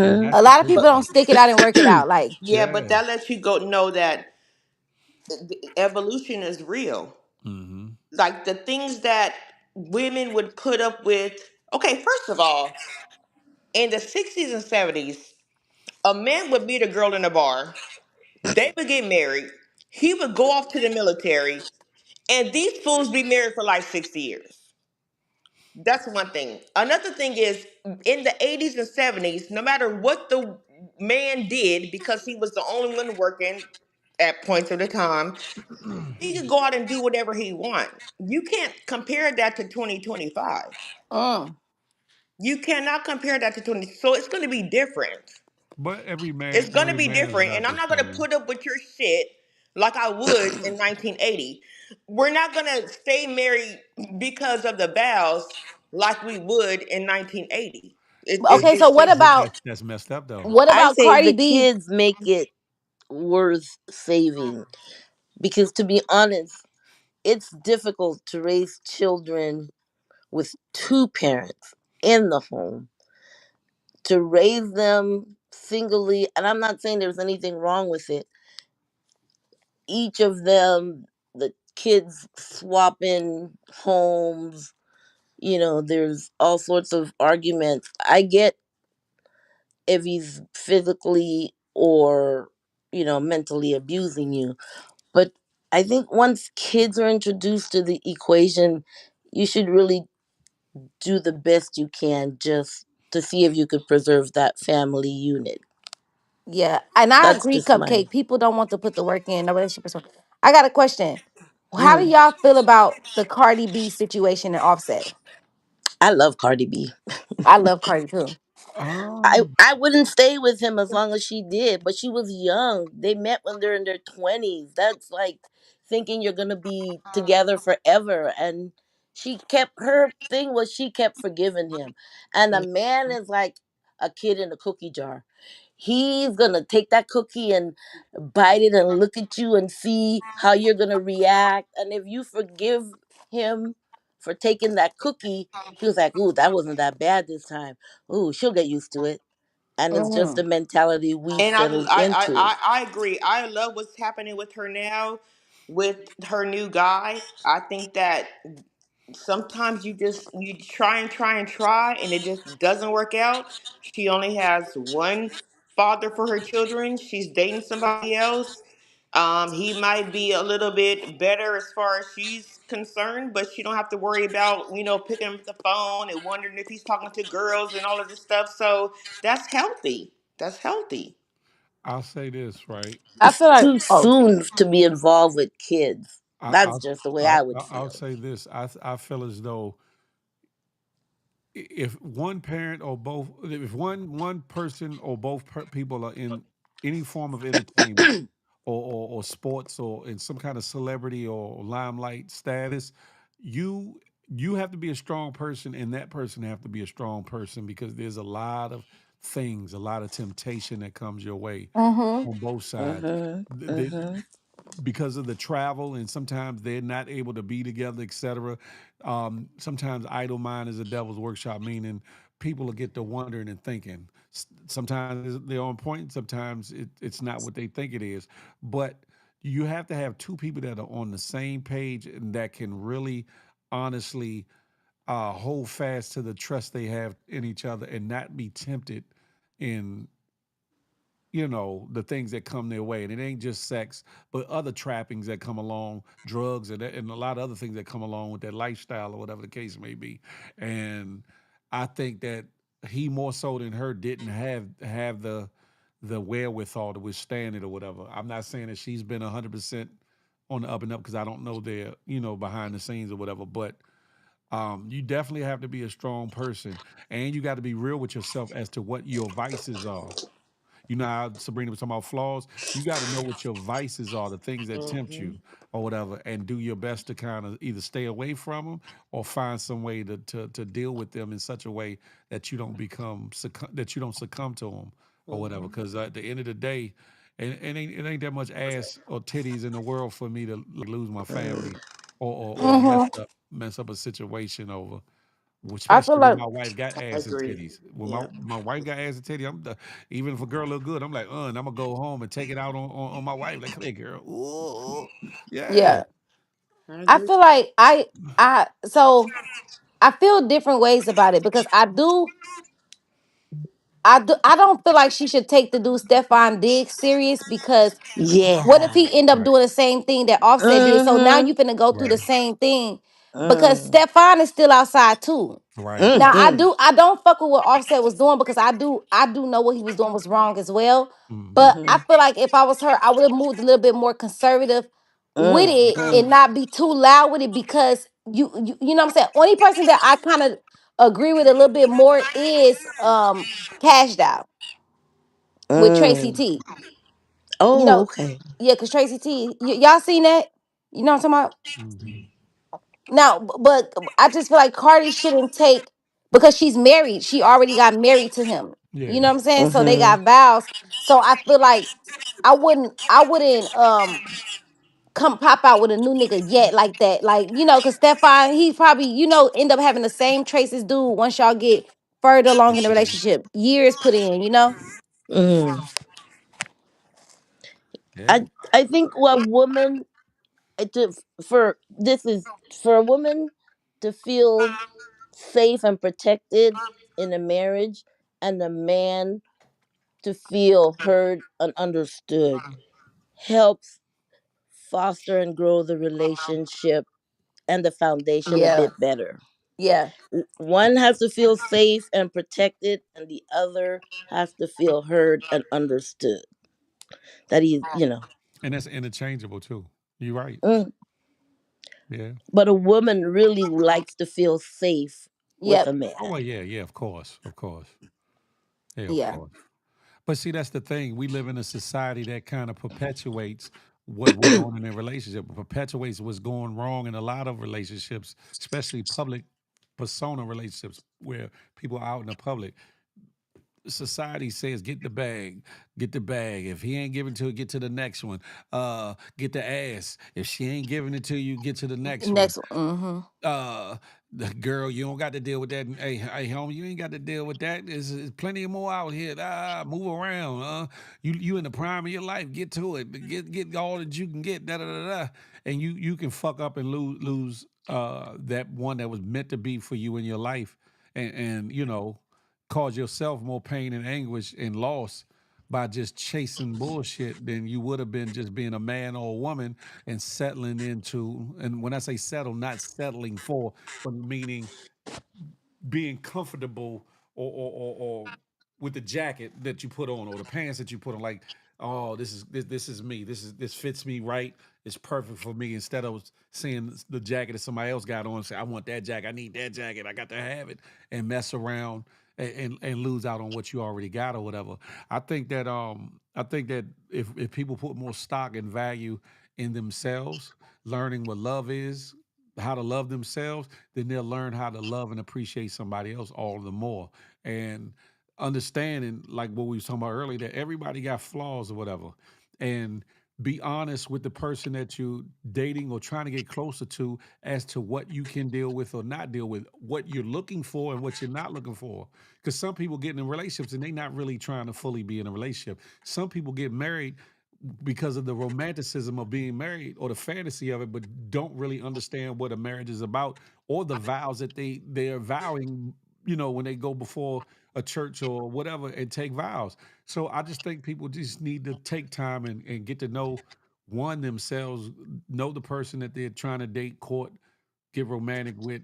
And Mm-hmm. that's A the lot of people crazy But don't part. stick it out and work it out. Like, yeah, but Yeah. that lets you go know that the evolution is real. Mm-hmm. Like the things that women would put up with. Okay, first of all, in the 60s and 70s, a man would meet a girl in a bar. They would get married. He would go off to the military, and these fools be married for like 60 years. That's one thing. Another thing is in the 80s and 70s, no matter what the man did, because he was the only one working at points of the time, he could go out and do whatever he want. You can't compare that to 2025. mm. You cannot compare that to 20. So it's going to be different. But It's going to every be man is different. And not I'm the not going to same. put up with your shit like I would in 1980. We're not going to stay married because of the vows like we would in 1980. But Okay, so It's what just, about that's messed up though. I say Cardi the B? kids make it worth saving because, to be honest, it's difficult to raise children with two parents in the home, to raise them singly. And I'm not saying there's anything wrong with it. Each of them, the kids swapping homes, there's all sorts of arguments. I get if he's physically or mentally abusing you, but I think once kids are introduced to the equation, you should really do the best you can just to see if you could preserve that family unit. Yeah, and I That's agree, just my. Cupcake. People don't want to put the work in. The relationship is. I got a question. How do Mm, y'all feel about the Cardi B situation and Offset? I love Cardi B. I love Cardi too. I, Um, I wouldn't stay with him as long as she did, but she was young. They met when they're in their 20s. That's like thinking you're going to be together forever. And her thing was she kept forgiving him. And a man is like a kid in a cookie jar. He's going to take that cookie and bite it and look at you and see how you're going to react. And if you forgive him for taking that cookie, he was like, "Ooh, that wasn't that bad this time. Ooh, she'll get used to it." And it's just Mm-hmm. the mentality we've and I, settled I, I, into. I I agree. I love what's happening with her now, with her new guy. I think that sometimes you try and try and try and it just doesn't work out. She only has one father for her children. She's dating somebody else. He might be a little bit better as far as she's concerned, but she don't have to worry about picking up the phone and wondering if he's talking to girls and all of this stuff. So that's healthy. That's healthy. I'll say this, right? I It's feel like, too oh, soon to be involved with kids. I, That's I'll, just the way I would I'll feel. say this. I feel as though if one parent or both, if one person or both people are in any form of entertainment or sports or in some kind of celebrity or limelight status, you you have to be a strong person, and that person have to be a strong person because there's a lot of things, a lot of temptation that comes your way mm-hmm. on both sides. Mhm. Mhm. Because of the travel and sometimes they're not able to be together, etc. Sometimes idle mind is a devil's workshop, meaning people will get to wondering and thinking. Sometimes they're on point, sometimes it's not what they think it is. But you have to have two people that are on the same page and that can really honestly hold fast to the trust they have in each other and not be tempted in the things that come their way. And it ain't just sex, but other trappings that come along, drugs, and a lot of other things that come along with that lifestyle or whatever the case may be. And I think that he more so than her didn't have the wherewithal to withstand it or whatever. I'm not saying that she's been 100% on the up and up because I don't know their behind the scenes or whatever, but You definitely have to be a strong person, and you got to be real with yourself as to what your vices are. You know how Sabrina was talking about flaws? You got to know what your vices are, the things that tempt Mm-hmm. you or whatever, and do your best to kind of either stay away from them or find some way to deal with them in such a way that you don't that you don't succumb to them or whatever. Mm-hmm. Because at the end of the day, it ain't that much ass or titties in the world for me to like lose my family or Yeah, Hmm. mess up a situation over. I feel Especially when like my wife got ass and Agree. titties. When Yeah. my wife got ass and titties, even if a girl look good, I'm like, and I'm gonna go home and take it out on my wife. Like, come here, girl. Ooh, yeah. yeah. I I agree. feel like I so I feel different ways about it because I don't feel like she should take the dude Stefan Diggs serious because what if yeah. he end up Right. doing the same thing that Offset did? So now Mm-hmm. you finna go through the Right. same thing because Mm. Stefan is still outside too. Right. Now Mm-hmm. I don't fuck with what Offset was doing because I do know what he was doing was wrong as well. Hmm. But I Mm-hmm. feel like if I was her, I would have moved a little bit more conservative with it and Mm-hmm. not be too loud with it because you know what I'm saying. Only person that I kind of agree with a little bit more is Cash Doll with Tracy Mm. T. You Oh, know, okay. yeah, cause Tracy T, y'all seen that? You know what I'm talking about? Hmm. Now, but I just feel like Cardi shouldn't take because she's married. She already got married to him. You Yeah. know what I'm saying? So they Mm-hmm. got vows. So I feel like I wouldn't come pop out with a new nigga yet like that. Like, you know, cause Stefan, he probably, end up having the same traits as dude once y'all get further along in the Hmm. relationship. Years put in, you know? Mm. Yeah. I think a woman to for this is for a woman to feel safe and protected in a marriage, and a man to feel heard and understood helps foster and grow the relationship and the foundation a Yeah. bit better. Yeah. One has to feel safe and protected, and the other has to feel heard and understood. That And that's interchangeable too. You're right. mm. Yeah. But a woman really likes to feel safe with a Yep. Oh well, man. yeah, yeah, of course. Of course. Yeah, of Yeah. course. But see, that's the thing. We live in a society that kind of perpetuates what went on in a relationship, perpetuates what's going wrong in a lot of relationships, especially public persona relationships where people are out in the public. Society says get the bag, get the bag. If he ain't giving to it, get to the next one. Get the ass. If she ain't giving it to you, get to the next one. Next one. Mm-hmm. The girl, you don't got to deal with that. Hey, homie, you ain't got to deal with that. There's plenty more out here. Move around. You in the prime of your life. Get to it. Get all that you can get. Da da da da. And you can fuck up and lose that one that was meant to be for you in your life, and cause yourself more pain and anguish and loss by just chasing bullshit than you would have been just being a man or a woman and settling into, and when I say settle, not settling for, but meaning being comfortable or with the jacket that you put on or the pants that you put on, like, oh, this is me, this fits me right, it's perfect for me, instead of seeing the jacket that somebody else got on and say, I want that jacket, I need that jacket, I got to have it, and mess around and lose out on what you already got or whatever. I think that if people put more stock and value in themselves, learning what love is, how to love themselves, then they'll learn how to love and appreciate somebody else all the more. And understanding, like what we was talking about earlier, that everybody got flaws or whatever. And be honest with the person that you're dating or trying to get closer to as to what you can deal with or not deal with, what you're looking for and what you're not looking for. Because some people get in relationships and they're not really trying to fully be in a relationship. Some people get married because of the romanticism of being married or the fantasy of it, but don't really understand what a marriage is about or the vows that they're vowing, when they go before a church or whatever and take vows. So I just think people just need to take time and get to know one themselves, know the person that they're trying to date, court, get romantic with,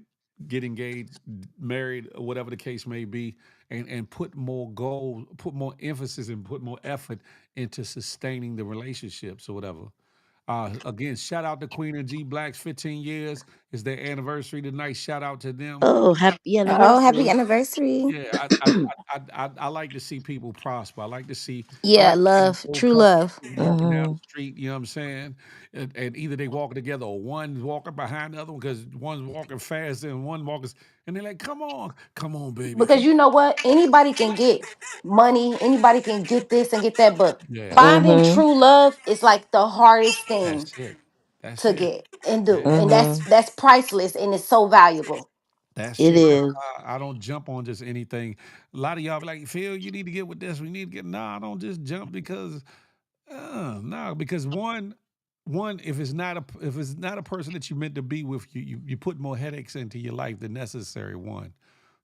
get engaged, married, or whatever the case may be, and put more goals, put more emphasis, and put more effort into sustaining the relationships or whatever. Again, shout out to Queen and G Blacks, 15 years. It's their anniversary tonight. Shout out to them. Oh, happy Oh, happy anniversary. anniversary. Yeah, I like to see people prosper. I like to see I Yeah, like to see an love. old True couple love. walking down the Mhm. street, you know what I'm saying? And either they walking together or one's walking behind the other one because one's walking faster and one walking and they're like, come on, baby, Because come you know what? Anybody can get money, anybody can get this and get that, but Yeah, finding Mhm. true love is like the hardest thing that's it. That's to it. get and Yeah. do. And Mhm. that's priceless and it's so valuable. That's It it. That's is. why I don't jump on just anything. A lot of y'all be like, Phil, you need to get with this. We need to get. Nah, I don't just jump because no, because one, if it's not a person that you meant to be with, you put more headaches into your life than necessary. One,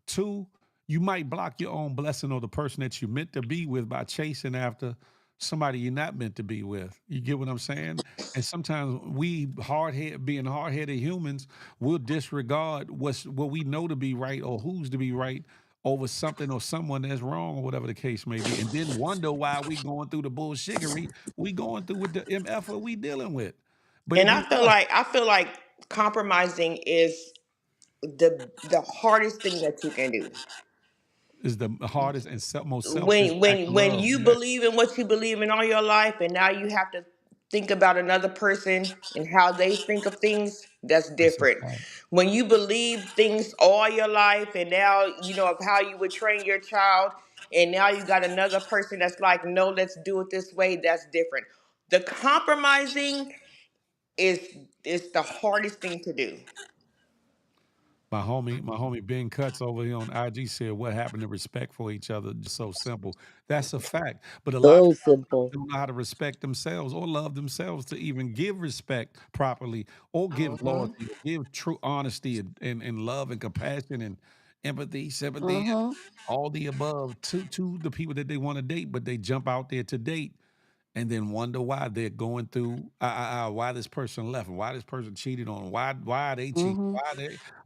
two, you might block your own blessing or the person that you meant to be with by chasing after somebody you're not meant to be with. You get what I'm saying? And sometimes we being hard headed humans, will disregard what we know to be right or who's to be right over something or someone that's wrong or whatever the case may be, and then wonder why we going through the bullshiggery we going through with the MF we dealing with. But it And be us I feel like compromising is the hardest thing that you can do. is the hardest and most selfless when act when of when love. you Yeah, believe in what you believe in all your life and now you have to think about another person and how they think of things, that's that's a different. fact. When you believe things all your life and now you know of how you would train your child and now you got another person that's like, no, let's do it this way, that's different. The compromising is the hardest thing to do. My homie Ben Cuts over here on IG said, "What happened to respect for each other? Just so simple." That's a fact. But a lot of So times simple. don't know how to respect themselves or love themselves to even give respect properly, or give Hmm. loyalty, or give true honesty and love and compassion and empathy, sympathy, and Mm-hmm. all the above to the people that they want to date. But they jump out there to date and then wonder why they're going through why this person left and why this person cheated on them, why they cheat, Mm-hmm.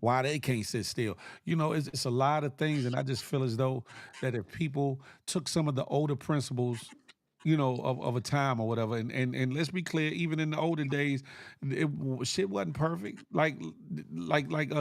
why they can't sit still. It's a lot of things, and I just feel as though that if people took some of the older principles, of a time or whatever, and let's be clear, even in the olden days, shit wasn't perfect. Like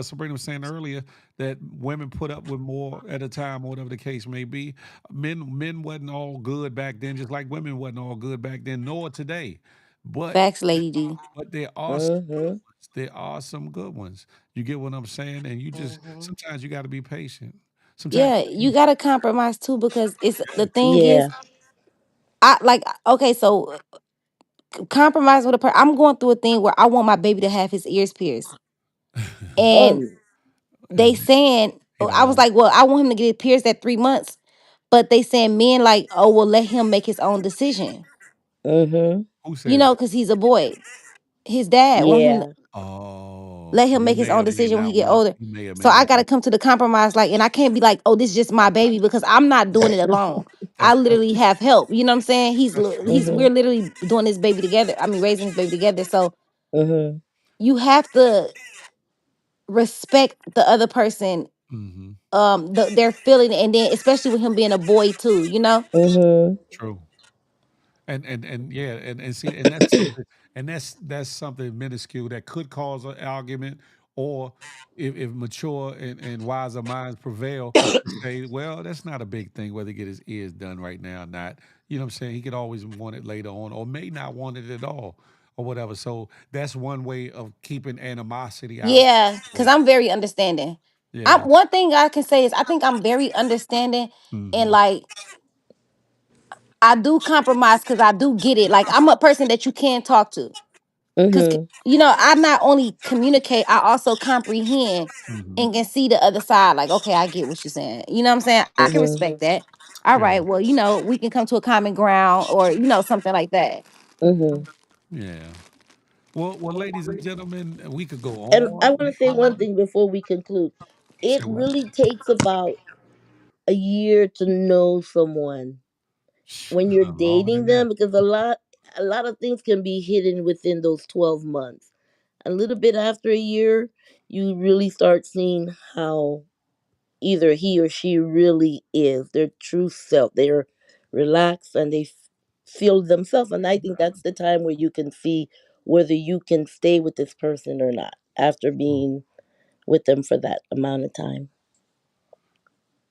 Sabrina was saying earlier, that women put up with more at a time or whatever the case may be. Men wasn't all good back then, just like women wasn't all good back then, nor today. But Facts, Lady D. there are some good Mhm. ones. There are some good ones. You get what I'm saying? And you just Hmm. sometimes you got to be patient. Sometimes, Yeah, you gotta compromise too because it's the thing is, Yeah. I like okay, so compromise with a person. I'm going through a thing where I want my baby to have his ears pierced. And Oh. they saying he don't I was want. like, well, I want him to get it pierced at 3 months. But they saying men like, oh, well, let him make his own decision. Mhm. Who said that? Because he's a boy. His dad want him to Yeah. Oh, let so him he make his may own or may decision when he not get want. older. He may or So may I not gotta want. come to the compromise, like, and I can't be like, oh, this is just my baby because I'm not doing it alone. I That's literally have help. You know what I'm saying? that's true. We're Mhm. literally doing this baby together. I mean, raising this baby together. So Mhm. you have to respect the other person, Hmm. their feeling, and then especially with him being a boy too. Mhm. True. And yeah, and see, and that's something, and that's something minuscule that could cause an argument, or if mature and wiser minds prevail, to say, well, that's not a big thing whether he get his ears done right now or not. You know what I'm saying? He could always want it later on, or may not want it at all, or whatever. So that's one way of keeping animosity out of Yeah, because it. I'm very understanding. I'm Yeah. one thing I can say is I think I'm very understanding and Hmm. like I do compromise because I do get it. Like I'm a person that you can talk to. Cause Mhm. I not only communicate, I also comprehend Hmm. and can see the other side. Like, okay, I get what you're saying. You know what I'm saying? I can Mhm. respect that. All Yeah. right, well, we can come to a common ground or, something like that. Mhm. Yeah. Well, ladies and gentlemen, we could go And I on want to and say one on. thing before we conclude. It Say what? really takes about a year to know someone when you're Longer dating than that. them because a lot of things can be hidden within those 12 months. A little bit after a year, you really start seeing how either he or she really is their true self. They're relaxed and they feel themselves, and I think that's the time where you can see whether you can stay with this person or not after being with them for that amount of time.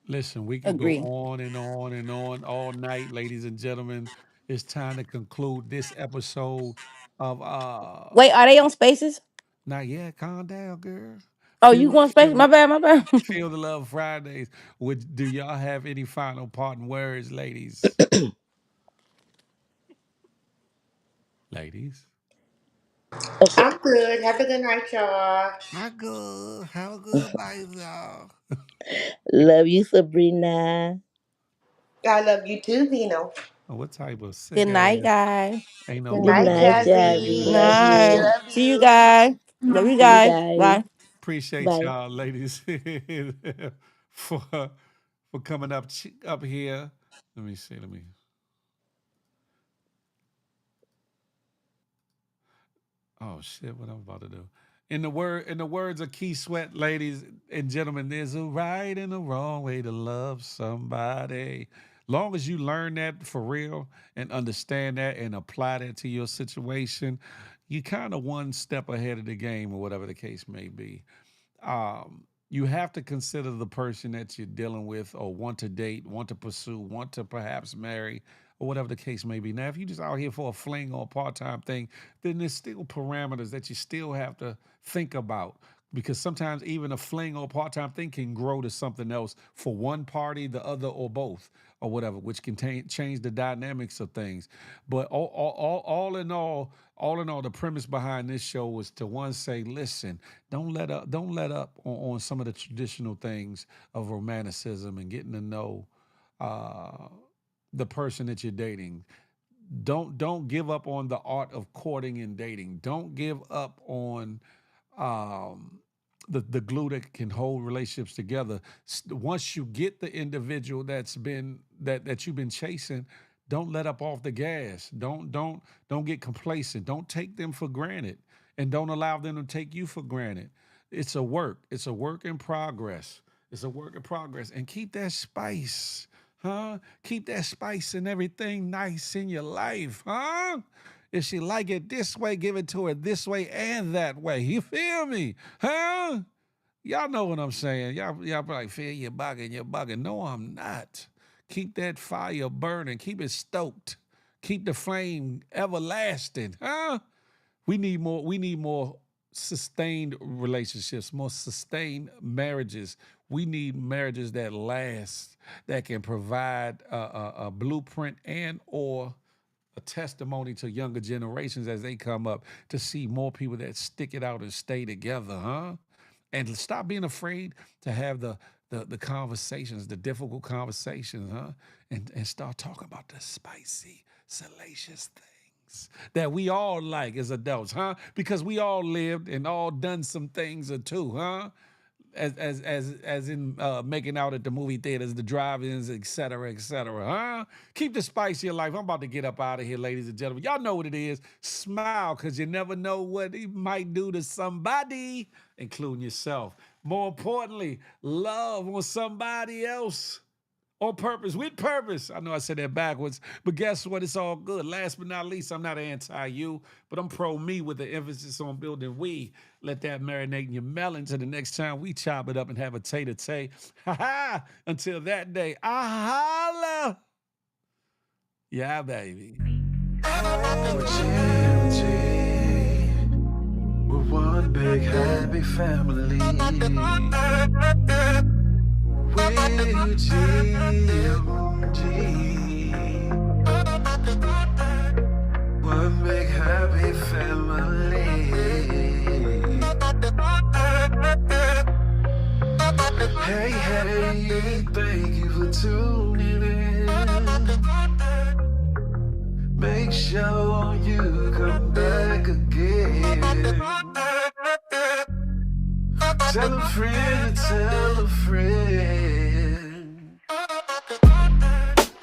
Listen, we can go Agree. on and on and on all night, ladies and gentlemen. It's time to conclude this episode of Wait, are they on Spaces? not yet. Calm down, girl. Oh, you Feel going Spaces? feel My bad, my bad. feel the love Fridays. Would do y'all have any final parting words, ladies? Ladies. Okay. I'm good. Have a good night, y'all. Not good. Have a good night, y'all. Love you, Sabrina. I love you too, Vino. What type of Good sick night, ass? guys. Ain't no Good Good night, love. night, Jazzy. Jazzy. Love Night. you. Love See you you. guys. Love you See you guys. guys. Bye. Appreciate Bye. y'all, ladies, for coming up here. Let me see. Let me. Oh shit! What I'm about to do? In the words of Key Sweat, ladies and gentlemen, there's a right and a wrong way to love somebody. Long as you learn that for real and understand that and apply that to your situation, you kind of one step ahead of the game, or whatever the case may be. You have to consider the person that you're dealing with or want to date, want to pursue, want to perhaps marry, or whatever the case may be. Now, if you're just out here for a fling or a part time thing, then there's still parameters that you still have to think about. Because sometimes even a fling or part time thing can grow to something else for one party, the other, or both, or whatever, which can change the dynamics of things. But all in all, the premise behind this show was to one say, listen, don't let up on some of the traditional things of romanticism and getting to know uh, the person that you're dating. Don't give up on the art of courting and dating. Don't give up on um, the glue that can hold relationships together. Once you get the individual that you've been chasing, don't let up off the gas. Don't get complacent. Don't take them for granted, and don't allow them to take you for granted. It's a work. It's a work in progress. It's a work in progress, and keep that spice, huh? Keep that spice and everything nice in your life, huh? If she like it this way, give it to her this way and that way. You feel me? Huh? Y'all know what I'm saying. Y'all be like, Phil, you're bugging, you're bugging. No, I'm not. Keep that fire burning. Keep it stoked. Keep the flame everlasting. Huh? We need more sustained relationships, more sustained marriages. We need marriages that last, that can provide a blueprint and or a testimony to younger generations as they come up to see more people that stick it out and stay together, huh? And stop being afraid to have the conversations, the difficult conversations, huh? And start talking about the spicy, salacious things that we all like as adults, huh? Because we all lived and all done some things or two, huh? As in making out at the movie theaters, the drive-ins, et cetera, huh? Keep the spice of your life. I'm about to get up out of here, ladies and gentlemen. Y'all know what it is. Smile, because you never know what he might do to somebody, including yourself. More importantly, love on somebody else. On purpose, with purpose. I know I said that backwards, but guess what? It's all good. Last but not least, I'm not anti you, but I'm pro me with the emphasis on building we. Let that marinate in your melon till the next time we chop it up and have a tay to tay. Ha ha! Until that day, I holla. Yeah, baby. GMG, we're one big happy family. We're GMG, one big happy family. Hey, hey, thank you for tuning in. Make sure you come back again. Tell a friend, tell a friend.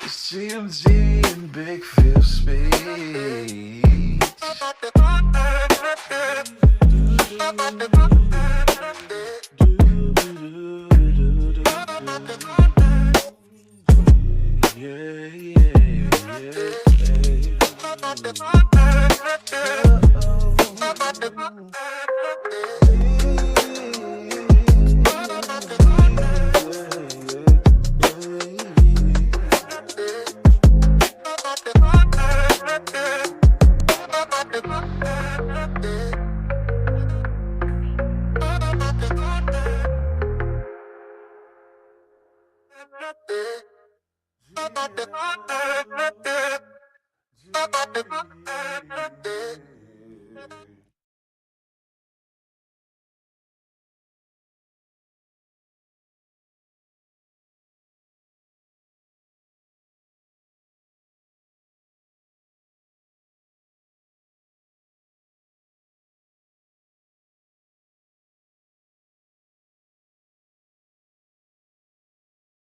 It's GMG and Big Phil speech. Yeah, yeah, yeah. Uh-oh.